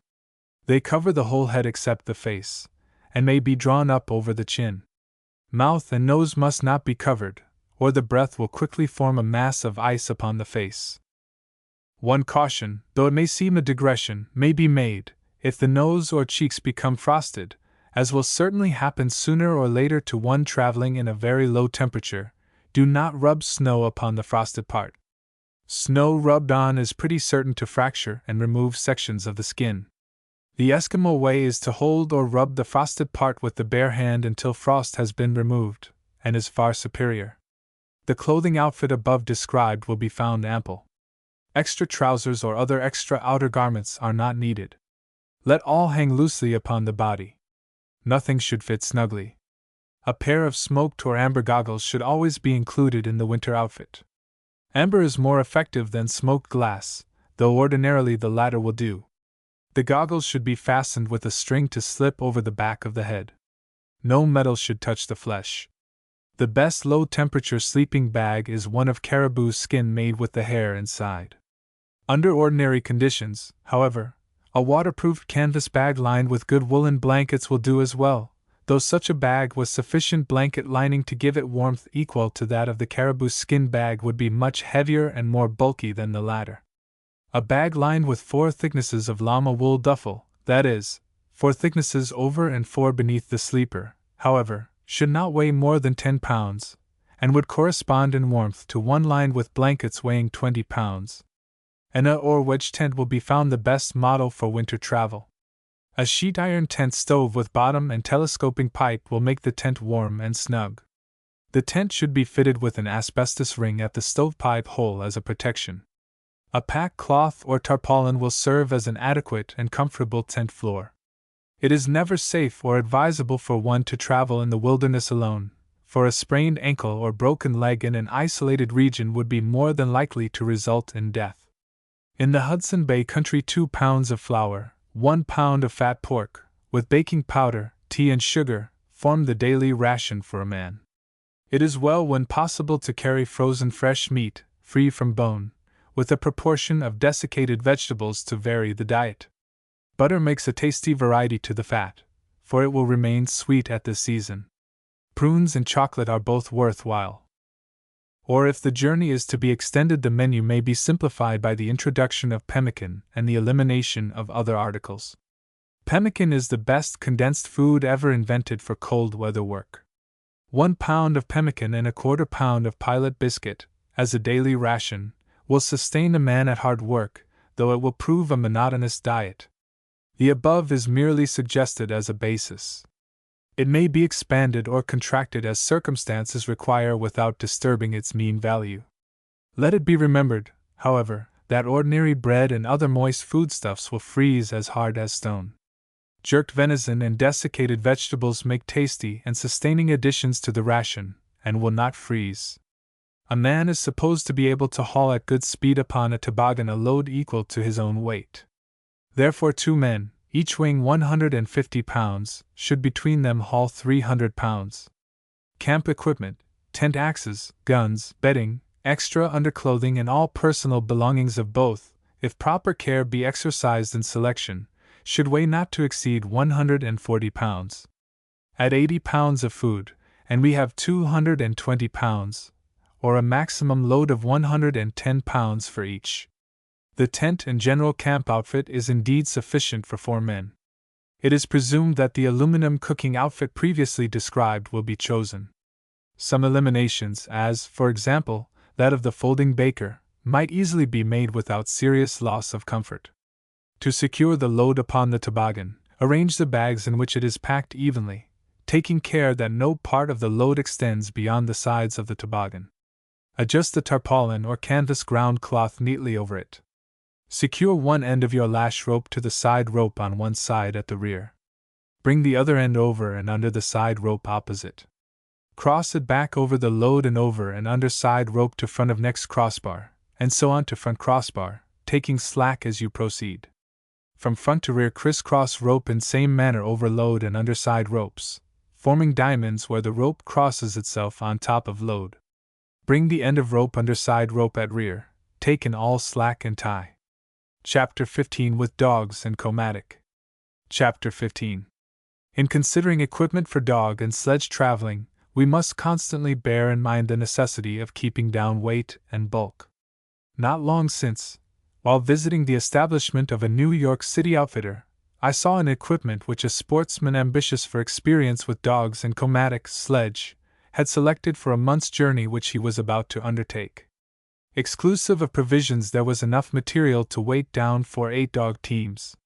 They cover the whole head except the face, and may be drawn up over the chin. Mouth and nose must not be covered, or the breath will quickly form a mass of ice upon the face. One caution, though it may seem a digression, may be made: if the nose or cheeks become frosted, as will certainly happen sooner or later to one traveling in a very low temperature, do not rub snow upon the frosted part. Snow rubbed on is pretty certain to fracture and remove sections of the skin. The Eskimo way is to hold or rub the frosted part with the bare hand until frost has been removed, and is far superior. The clothing outfit above described will be found ample. Extra trousers or other extra outer garments are not needed. Let all hang loosely upon the body. Nothing should fit snugly. A pair of smoked or amber goggles should always be included in the winter outfit. Amber is more effective than smoked glass, though ordinarily the latter will do. The goggles should be fastened with a string to slip over the back of the head. No metal should touch the flesh. The best low-temperature sleeping bag is one of caribou skin made with the hair inside. Under ordinary conditions, however, a waterproof canvas bag lined with good woolen blankets will do as well, though such a bag with sufficient blanket lining to give it warmth equal to that of the caribou skin bag would be much heavier and more bulky than the latter. A bag lined with 4 thicknesses of llama wool duffel, that is, 4 thicknesses over and 4 beneath the sleeper, however, should not weigh more than 10 pounds, and would correspond in warmth to one lined with blankets weighing 20 pounds. An or wedge tent will be found the best model for winter travel. A sheet iron tent stove with bottom and telescoping pipe will make the tent warm and snug. The tent should be fitted with an asbestos ring at the stovepipe hole as a protection. A pack cloth or tarpaulin will serve as an adequate and comfortable tent floor. It is never safe or advisable for one to travel in the wilderness alone, for a sprained ankle or broken leg in an isolated region would be more than likely to result in death. In the Hudson Bay country 2 pounds of flour, 1 pound of fat pork, with baking powder, tea and sugar, form the daily ration for a man. It is well when possible to carry frozen fresh meat, free from bone, with a proportion of desiccated vegetables to vary the diet. Butter makes a tasty variety to the fat, for it will remain sweet at this season. Prunes and chocolate are both worthwhile. Or if the journey is to be extended, the menu may be simplified by the introduction of pemmican and the elimination of other articles. Pemmican is the best condensed food ever invented for cold weather work. 1 pound of pemmican and 1/4 pound of pilot biscuit, as a daily ration, will sustain a man at hard work, though it will prove a monotonous diet. The above is merely suggested as a basis. It may be expanded or contracted as circumstances require without disturbing its mean value. Let it be remembered, however, that ordinary bread and other moist foodstuffs will freeze as hard as stone. Jerked venison and desiccated vegetables make tasty and sustaining additions to the ration, and will not freeze. A man is supposed to be able to haul at good speed upon a toboggan a load equal to his own weight. Therefore 2 men, each weighing 150 pounds, should between them haul 300 pounds. Camp equipment, tent axes, guns, bedding, extra underclothing and all personal belongings of both, if proper care be exercised in selection, should weigh not to exceed 140 pounds. At 80 pounds of food, and we have 220 pounds, or a maximum load of 110 pounds for each. The tent and general camp outfit is indeed sufficient for 4 men. It is presumed that the aluminum cooking outfit previously described will be chosen. Some eliminations, as, for example, that of the folding baker, might easily be made without serious loss of comfort. To secure the load upon the toboggan, arrange the bags in which it is packed evenly, taking care that no part of the load extends beyond the sides of the toboggan. Adjust the tarpaulin or canvas ground cloth neatly over it. Secure one end of your lash rope to the side rope on one side at the rear. Bring the other end over and under the side rope opposite. Cross it back over the load and over and under side rope to front of next crossbar, and so on to front crossbar, taking slack as you proceed. From front to rear crisscross rope in same manner over load and under side ropes, forming diamonds where the rope crosses itself on top of load. Bring the end of rope under side rope at rear, take in all slack and tie. Chapter 15 with Dogs and Comatic. Chapter 15. In considering equipment for dog and sledge traveling, we must constantly bear in mind the necessity of keeping down weight and bulk. Not long since, while visiting the establishment of a New York City outfitter, I saw an equipment which a sportsman ambitious for experience with dogs and comatic sledge had selected for a month's journey which he was about to undertake. Exclusive of provisions, there was enough material to weight down for 8 dog teams.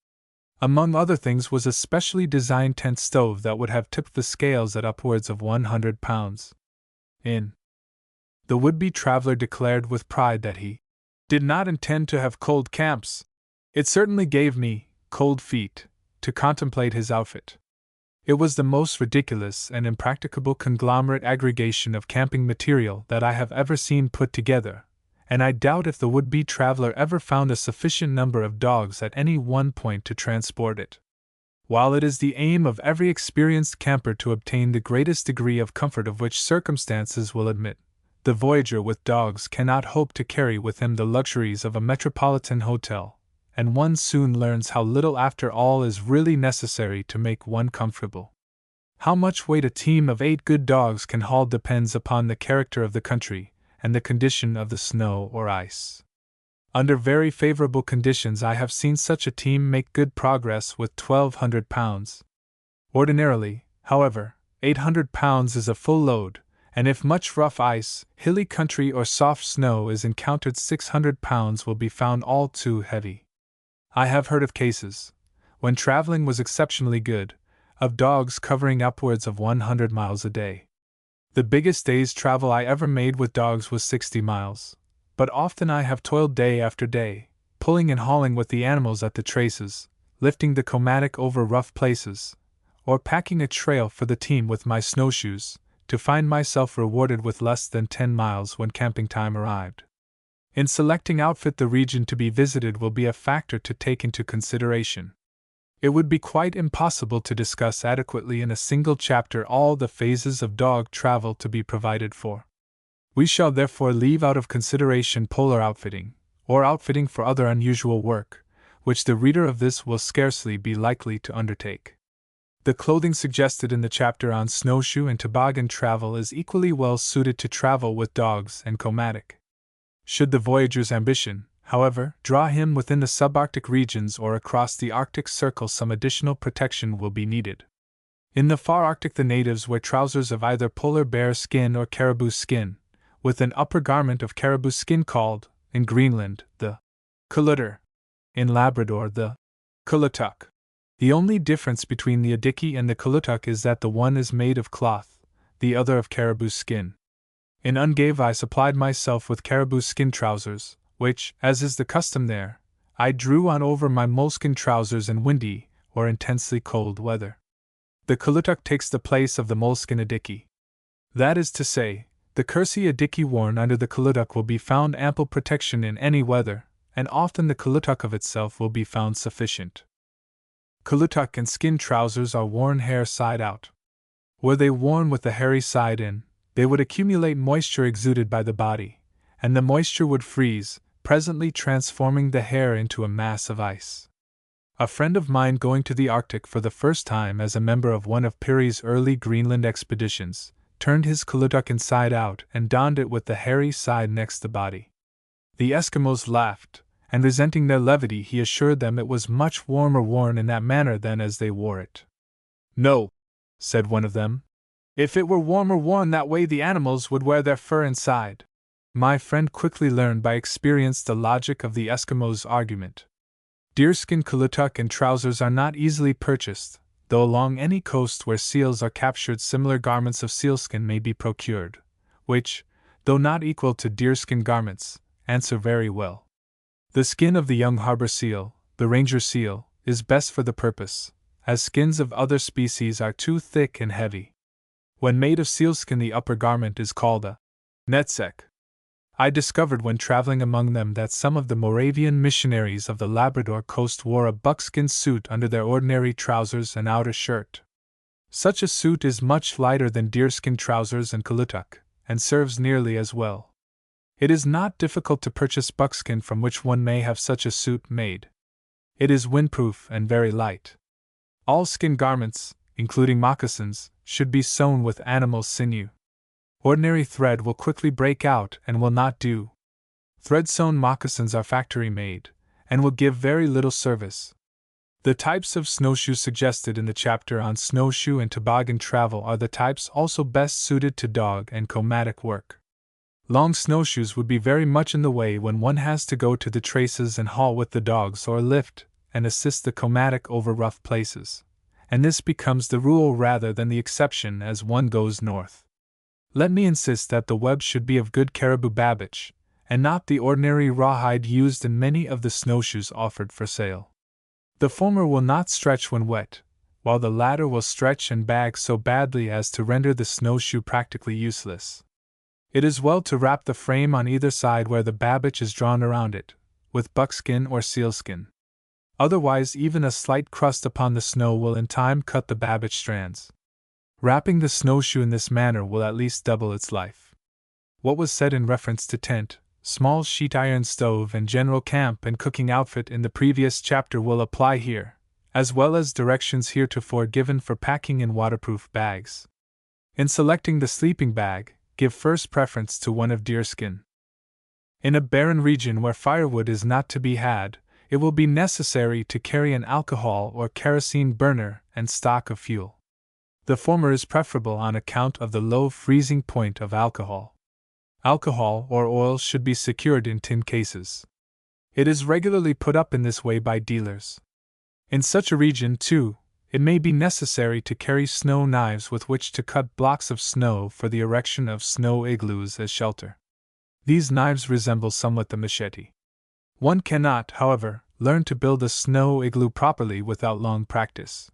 Among other things was a specially designed tent stove that would have tipped the scales at upwards of 100 pounds. The would-be traveler declared with pride that he did not intend to have cold camps. It certainly gave me cold feet to contemplate his outfit. It was the most ridiculous and impracticable conglomerate aggregation of camping material that I have ever seen put together, and I doubt if the would-be traveler ever found a sufficient number of dogs at any one point to transport it. While it is the aim of every experienced camper to obtain the greatest degree of comfort of which circumstances will admit, the voyager with dogs cannot hope to carry with him the luxuries of a metropolitan hotel, and one soon learns how little after all is really necessary to make one comfortable. How much weight a team of 8 good dogs can haul depends upon the character of the country and the condition of the snow or ice. Under very favorable conditions I have seen such a team make good progress with 1,200 pounds. Ordinarily, however, 800 pounds is a full load, and if much rough ice, hilly country or soft snow is encountered, 600 pounds will be found all too heavy. I have heard of cases, when traveling was exceptionally good, of dogs covering upwards of 100 miles a day. The biggest day's travel I ever made with dogs was 60 miles, but often I have toiled day after day, pulling and hauling with the animals at the traces, lifting the comatic over rough places, or packing a trail for the team with my snowshoes, to find myself rewarded with less than 10 miles when camping time arrived. In selecting outfit, the region to be visited will be a factor to take into consideration. It would be quite impossible to discuss adequately in a single chapter all the phases of dog travel to be provided for. We shall therefore leave out of consideration polar outfitting, or outfitting for other unusual work, which the reader of this will scarcely be likely to undertake. The clothing suggested in the chapter on snowshoe and toboggan travel is equally well suited to travel with dogs and comatic. Should the voyager's ambition, however, draw him within the subarctic regions or across the Arctic Circle, some additional protection will be needed. In the far Arctic, the natives wear trousers of either polar bear skin or caribou skin, with an upper garment of caribou skin called, in Greenland, the kulutter, in Labrador, the kulutuk. The only difference between the adiki and the kulutuk is that the one is made of cloth, the other of caribou skin. In Ungave I supplied myself with caribou skin trousers, which, as is the custom there, I drew on over my moleskin trousers in windy or intensely cold weather. The kulutuk takes the place of the moleskin adiki. That is to say, the kersey adiki worn under the kulutuk will be found ample protection in any weather, and often the kulutuk of itself will be found sufficient. Kulutuk and skin trousers are worn hair side out. Were they worn with the hairy side in, they would accumulate moisture exuded by the body, and the moisture would freeze, presently transforming the hair into a mass of ice. A friend of mine going to the Arctic for the first time as a member of one of Peary's early Greenland expeditions, turned his kalutuk inside out and donned it with the hairy side next the body. The Eskimos laughed, and resenting their levity he assured them it was much warmer worn in that manner than as they wore it. "No," said one of them. "If it were warmer worn that way the animals would wear their fur inside." My friend quickly learned by experience the logic of the Eskimos' argument. Deerskin kalutuk and trousers are not easily purchased, though along any coast where seals are captured similar garments of sealskin may be procured, which, though not equal to deerskin garments, answer very well. The skin of the young harbor seal, the ranger seal, is best for the purpose, as skins of other species are too thick and heavy. When made of sealskin the upper garment is called a netsek. I discovered when traveling among them that some of the Moravian missionaries of the Labrador coast wore a buckskin suit under their ordinary trousers and outer shirt. Such a suit is much lighter than deerskin trousers and kalutuk, and serves nearly as well. It is not difficult to purchase buckskin from which one may have such a suit made. It is windproof and very light. All skin garments, including moccasins, should be sewn with animal sinew. Ordinary thread will quickly break out and will not do. Thread-sewn moccasins are factory-made, and will give very little service. The types of snowshoes suggested in the chapter on snowshoe and toboggan travel are the types also best suited to dog and komatik work. Long snowshoes would be very much in the way when one has to go to the traces and haul with the dogs or lift and assist the komatik over rough places, and this becomes the rule rather than the exception as one goes north. Let me insist that the web should be of good caribou babbage, and not the ordinary rawhide used in many of the snowshoes offered for sale. The former will not stretch when wet, while the latter will stretch and bag so badly as to render the snowshoe practically useless. It is well to wrap the frame on either side where the babbage is drawn around it, with buckskin or sealskin. Otherwise, even a slight crust upon the snow will in time cut the babbage strands. Wrapping the snowshoe in this manner will at least double its life. What was said in reference to tent, small sheet iron stove, and general camp and cooking outfit in the previous chapter will apply here, as well as directions heretofore given for packing in waterproof bags. In selecting the sleeping bag, give first preference to one of deerskin. In a barren region where firewood is not to be had, it will be necessary to carry an alcohol or kerosene burner and stock of fuel. The former is preferable on account of the low freezing point of alcohol. Alcohol or oil should be secured in tin cases. It is regularly put up in this way by dealers. In such a region, too, it may be necessary to carry snow knives with which to cut blocks of snow for the erection of snow igloos as shelter. These knives resemble somewhat the machete. One cannot, however, learn to build a snow igloo properly without long practice.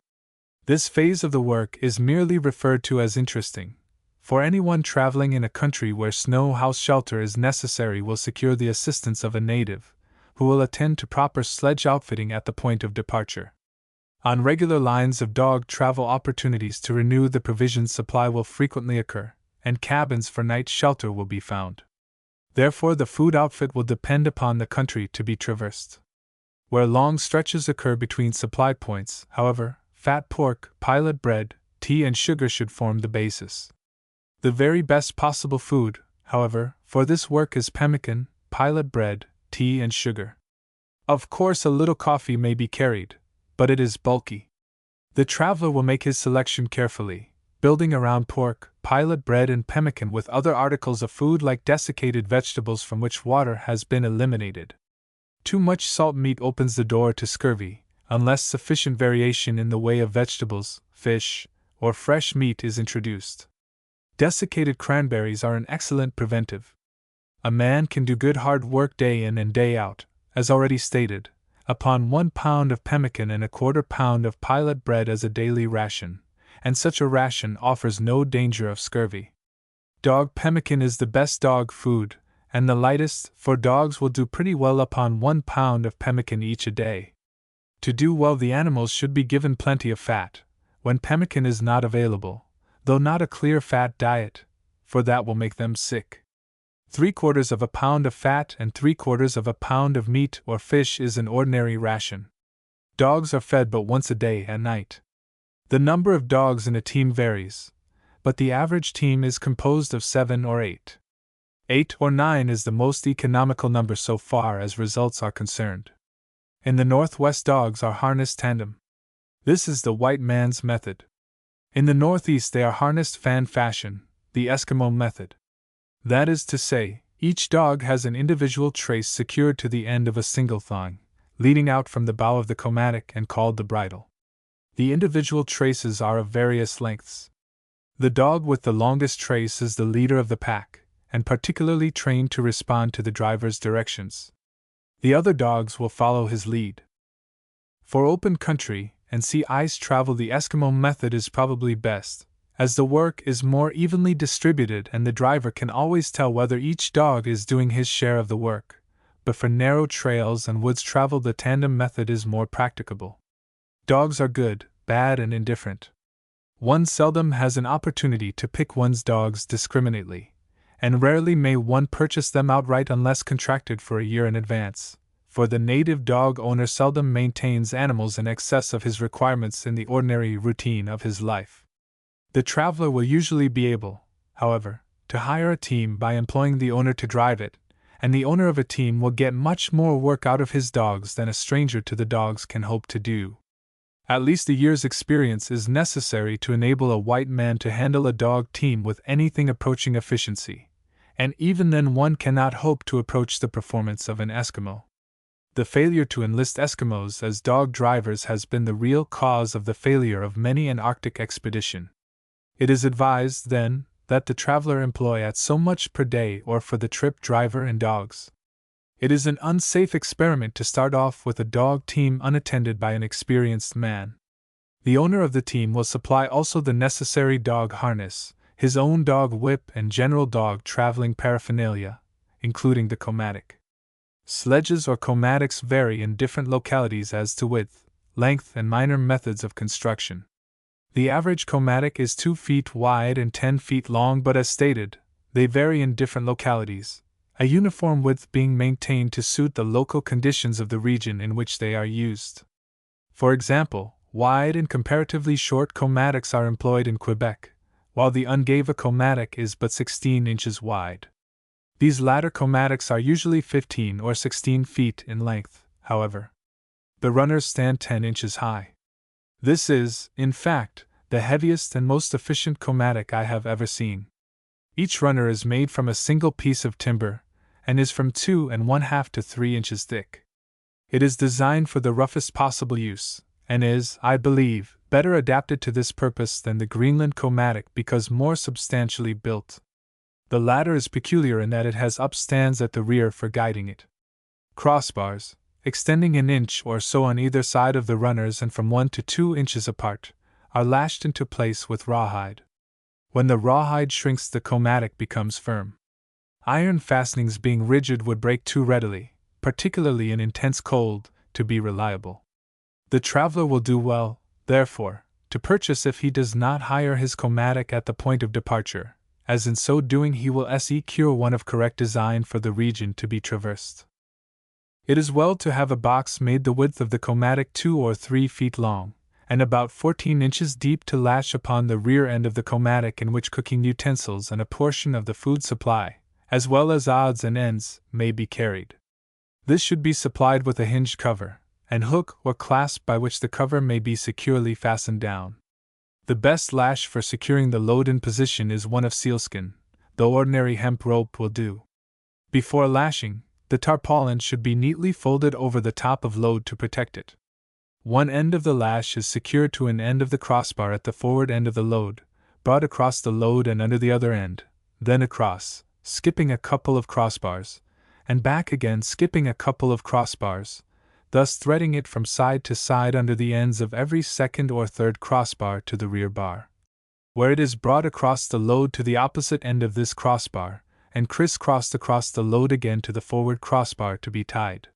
This phase of the work is merely referred to as interesting, for anyone traveling in a country where snow house shelter is necessary will secure the assistance of a native, who will attend to proper sledge outfitting at the point of departure. On regular lines of dog travel, opportunities to renew the provision supply will frequently occur, and cabins for night shelter will be found. Therefore, the food outfit will depend upon the country to be traversed. Where long stretches occur between supply points, however, fat pork, pilot bread, tea, and sugar should form the basis. The very best possible food, however, for this work is pemmican, pilot bread, tea, and sugar. Of course, a little coffee may be carried, but it is bulky. The traveler will make his selection carefully, building around pork, pilot bread, and pemmican with other articles of food like desiccated vegetables from which water has been eliminated. Too much salt meat opens the door to scurvy, unless sufficient variation in the way of vegetables, fish, or fresh meat is introduced. Desiccated cranberries are an excellent preventive. A man can do good hard work day in and day out, as already stated, upon 1 pound of pemmican and a 1/4 pound of pilot bread as a daily ration, and such a ration offers no danger of scurvy. Dog pemmican is the best dog food, and the lightest, for dogs will do pretty well upon 1 pound of pemmican each a day. To do well, the animals should be given plenty of fat, when pemmican is not available, though not a clear fat diet, for that will make them sick. 3/4 of a pound of fat and 3/4 of a pound of meat or fish is an ordinary ration. Dogs are fed but once a day at night. The number of dogs in a team varies, but the average team is composed of 7 or 8. 8 or 9 is the most economical number so far as results are concerned. In the Northwest, dogs are harnessed tandem. This is the white man's method. In the Northeast, they are harnessed fan fashion, the Eskimo method. That is to say, each dog has an individual trace secured to the end of a single thong, leading out from the bow of the comatic and called the bridle. The individual traces are of various lengths. The dog with the longest trace is the leader of the pack, and particularly trained to respond to the driver's directions. The other dogs will follow his lead. For open country and sea ice travel, the Eskimo method is probably best, as the work is more evenly distributed and the driver can always tell whether each dog is doing his share of the work. But for narrow trails and woods travel, the tandem method is more practicable. Dogs are good, bad, and indifferent. One seldom has an opportunity to pick one's dogs discriminately, and rarely may one purchase them outright unless contracted for a year in advance, for the native dog owner seldom maintains animals in excess of his requirements in the ordinary routine of his life. The traveler will usually be able, however, to hire a team by employing the owner to drive it, and the owner of a team will get much more work out of his dogs than a stranger to the dogs can hope to do. At least a year's experience is necessary to enable a white man to handle a dog team with anything approaching efficiency, and even then one cannot hope to approach the performance of an Eskimo. The failure to enlist Eskimos as dog drivers has been the real cause of the failure of many an Arctic expedition. It is advised, then, that the traveler employ at so much per day or for the trip driver and dogs. It is an unsafe experiment to start off with a dog team unattended by an experienced man. The owner of the team will supply also the necessary dog harness, his own dog whip, and general dog traveling paraphernalia, including the comatic. Sledges or comatics vary in different localities as to width, length, and minor methods of construction. The average comatic is 2 feet wide and 10 feet long, but as stated, they vary in different localities, a uniform width being maintained to suit the local conditions of the region in which they are used. For example, wide and comparatively short comatics are employed in Quebec, while the Ungava comatic is but 16 inches wide. These latter comatics are usually 15 or 16 feet in length, however. The runners stand 10 inches high. This is, in fact, the heaviest and most efficient comatic I have ever seen. Each runner is made from a single piece of timber, and is from 2 1/2 to 3 inches thick. It is designed for the roughest possible use, and is, I believe, better adapted to this purpose than the Greenland comatic because more substantially built. The latter is peculiar in that it has upstands at the rear for guiding it. Crossbars, extending an inch or so on either side of the runners and from 1 to 2 inches apart, are lashed into place with rawhide. When the rawhide shrinks, the comatic becomes firm. Iron fastenings being rigid would break too readily, particularly in intense cold, to be reliable. The traveler will do well, therefore, to purchase if he does not hire his comatic at the point of departure, as in so doing he will secure one of correct design for the region to be traversed. It is well to have a box made the width of the comatic 2 or 3 feet long, and about 14 inches deep to lash upon the rear end of the comatic, in which cooking utensils and a portion of the food supply, as well as odds and ends, may be carried. This should be supplied with a hinged cover, and hook or clasp by which the cover may be securely fastened down. The best lash for securing the load in position is one of sealskin, though ordinary hemp rope will do. Before lashing, the tarpaulin should be neatly folded over the top of load to protect it. One end of the lash is secured to an end of the crossbar at the forward end of the load, brought across the load and under the other end, then across, skipping a couple of crossbars, and back again skipping a couple of crossbars, thus threading it from side to side under the ends of every second or third crossbar to the rear bar, where it is brought across the load to the opposite end of this crossbar, and crisscrossed across the load again to the forward crossbar to be tied.